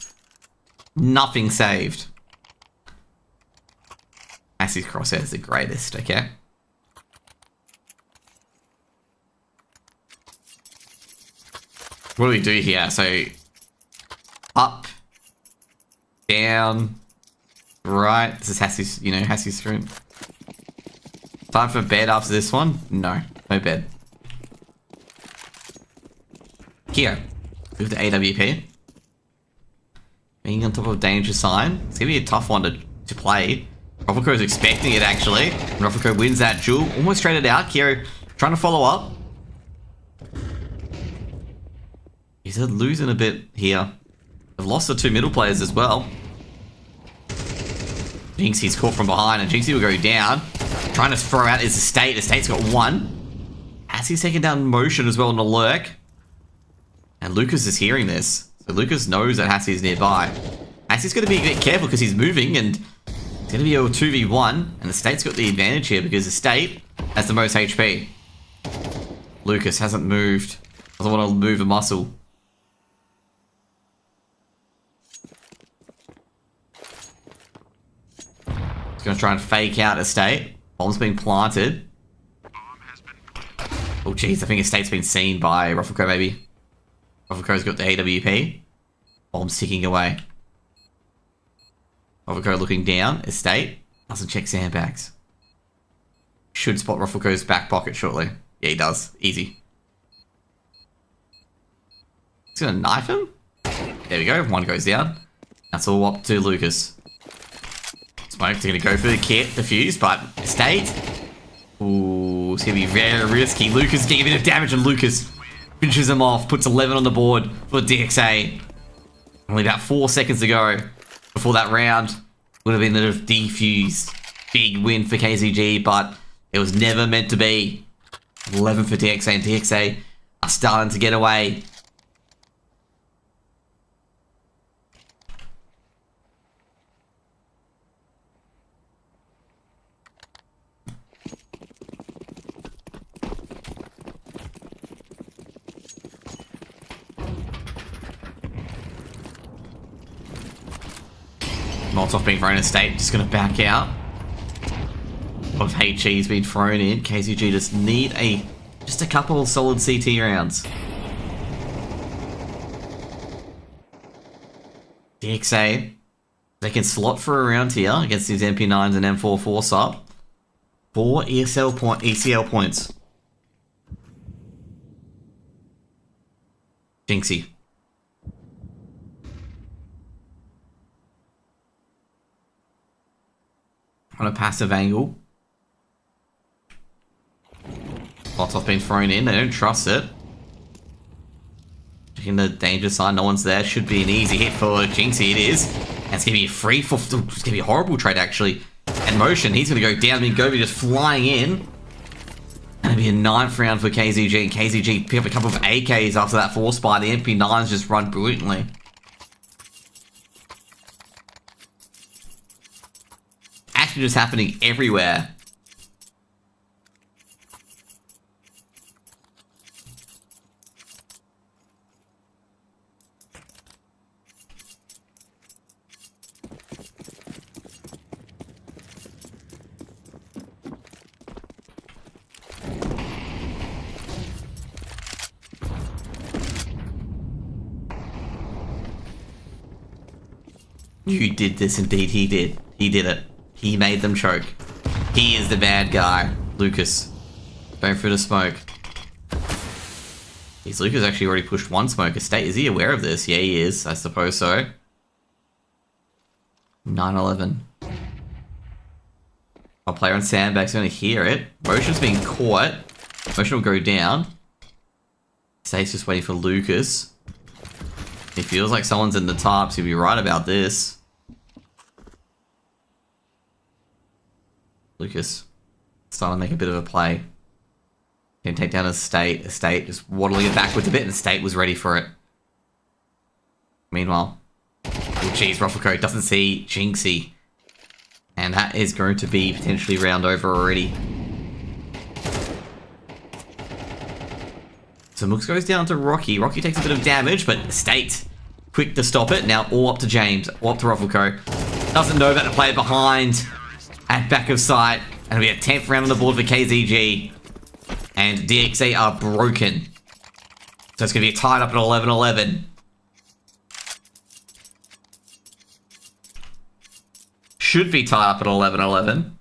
Nothing saved. Hassy's crosshair is the greatest, okay? What do we do here? So, up, down, right. This is Hassie's, Hassie's screen. Time for bed after this one? No bed. Here, move to AWP. Being on top of danger sign. It's gonna be a tough one to play. Ruffleco's expecting it actually. And Ruffleco wins that duel. Almost traded out. Kiro trying to follow up. He's losing a bit here. They've lost the two middle players as well. Jinxie's caught from behind and Jinxie will go down. Trying to throw out his Estate. Estate's got one. As he's taking down Motion as well in the lurk. And Lucas is hearing this. So Lucas knows that Hassie's nearby. Hassie's going to be a bit careful because he's moving and it's going to be a 2v1. And Estate's got the advantage here because Estate has the most HP. Lucas hasn't moved. Doesn't want to move a muscle. He's going to try and fake out Estate. Bomb's being planted. Oh jeez, I think Estate's been seen by Ruffleco maybe. Ruffleco's got the AWP. Bomb's ticking away. Ruffleco looking down. Estate doesn't check sandbags. Should spot Ruffleco's back pocket shortly. Yeah, he does. Easy. He's gonna knife him. There we go. One goes down. That's all up to Lucas. Smoke's gonna go for the kit, defuse, but Estate. Ooh, it's gonna be very risky. Lucas getting a bit of damage, and Lucas finishes him off, puts 11 on the board for DXA. Only about 4 seconds to go before that round. Would have been a defused. Big win for KZG, but it was never meant to be. 11 for DXA, and DXA are starting to get away. Molotov being thrown in Estate, just going to back out. A lot of HE's been thrown in. KZG just need just a couple of solid CT rounds. DXA, they can slot for a round here against these MP9s and M4 force up. 4 ECL points. Jinxie. On a passive angle. Molotov being thrown in. They don't trust it. Checking the danger sign. No one's there. Should be an easy hit for Jinxie. It is. And it's going to be a free for... It's going to be a horrible trade, actually. And Motion. He's going to go down. Gobi just flying in. And it'll be a 9th round for KZG. And KZG pick up a couple of AKs after that force buy. The MP9s just run brilliantly. Just happening everywhere. You did this, indeed he did. He did it. He made them choke. He is the bad guy. Lucas. Going through the smoke. Lucas actually already pushed one smoke. Estate, is he aware of this? Yeah, he is. I suppose so. 9-11. Our player on sandbag's going to hear it. Motion's being caught. Motion will go down. Estate's just waiting for Lucas. He feels like someone's in the top, so he'll be right about this. Lucas starting to make a bit of a play. Can take down Estate. Estate just waddling it backwards a bit, and Estate was ready for it. Meanwhile, oh geez, Ruffleco doesn't see Jinxie. And that is going to be potentially round over already. So Mooks goes down to Rocky. Rocky takes a bit of damage, but Estate quick to stop it. Now all up to James, all up to Ruffleco. Doesn't know about the player behind. At back of sight, and it'll be a 10th round on the board for KZG. And DXA are broken. So So it's going to be tied up at 11-11. Should be tied up at 11-11.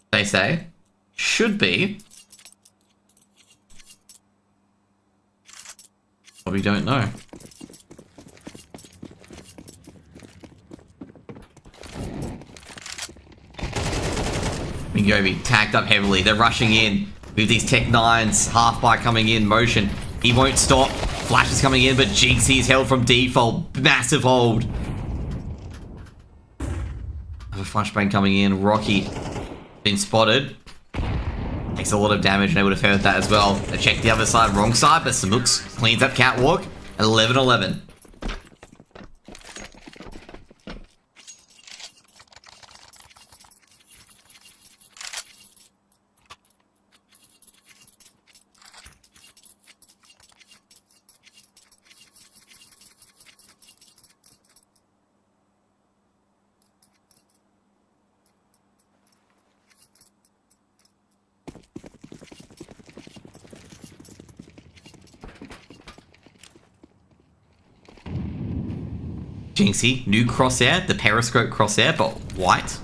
They say. Should be. But we don't know. Mingovi tagged up heavily. They're rushing in with these Tech 9s. Half by coming in motion. He won't stop. Flash is coming in, but Jinxie is held from default. Massive hold. Another flashbang coming in. Rocky been spotted. Takes a lot of damage, and they would have heard that as well. They check the other side, wrong side, but Samux cleans up Catwalk at 11-11. Jinxie, new crosshair, the periscope crosshair, but white.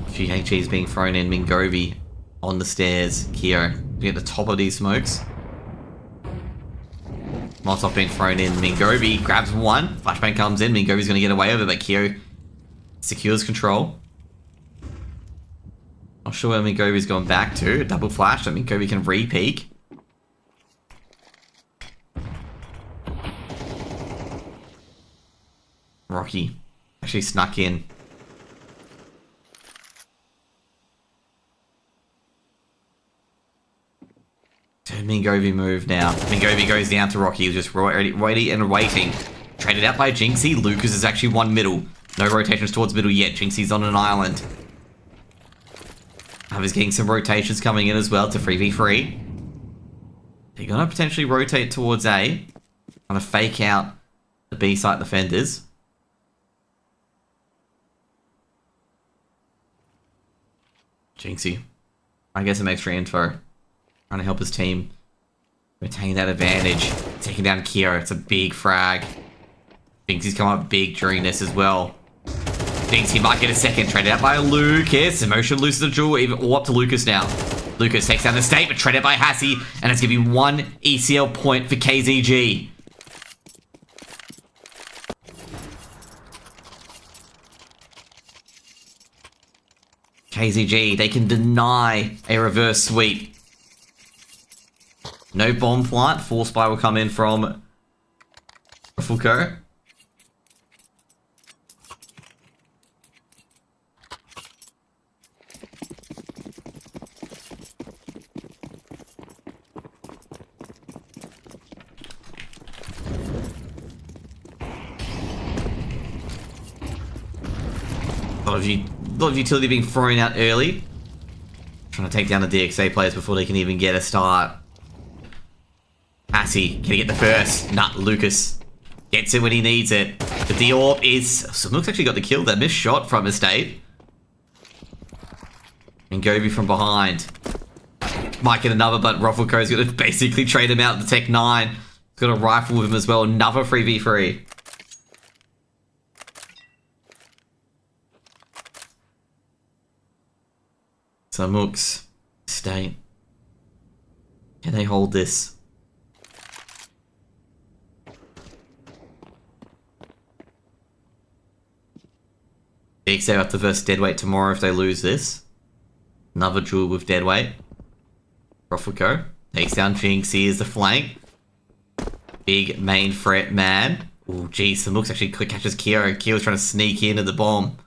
GHG is being thrown in. Mingovi on the stairs. Kyo at the top of these smokes. Molotov being thrown in. Mingovi grabs one. Flashbang comes in. Mingovi's going to get away with it, but Kyo secures control. Not sure where Mingovi's gone back to. A double flash that Mingovi can re-peek. Rocky actually snuck in. So Mingovi move now. Mingovi goes down to Rocky, who's just ready and waiting. Traded out by Jinxie. Lucas is actually one middle. No rotations towards middle yet. Jinxie's on an island. He's getting some rotations coming in as well to 3v3. They're going to potentially rotate towards A. Going to fake out the B site defenders. Jinxie, I guess some extra info. Trying to help his team retain that advantage. Taking down Kira, it's a big frag. Jinxie's come up big during this as well. Jinxie might get a second, traded out by Lucas. Emotion loses the jewel, even all up to Lucas now. Lucas takes down the state, but traded out by Hassie, and it's going to be one ECL point for KZG. KZG, they can deny a reverse sweep. No bomb plant. Force buy will come in from Foucault. A lot of utility being thrown out early. Trying to take down the DXA players before they can even get a start. Hassie, can he get the first? Nah, Lucas gets it when he needs it. The D-Orb is... Samuk's actually got the kill there. Missed shot from Estate. And Gobi from behind. Might get another, but Ruffleco's going to basically trade him out the Tech 9. He's got a rifle with him as well. Another 3v3. So Mooks, State. Can they hold this? DXA have to verse Deadweight tomorrow if they lose this. Another duel with Deadweight. Ruffleco takes down Jinxie as the flank. Big main threat man. Oh geez, the Mooks actually catches Kyo. Kyo's trying to sneak in at the bomb.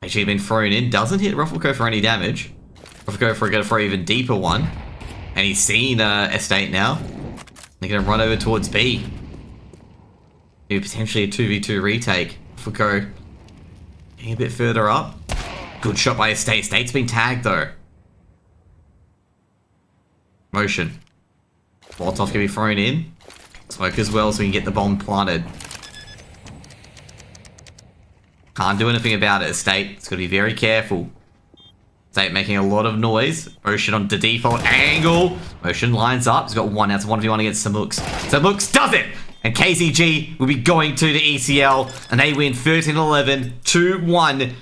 Actually been thrown in, doesn't hit Ruffleco for any damage. Ruffleco for an even deeper one. And he's seen Estate now. They're going to run over towards B. Maybe potentially a 2v2 retake. Ruffleco getting a bit further up. Good shot by Estate. Estate's been tagged though. Motion. Molotov can be thrown in. Smoke as well so we can get the bomb planted. Can't do anything about it, Estate. It's got to be very careful. Estate making a lot of noise. Ocean on the default angle. Ocean lines up. He's got one out to 1v1 against Samux. Samux does it! And KZG will be going to the ECL. And they win 13-11, 2-1.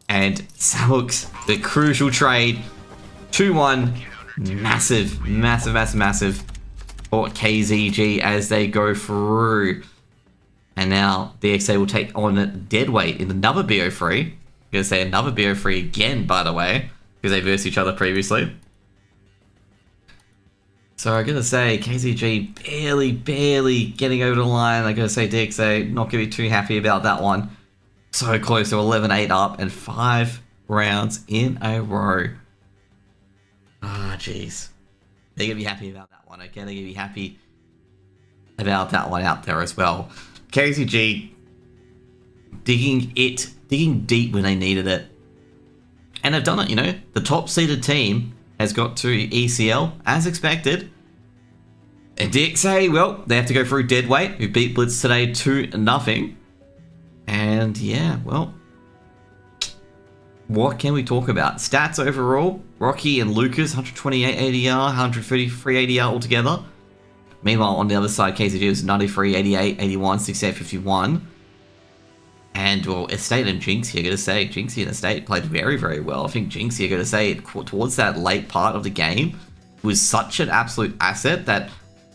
And Samux, the crucial trade. 2-1. Massive, massive, massive, massive for KZG as they go through. And now DXA will take on Deadweight in another BO3. I'm going to say another BO3 again, by the way, because they versed each other previously. So I'm going to say KZG barely getting over the line. I'm going to say DXA not going to be too happy about that one. So close to 11-8 up and 5 rounds in a row. Ah, jeez. They're going to be happy about that one, okay? They're going to be happy about that one out there as well. KZG digging deep when they needed it. And they've done it, you know. The top seeded team has got to ECL as expected. And DXA, well, they have to go through Deadweight, who beat Blitz today 2-0. And yeah, well, what can we talk about? Stats overall, Rocky and Lucas, 128 ADR, 133 ADR altogether. Meanwhile, on the other side, KZG was 93, 88, 81, 68, 51. And, well, Estate and Jinxie, I'm going to say, Jinxie and Estate played very, very well. I think Jinxie, I'm going to say, towards that late part of the game, was such an absolute asset that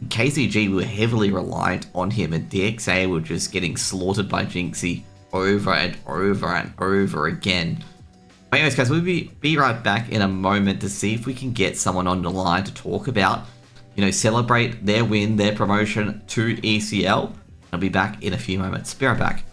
KZG were heavily reliant on him, and DXA were just getting slaughtered by Jinxie over and over and over again. But anyways, guys, we'll be right back in a moment to see if we can get someone on the line to talk about, you know, celebrate their win, their promotion to ECL. I'll be back in a few moments. Be right back.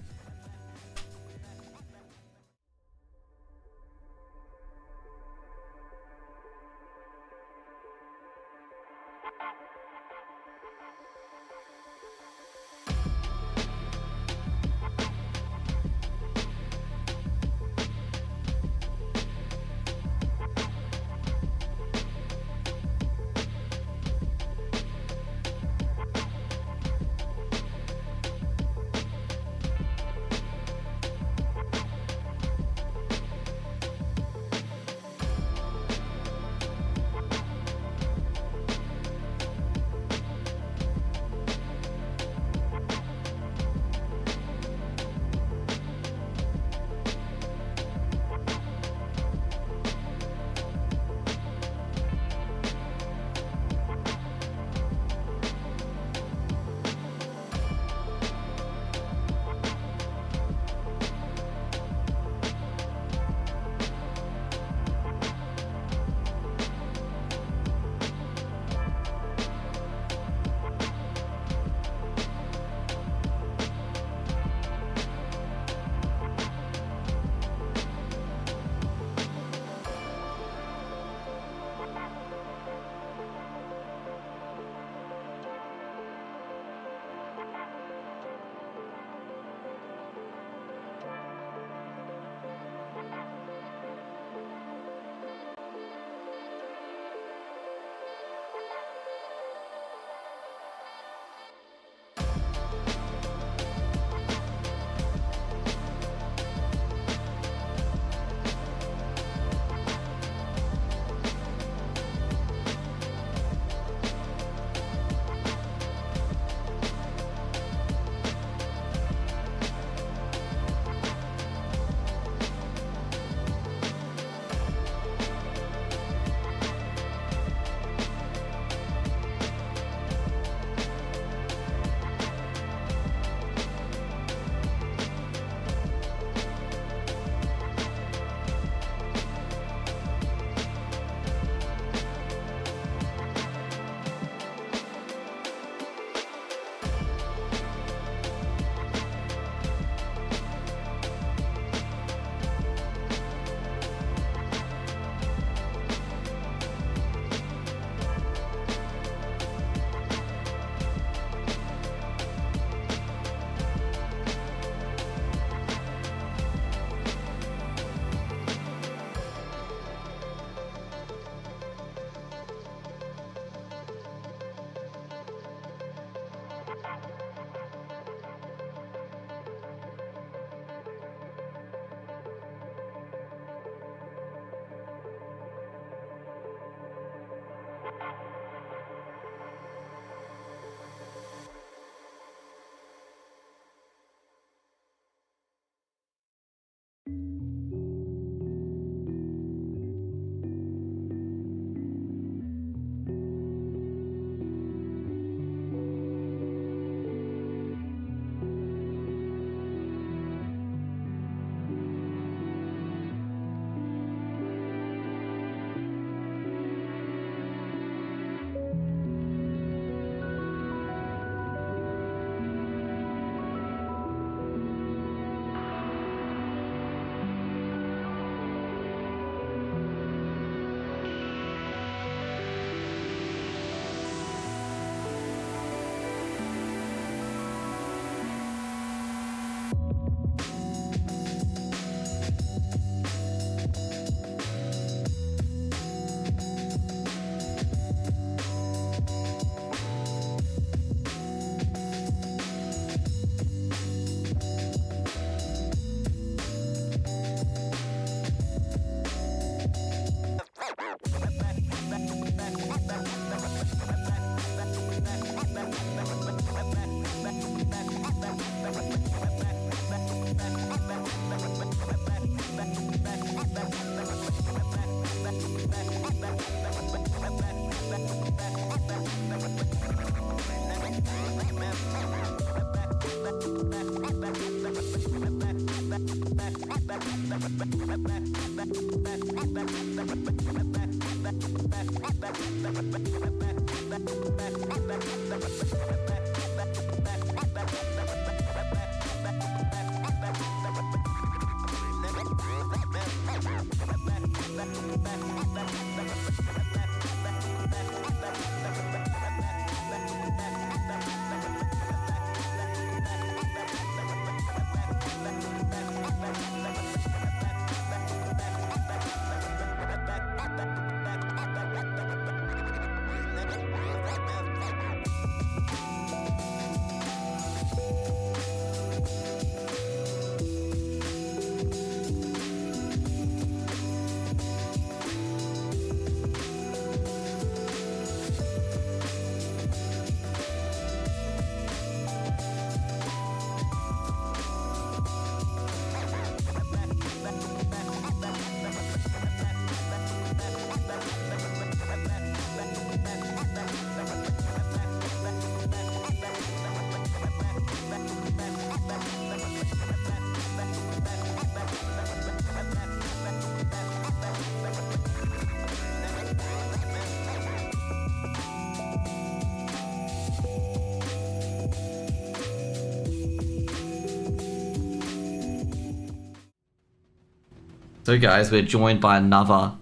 So guys, we're joined by another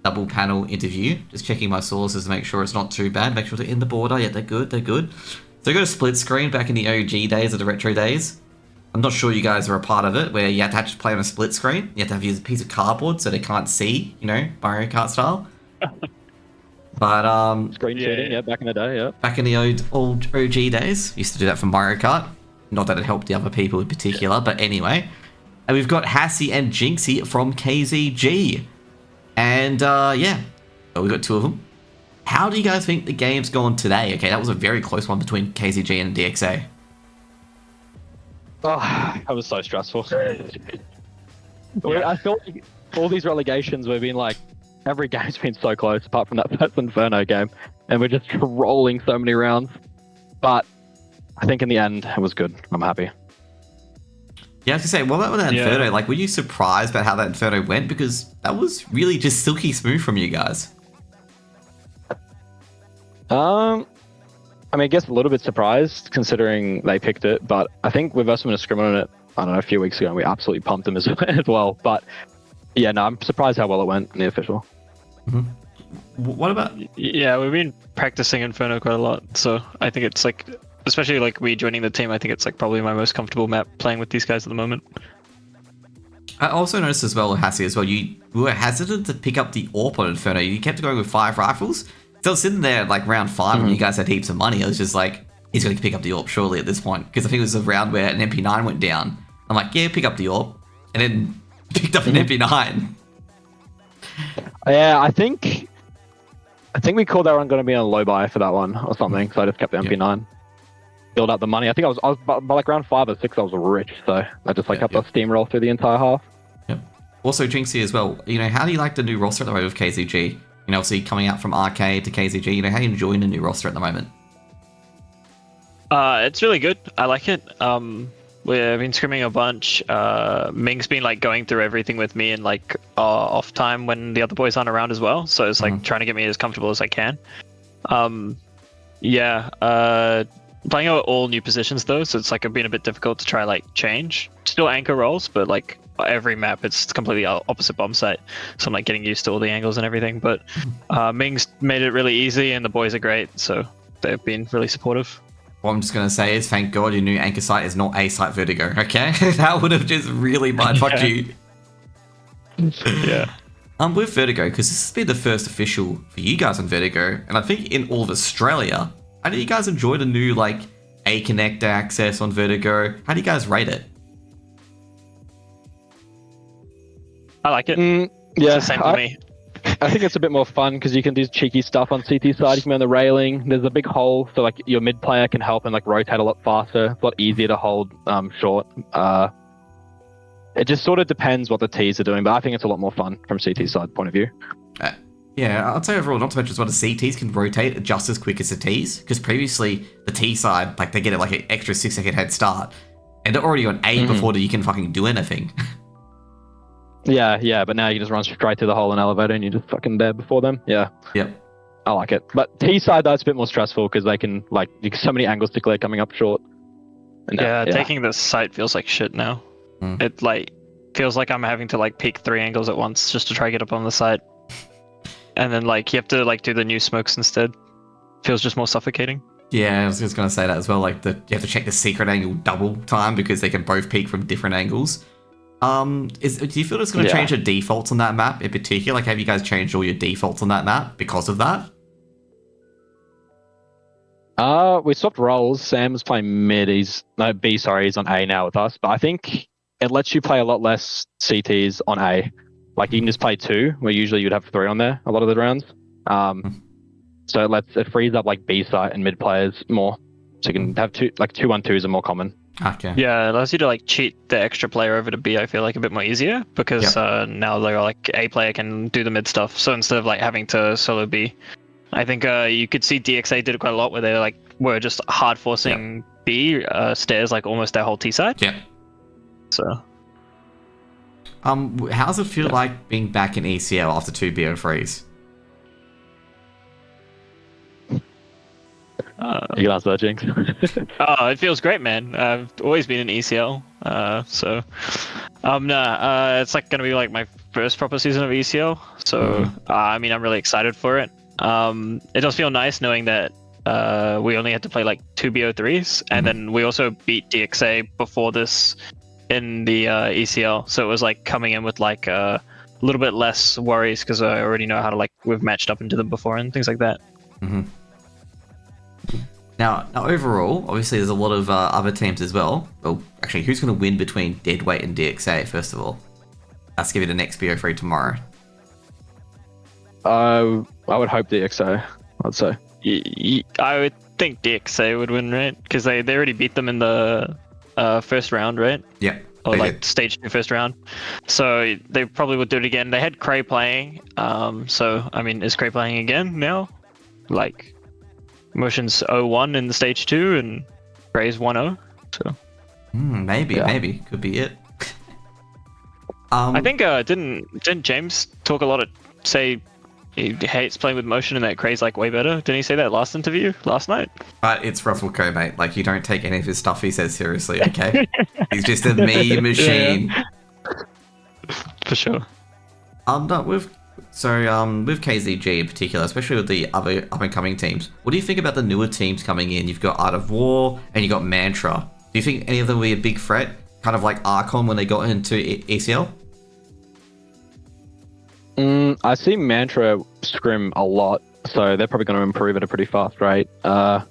double panel interview. Just checking my sources to make sure it's not too bad. Make sure they're in the border. Yeah, they're good. They're good. So I got a split screen back in the OG days or the retro days. I'm not sure you guys are a part of it, where you had to actually play on a split screen. You have to have use a piece of cardboard so they can't see, you know, Mario Kart style. But Screen cheating, yeah, back in the day, yeah. back in the old OG days, used to do that for Mario Kart. Not that it helped the other people in particular, but anyway. And we've got Hassie and Jinxie from KZG. And yeah, so we've got two of them. How do you guys think the game's gone today? Okay, that was a very close one between KZG and DXA. Oh, that was so stressful. I feel like all these relegations, we've been like, every game's been so close, apart from that first Inferno game. And we're just rolling so many rounds. But I think in the end, it was good. I'm happy. Yeah, I was gonna say, what about that Inferno? Like, were you surprised about how that Inferno went? Because that was really just silky smooth from you guys. I mean, I guess a little bit surprised considering they picked it, but I think with us in a scrim on it, I don't know, a few weeks ago, and we absolutely pumped them as well. But yeah, no, I'm surprised how well it went in the official. Mm-hmm. What about? Yeah, we've been practicing Inferno quite a lot, so I think it's like, especially like rejoining the team, I think it's like probably my most comfortable map playing with these guys at the moment. I also noticed as well, Hassie, as well, you were hesitant to pick up the AWP on Inferno. You kept going with 5 rifles. So I was sitting there like round 5 when you guys had heaps of money. I was just like, he's going to pick up the AWP surely at this point. Because I think it was a round where an MP9 went down. I'm like, yeah, pick up the AWP. And then picked up an MP9. Yeah, I think we called that one going to be on a low buy for that one or something. So I just kept the MP9. Build up the money. I think I was by like round 5 or 6, I was rich. So I just like kept a steamroll through the entire half. Yep. Also, Jinxie as well. You know, how do you like the new roster at the moment with KZG? You know, obviously coming out from Arcade to KZG, you know, how are you enjoying the new roster at the moment? It's really good. I like it. We've been scrimming a bunch. Ming's been like going through everything with me and like off time when the other boys aren't around as well. So it's like trying to get me as comfortable as I can. Playing out all new positions though, so it's like been a bit difficult to try like change. Still anchor rolls, but like every map it's completely opposite bomb site, so I'm like getting used to all the angles and everything. But Ming's made it really easy and the boys are great, so they've been really supportive. What I'm just going to say is thank God your new anchor site is not A site Vertigo, okay? That would have just really mindfucked you. Yeah. With Vertigo, because this has been the first official for you guys on Vertigo, and I think in all of Australia. How do you guys enjoy the new like A connector access on Vertigo? How do you guys rate it? I like it. Yeah, It's the same for me. I think it's a bit more fun because you can do cheeky stuff on CT side. You can be on the railing. There's a big hole, so like your mid player can help and like rotate a lot faster. It's a lot easier to hold short. It just sort of depends what the Ts are doing, but I think it's a lot more fun from CT side point of view. Yeah, I'd say overall, not to mention as well, the CTs can rotate just as quick as the Ts, because previously the T side, like they get it like an extra 6-second head start, And they're already on A before you can fucking do anything. Yeah, but now you can just run straight through the hole in elevator and you're just fucking there before them. Yeah. Yep. I like it. But T side, that's a bit more stressful because they can, like, so many angles to clear coming up short. And Taking this site feels like shit now. It, like, feels like I'm having to, like, peek 3 angles at once just to try to get up on the site. And then, like, you have to, like, do the new smokes instead. Feels just more suffocating. Yeah, I was just going to say that as well. Like, you have to check the secret angle double time because they can both peek from different angles. Do you feel it's going to change the defaults on that map in particular? Like, have you guys changed all your defaults on that map because of that? We swapped roles. Sam's playing mid. He's on A now with us. But I think it lets you play a lot less CTs on A. Like, you can just play 2, where usually you'd have 3 on there a lot of the rounds. So it frees up like B site and mid players more. So you can have 2-1-2s are more common. Okay. Yeah, it allows you to like cheat the extra player over to B, I feel like a bit more easier because now they're like A player can do the mid stuff. So instead of like having to solo B, I think you could see DXA did it quite a lot where they like were just hard forcing B stairs like almost their whole T side. Yeah. So how does it feel like being back in ECL after 2 BO3s? You can answer that, Jinx. It feels great, man. I've always been in ECL, it's like gonna be like my first proper season of ECL. So I mean, I'm really excited for it. It does feel nice knowing that we only had to play like 2 BO3s, and then we also beat DXA before this in the ECL. So it was like coming in with like a little bit less worries because I already know how to we've matched up into them before and things like that. Now, overall, obviously, there's a lot of other teams as well. Well, actually, who's going to win between Deadweight and DXA, first of all? Let's give you the next BO3 tomorrow. I would hope DXA, I'd say. I would think DXA would win, right? Because they already beat them in the first round, right? Yeah. Or like stage 2 first round. So they probably would do it again. They had Cray playing. So, I mean, is Cray playing again now? Like... Motion's 0-1 in the stage 2 and Gray's 1-0. So maybe could be it. I think didn't James talk a lot of say he hates playing with motion and that Gray's like way better? Didn't he say that last interview last night? But it's Ruffleco, mate. Like, you don't take any of his stuff he says seriously, okay? He's just a meme machine. For sure. With KZG in particular, especially with the other up-and-coming teams, what do you think about the newer teams coming in? You've got Art of War and you've got Mantra. Do you think any of them will be a big threat? Kind of like Archon when they got into ECL? I see Mantra scrim a lot, so they're probably going to improve at a pretty fast rate. Not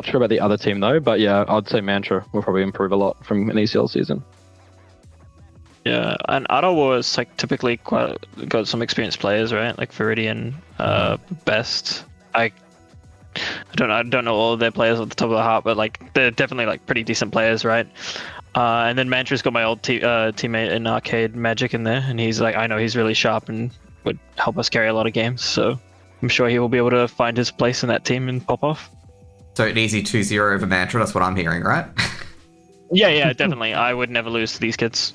sure about the other team though, but yeah, I'd say Mantra will probably improve a lot from an ECL season. Yeah, and Art War is like typically got some experienced players, right? Like Viridian, Best. I don't know all of their players off the top of the heart, but like they're definitely like pretty decent players, right? And then Mantra's got my old teammate in Arcade Magic in there, and he's like, I know he's really sharp and would help us carry a lot of games, so I'm sure he will be able to find his place in that team and pop off. So an easy 2-0 over Mantra, that's what I'm hearing, right? Yeah, definitely. I would never lose to these kids.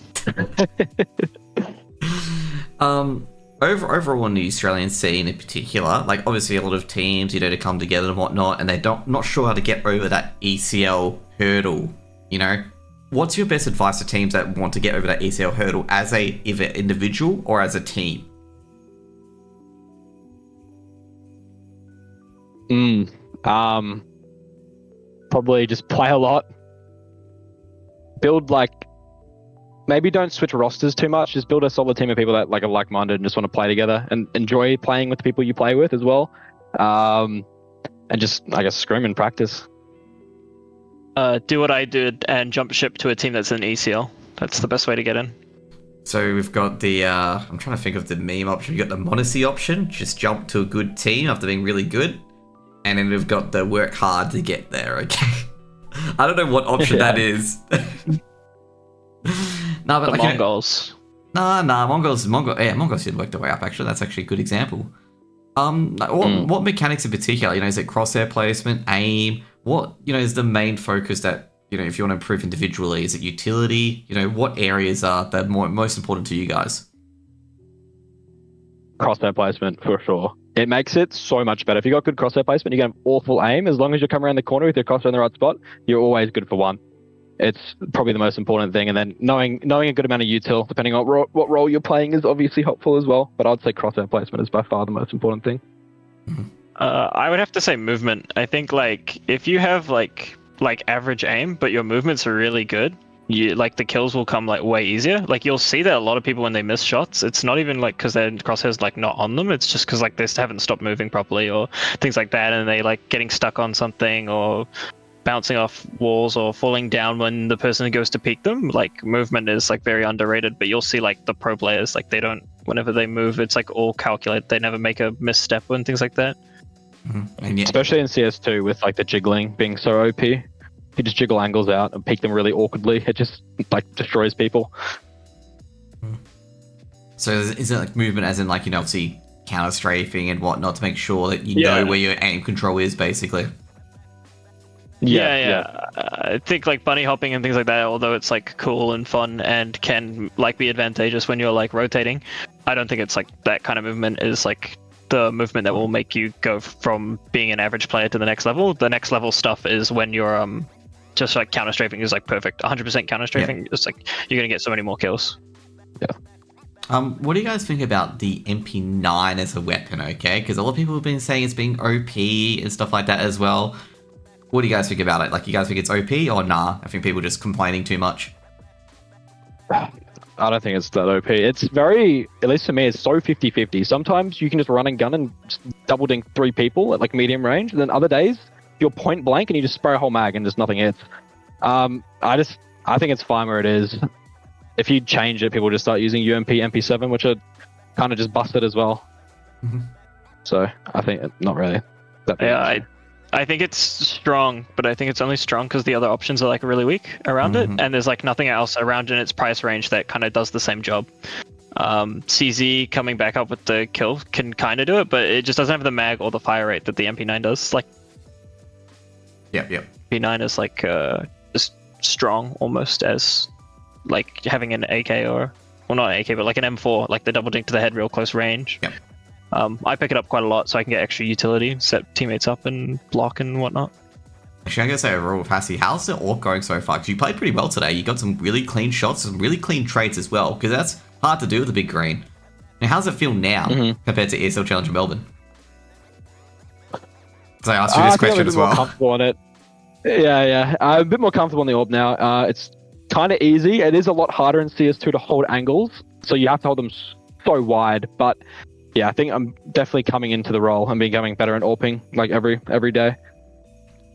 Overall in the Australian scene in particular, like obviously a lot of teams, to come together and whatnot, and they're not sure how to get over that ECL hurdle, What's your best advice to teams that want to get over that ECL hurdle as either individual or as a team? Probably just play a lot. Build maybe don't switch rosters too much. Just build a solid team of people that are like-minded and just want to play together and enjoy playing with the people you play with as well. And just, I guess, scrim and practice. Do what I did and jump ship to a team that's in ECL. That's the best way to get in. So we've got the, I'm trying to think of the meme option. We've got the Monacy option, just jump to a good team after being really good. And then we've got the work hard to get there, okay? I don't know what option that is. No, but the Mongols. Mongols did work their way up, actually. That's actually a good example. What mechanics in particular? Is it crosshair placement, aim? What, is the main focus that you know, if you want to improve individually, is it utility? You know, what areas are the most important to you guys? Crosshair placement for sure. It makes it so much better. If you got good crosshair placement, you get an awful aim. As long as you come around the corner with your crosshair in the right spot, you're always good for one. It's probably the most important thing. And then knowing a good amount of util, depending on what role you're playing, is obviously helpful as well. But I'd say crosshair placement is by far the most important thing. I would have to say movement. I think like if you have like average aim, but your movements are really good, you like the kills will come like way easier. Like you'll see that a lot of people when they miss shots, it's not even like because their crosshairs like not on them. It's just because like they just haven't stopped moving properly or things like that, and they like getting stuck on something or bouncing off walls or falling down when the person goes to peek them. Like movement is like very underrated, but you'll see like the pro players, like they don't, whenever they move, it's like all calculated. They never make a misstep and things like that. And yet, Especially in CS2 with like the jiggling being so OP. You just jiggle angles out and peek them really awkwardly. It just like destroys people. so is it like movement as in like, you know, obviously counter strafing and whatnot to make sure that you know where your aim control is, basically? Yeah. I think like bunny hopping and things like that, although it's like cool and fun and can like be advantageous when you're like rotating, I don't think it's like that kind of movement is like the movement that will make you go from being an average player to the next level. The next level stuff is when you're just like counter strafing is like perfect, 100% counter strafing. Yeah. It's like you're gonna get so many more kills. What do you guys think about the MP9 as a weapon? Okay, because a lot of people have been saying it's being OP and stuff like that as well. What do you guys think about it? Like, you guys think it's OP or nah? I think people are just complaining too much. I don't think it's that OP. It's very, at least for me, it's so 50-50. Sometimes you can just run and gun and just double dink 3 people at like medium range, and then other days you're point blank and you just spray a whole mag and just nothing hits. I think it's fine where it is. If you change it, people just start using UMP, MP7, which are kind of just busted as well. So I think not really. I think it's strong, but I think it's only strong because the other options are like really weak around it, and there's like nothing else around in its price range that kind of does the same job. CZ coming back up with the kill can kind of do it, but it just doesn't have the mag or the fire rate that the MP9 does. Like, Yep. MP9 is like just strong almost as like having an AK or, well, not an AK, but like an M4, like the double dink to the head, real close range. Yep. I pick it up quite a lot so I can get extra utility, set teammates up and block and whatnot. Actually, I'm going to say overall, Passy, how's the AWP going so far? Because you played pretty well today. You got some really clean shots, some really clean trades as well, because that's hard to do with a big green. Now, how does it feel now compared to ESL Challenger Melbourne? Because I asked you this question as well. More comfortable on it. Yeah. I'm a bit more comfortable on the AWP now. It's kind of easy. It is a lot harder in CS2 to hold angles, so you have to hold them so wide, but yeah, I think I'm definitely coming into the role and becoming better at AWPing like every day.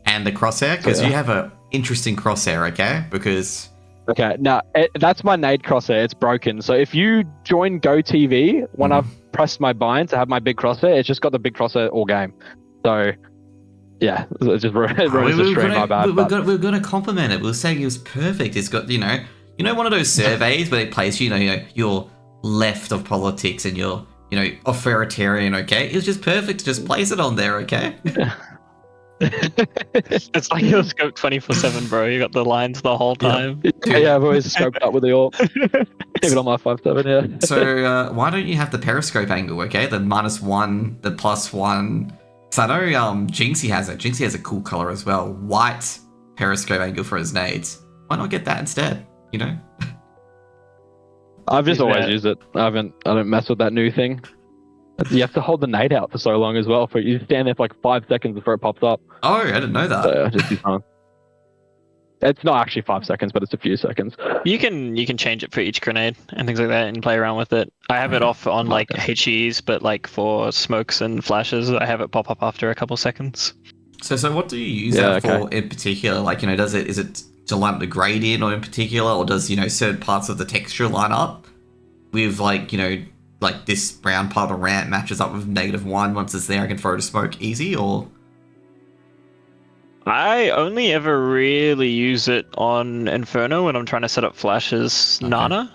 And the crosshair, because you have an interesting crosshair, okay? Because okay, now that's my nade crosshair. It's broken. So if you join Go TV, when I've pressed my bind to have my big crosshair, it's just got the big crosshair all game. So yeah, it just ruins the stream. My bad. We're gonna compliment it. We'll say it was perfect. It's got you know one of those surveys where they place you know you're left of politics and you're authoritarian, okay? It was just perfect to just place it on there, okay? It's like you're scoped 24/7, bro. You got the lines the whole time. Yeah, I've always scoped up with the AWP. Even on my 5.7, yeah. So why don't you have the periscope angle, okay? The -1, the +1. So I know Jinxie has it. Jinxie has a cool color as well. White periscope angle for his nades. Why not get that instead, you know? I've just always used it. I don't mess with that new thing. You have to hold the nade out for so long as well. You stand there for like 5 seconds before it pops up. Oh, I didn't know that. So just use fun. It's not actually 5 seconds, but it's a few seconds. You can change it for each grenade and things like that and play around with it. I have it off on like HEs, but like for smokes and flashes, I have it pop up after a couple seconds. So what do you use that for in particular? Like, is it to line up the gradient or in particular, or does, certain parts of the texture line up with like this brown part of the ramp matches up with -1. Once it's there, I can throw it to smoke easy, or? I only ever really use it on Inferno when I'm trying to set up flashes. Okay. Nana.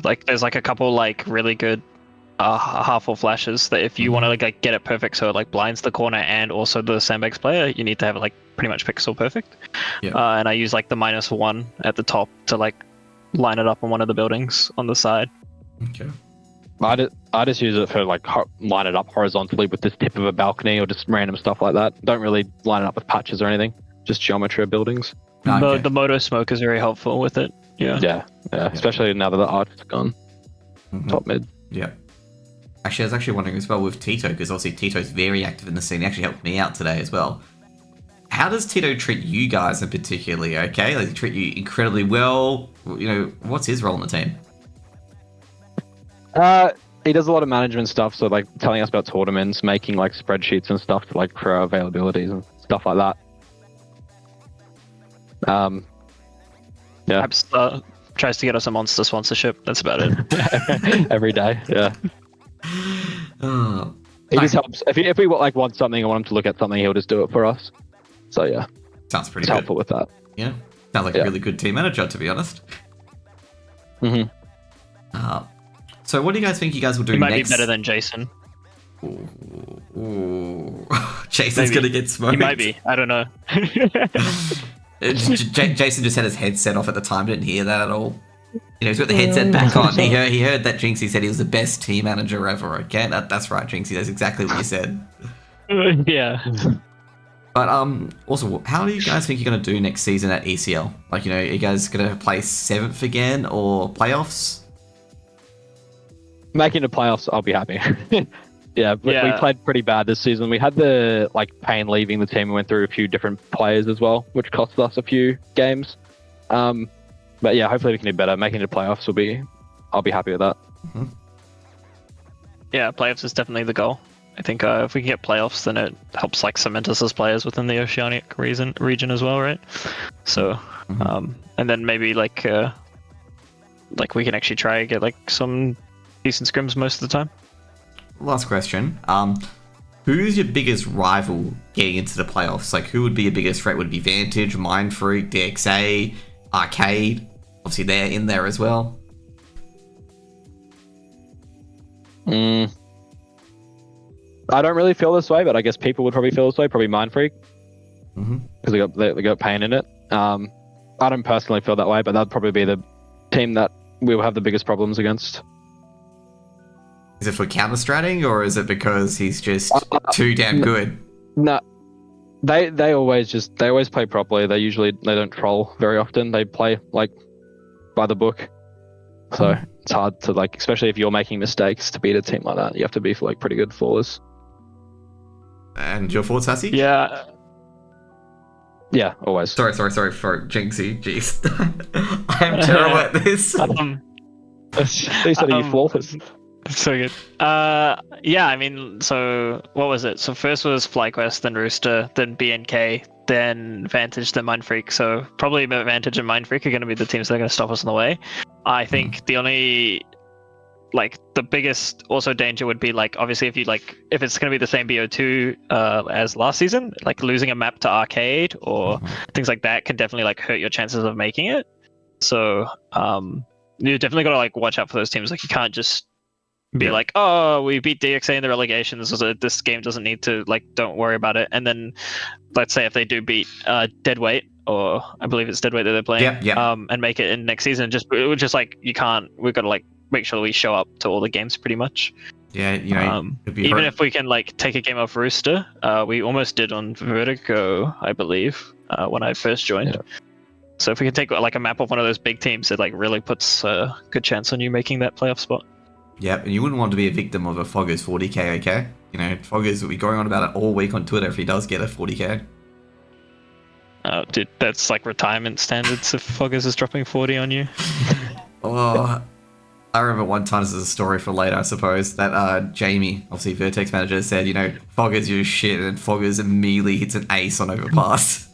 Like there's like a couple like really good half full flashes that if you want to like get it perfect so it like blinds the corner and also the sandbags player, you need to have it like pretty much pixel perfect. Yeah. And I use like the -1 at the top to like line it up on one of the buildings on the side. Okay. I just use it for like line it up horizontally with this tip of a balcony or just random stuff like that. Don't really line it up with patches or anything. Just geometry of buildings. Okay. The moto smoke is very helpful with it. Yeah. Yeah. Especially now that the art's gone. Mhm. Top mid. Yeah. Actually, I was actually wondering as well with Tito, because obviously Tito's very active in the scene. He actually helped me out today as well. How does Tito treat you guys in particularly? Okay, like, he treat you incredibly well. You know, what's his role in the team? He does a lot of management stuff, so like telling us about tournaments, making like spreadsheets and stuff to like for our availabilities and stuff like that. Yeah. Perhaps tries to get us a monster sponsorship. That's about it. Every day. Yeah. Oh, He just helps. If we like want something or want him to look at something, he'll just do it for us. So yeah, sounds pretty it's good. helpful with that. Yeah, sounds like a really good team manager, to be honest. Mm-hmm. So what do you guys think you guys will do He might next? be better than Jason. Ooh. Jason's Maybe. gonna get smoked. He might be. I don't know. Jason just had his headset off at the time. Didn't hear that at all. You know, he's got the headset back on. He heard that Jinxie said he was the best team manager ever. Okay, that's right, Jinxie. That's exactly what you said. Yeah. But also, how do you guys think you're gonna do next season at ECL? Like, you know, are you guys gonna play 7th again or playoffs? Making the playoffs, I'll be happy. Yeah, we Yeah. played pretty bad this season. We had the like pain leaving the team. We went through a few different players as well, which cost us a few games. But yeah, hopefully we can do better. Making the playoffs I'll be happy with that. Yeah, playoffs is definitely the goal. I think if we can get playoffs, then it helps like cement us as players within the Oceanic region as well, right? So, and then maybe like we can actually try and get like some decent scrims most of the time. Last question. Who's your biggest rival getting into the playoffs? Like, who would be your biggest threat? Would it be Vantage, Mind Freak, DXA, Arcade? Obviously, they're in there as well. I don't really feel this way, but I guess people would probably feel this way. Probably Mind Freak, because they got pain in it. I don't personally feel that way, but that'd probably be the team that we will have the biggest problems against. Is it for counter-stratting, or is it because he's just too damn good? No, they always play properly. They don't troll very often. They play like by the book. So it's hard to like, especially if you're making mistakes, to beat a team like that. You have to be like pretty good flawless. And your thoughts, Sassy? Yeah. Yeah, always. Sorry, Jinxie. Jeez. I'm terrible at this. They said you flawless. So good. Yeah, I mean, so what was it? So first was FlyQuest, then Rooster, then BNK, then Vantage, then Mindfreak. So probably Vantage and Mindfreak are going to be the teams that are going to stop us on the way. I think the only, like, the biggest also danger would be, like, obviously if it's going to be the same BO2 as last season, like losing a map to Arcade or things like that can definitely, like, hurt your chances of making it. So you definitely got to, like, watch out for those teams. Like, you can't just be like, oh, we beat DXA in the relegations, so this game doesn't need to, like, don't worry about it. And then, let's say if they do beat Deadweight, or I believe it's Deadweight that they're playing, and make it in next season, just like, we've got to, like, make sure that we show up to all the games pretty much. Yeah, you know, even if we can, like, take a game off Rooster, we almost did on Vertigo, I believe, when I first joined. So if we can take, like, a map off one of those big teams, it, like, really puts a good chance on you making that playoff spot. Yep, and you wouldn't want to be a victim of a Foggers 40k, okay? You know, Foggers will be going on about it all week on Twitter if he does get a 40k. Dude, that's like retirement standards if Foggers is dropping 40 on you. Oh, I remember one time, this is a story for later, I suppose, that Jamie, obviously Vertex manager, said, you know, Foggers, you're shit, and Foggers immediately hits an ace on overpass.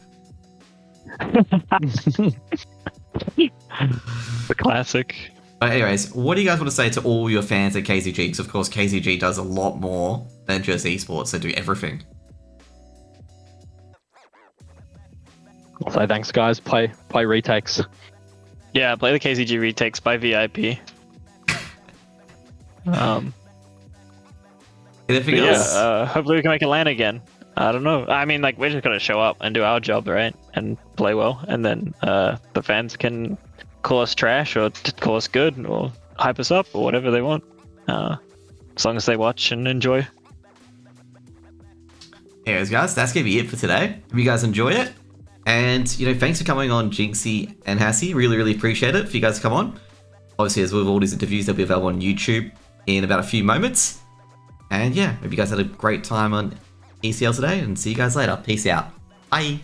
The classic. But anyways, what do you guys want to say to all your fans at KZG? Because of course KZG does a lot more than just esports. They do everything. So thanks, guys. Play retakes. Yeah, play the KZG retakes by VIP. Anything But else? yeah, hopefully we can make it land again. I don't know. I mean, like, we're just gonna show up and do our job, right? And play well, and then the fans can call us trash or call us good or hype us up or whatever they want, as long as they watch and enjoy. Anyways, guys, that's gonna be it for today. Hope you guys enjoy it, and thanks for coming on, Jinxie and Hassie. Really appreciate it for you guys to come on. Obviously, as with all these interviews, they'll be available on YouTube in about a few moments. And yeah, hope you guys had a great time on ECL today, and see you guys later. Peace out. Bye.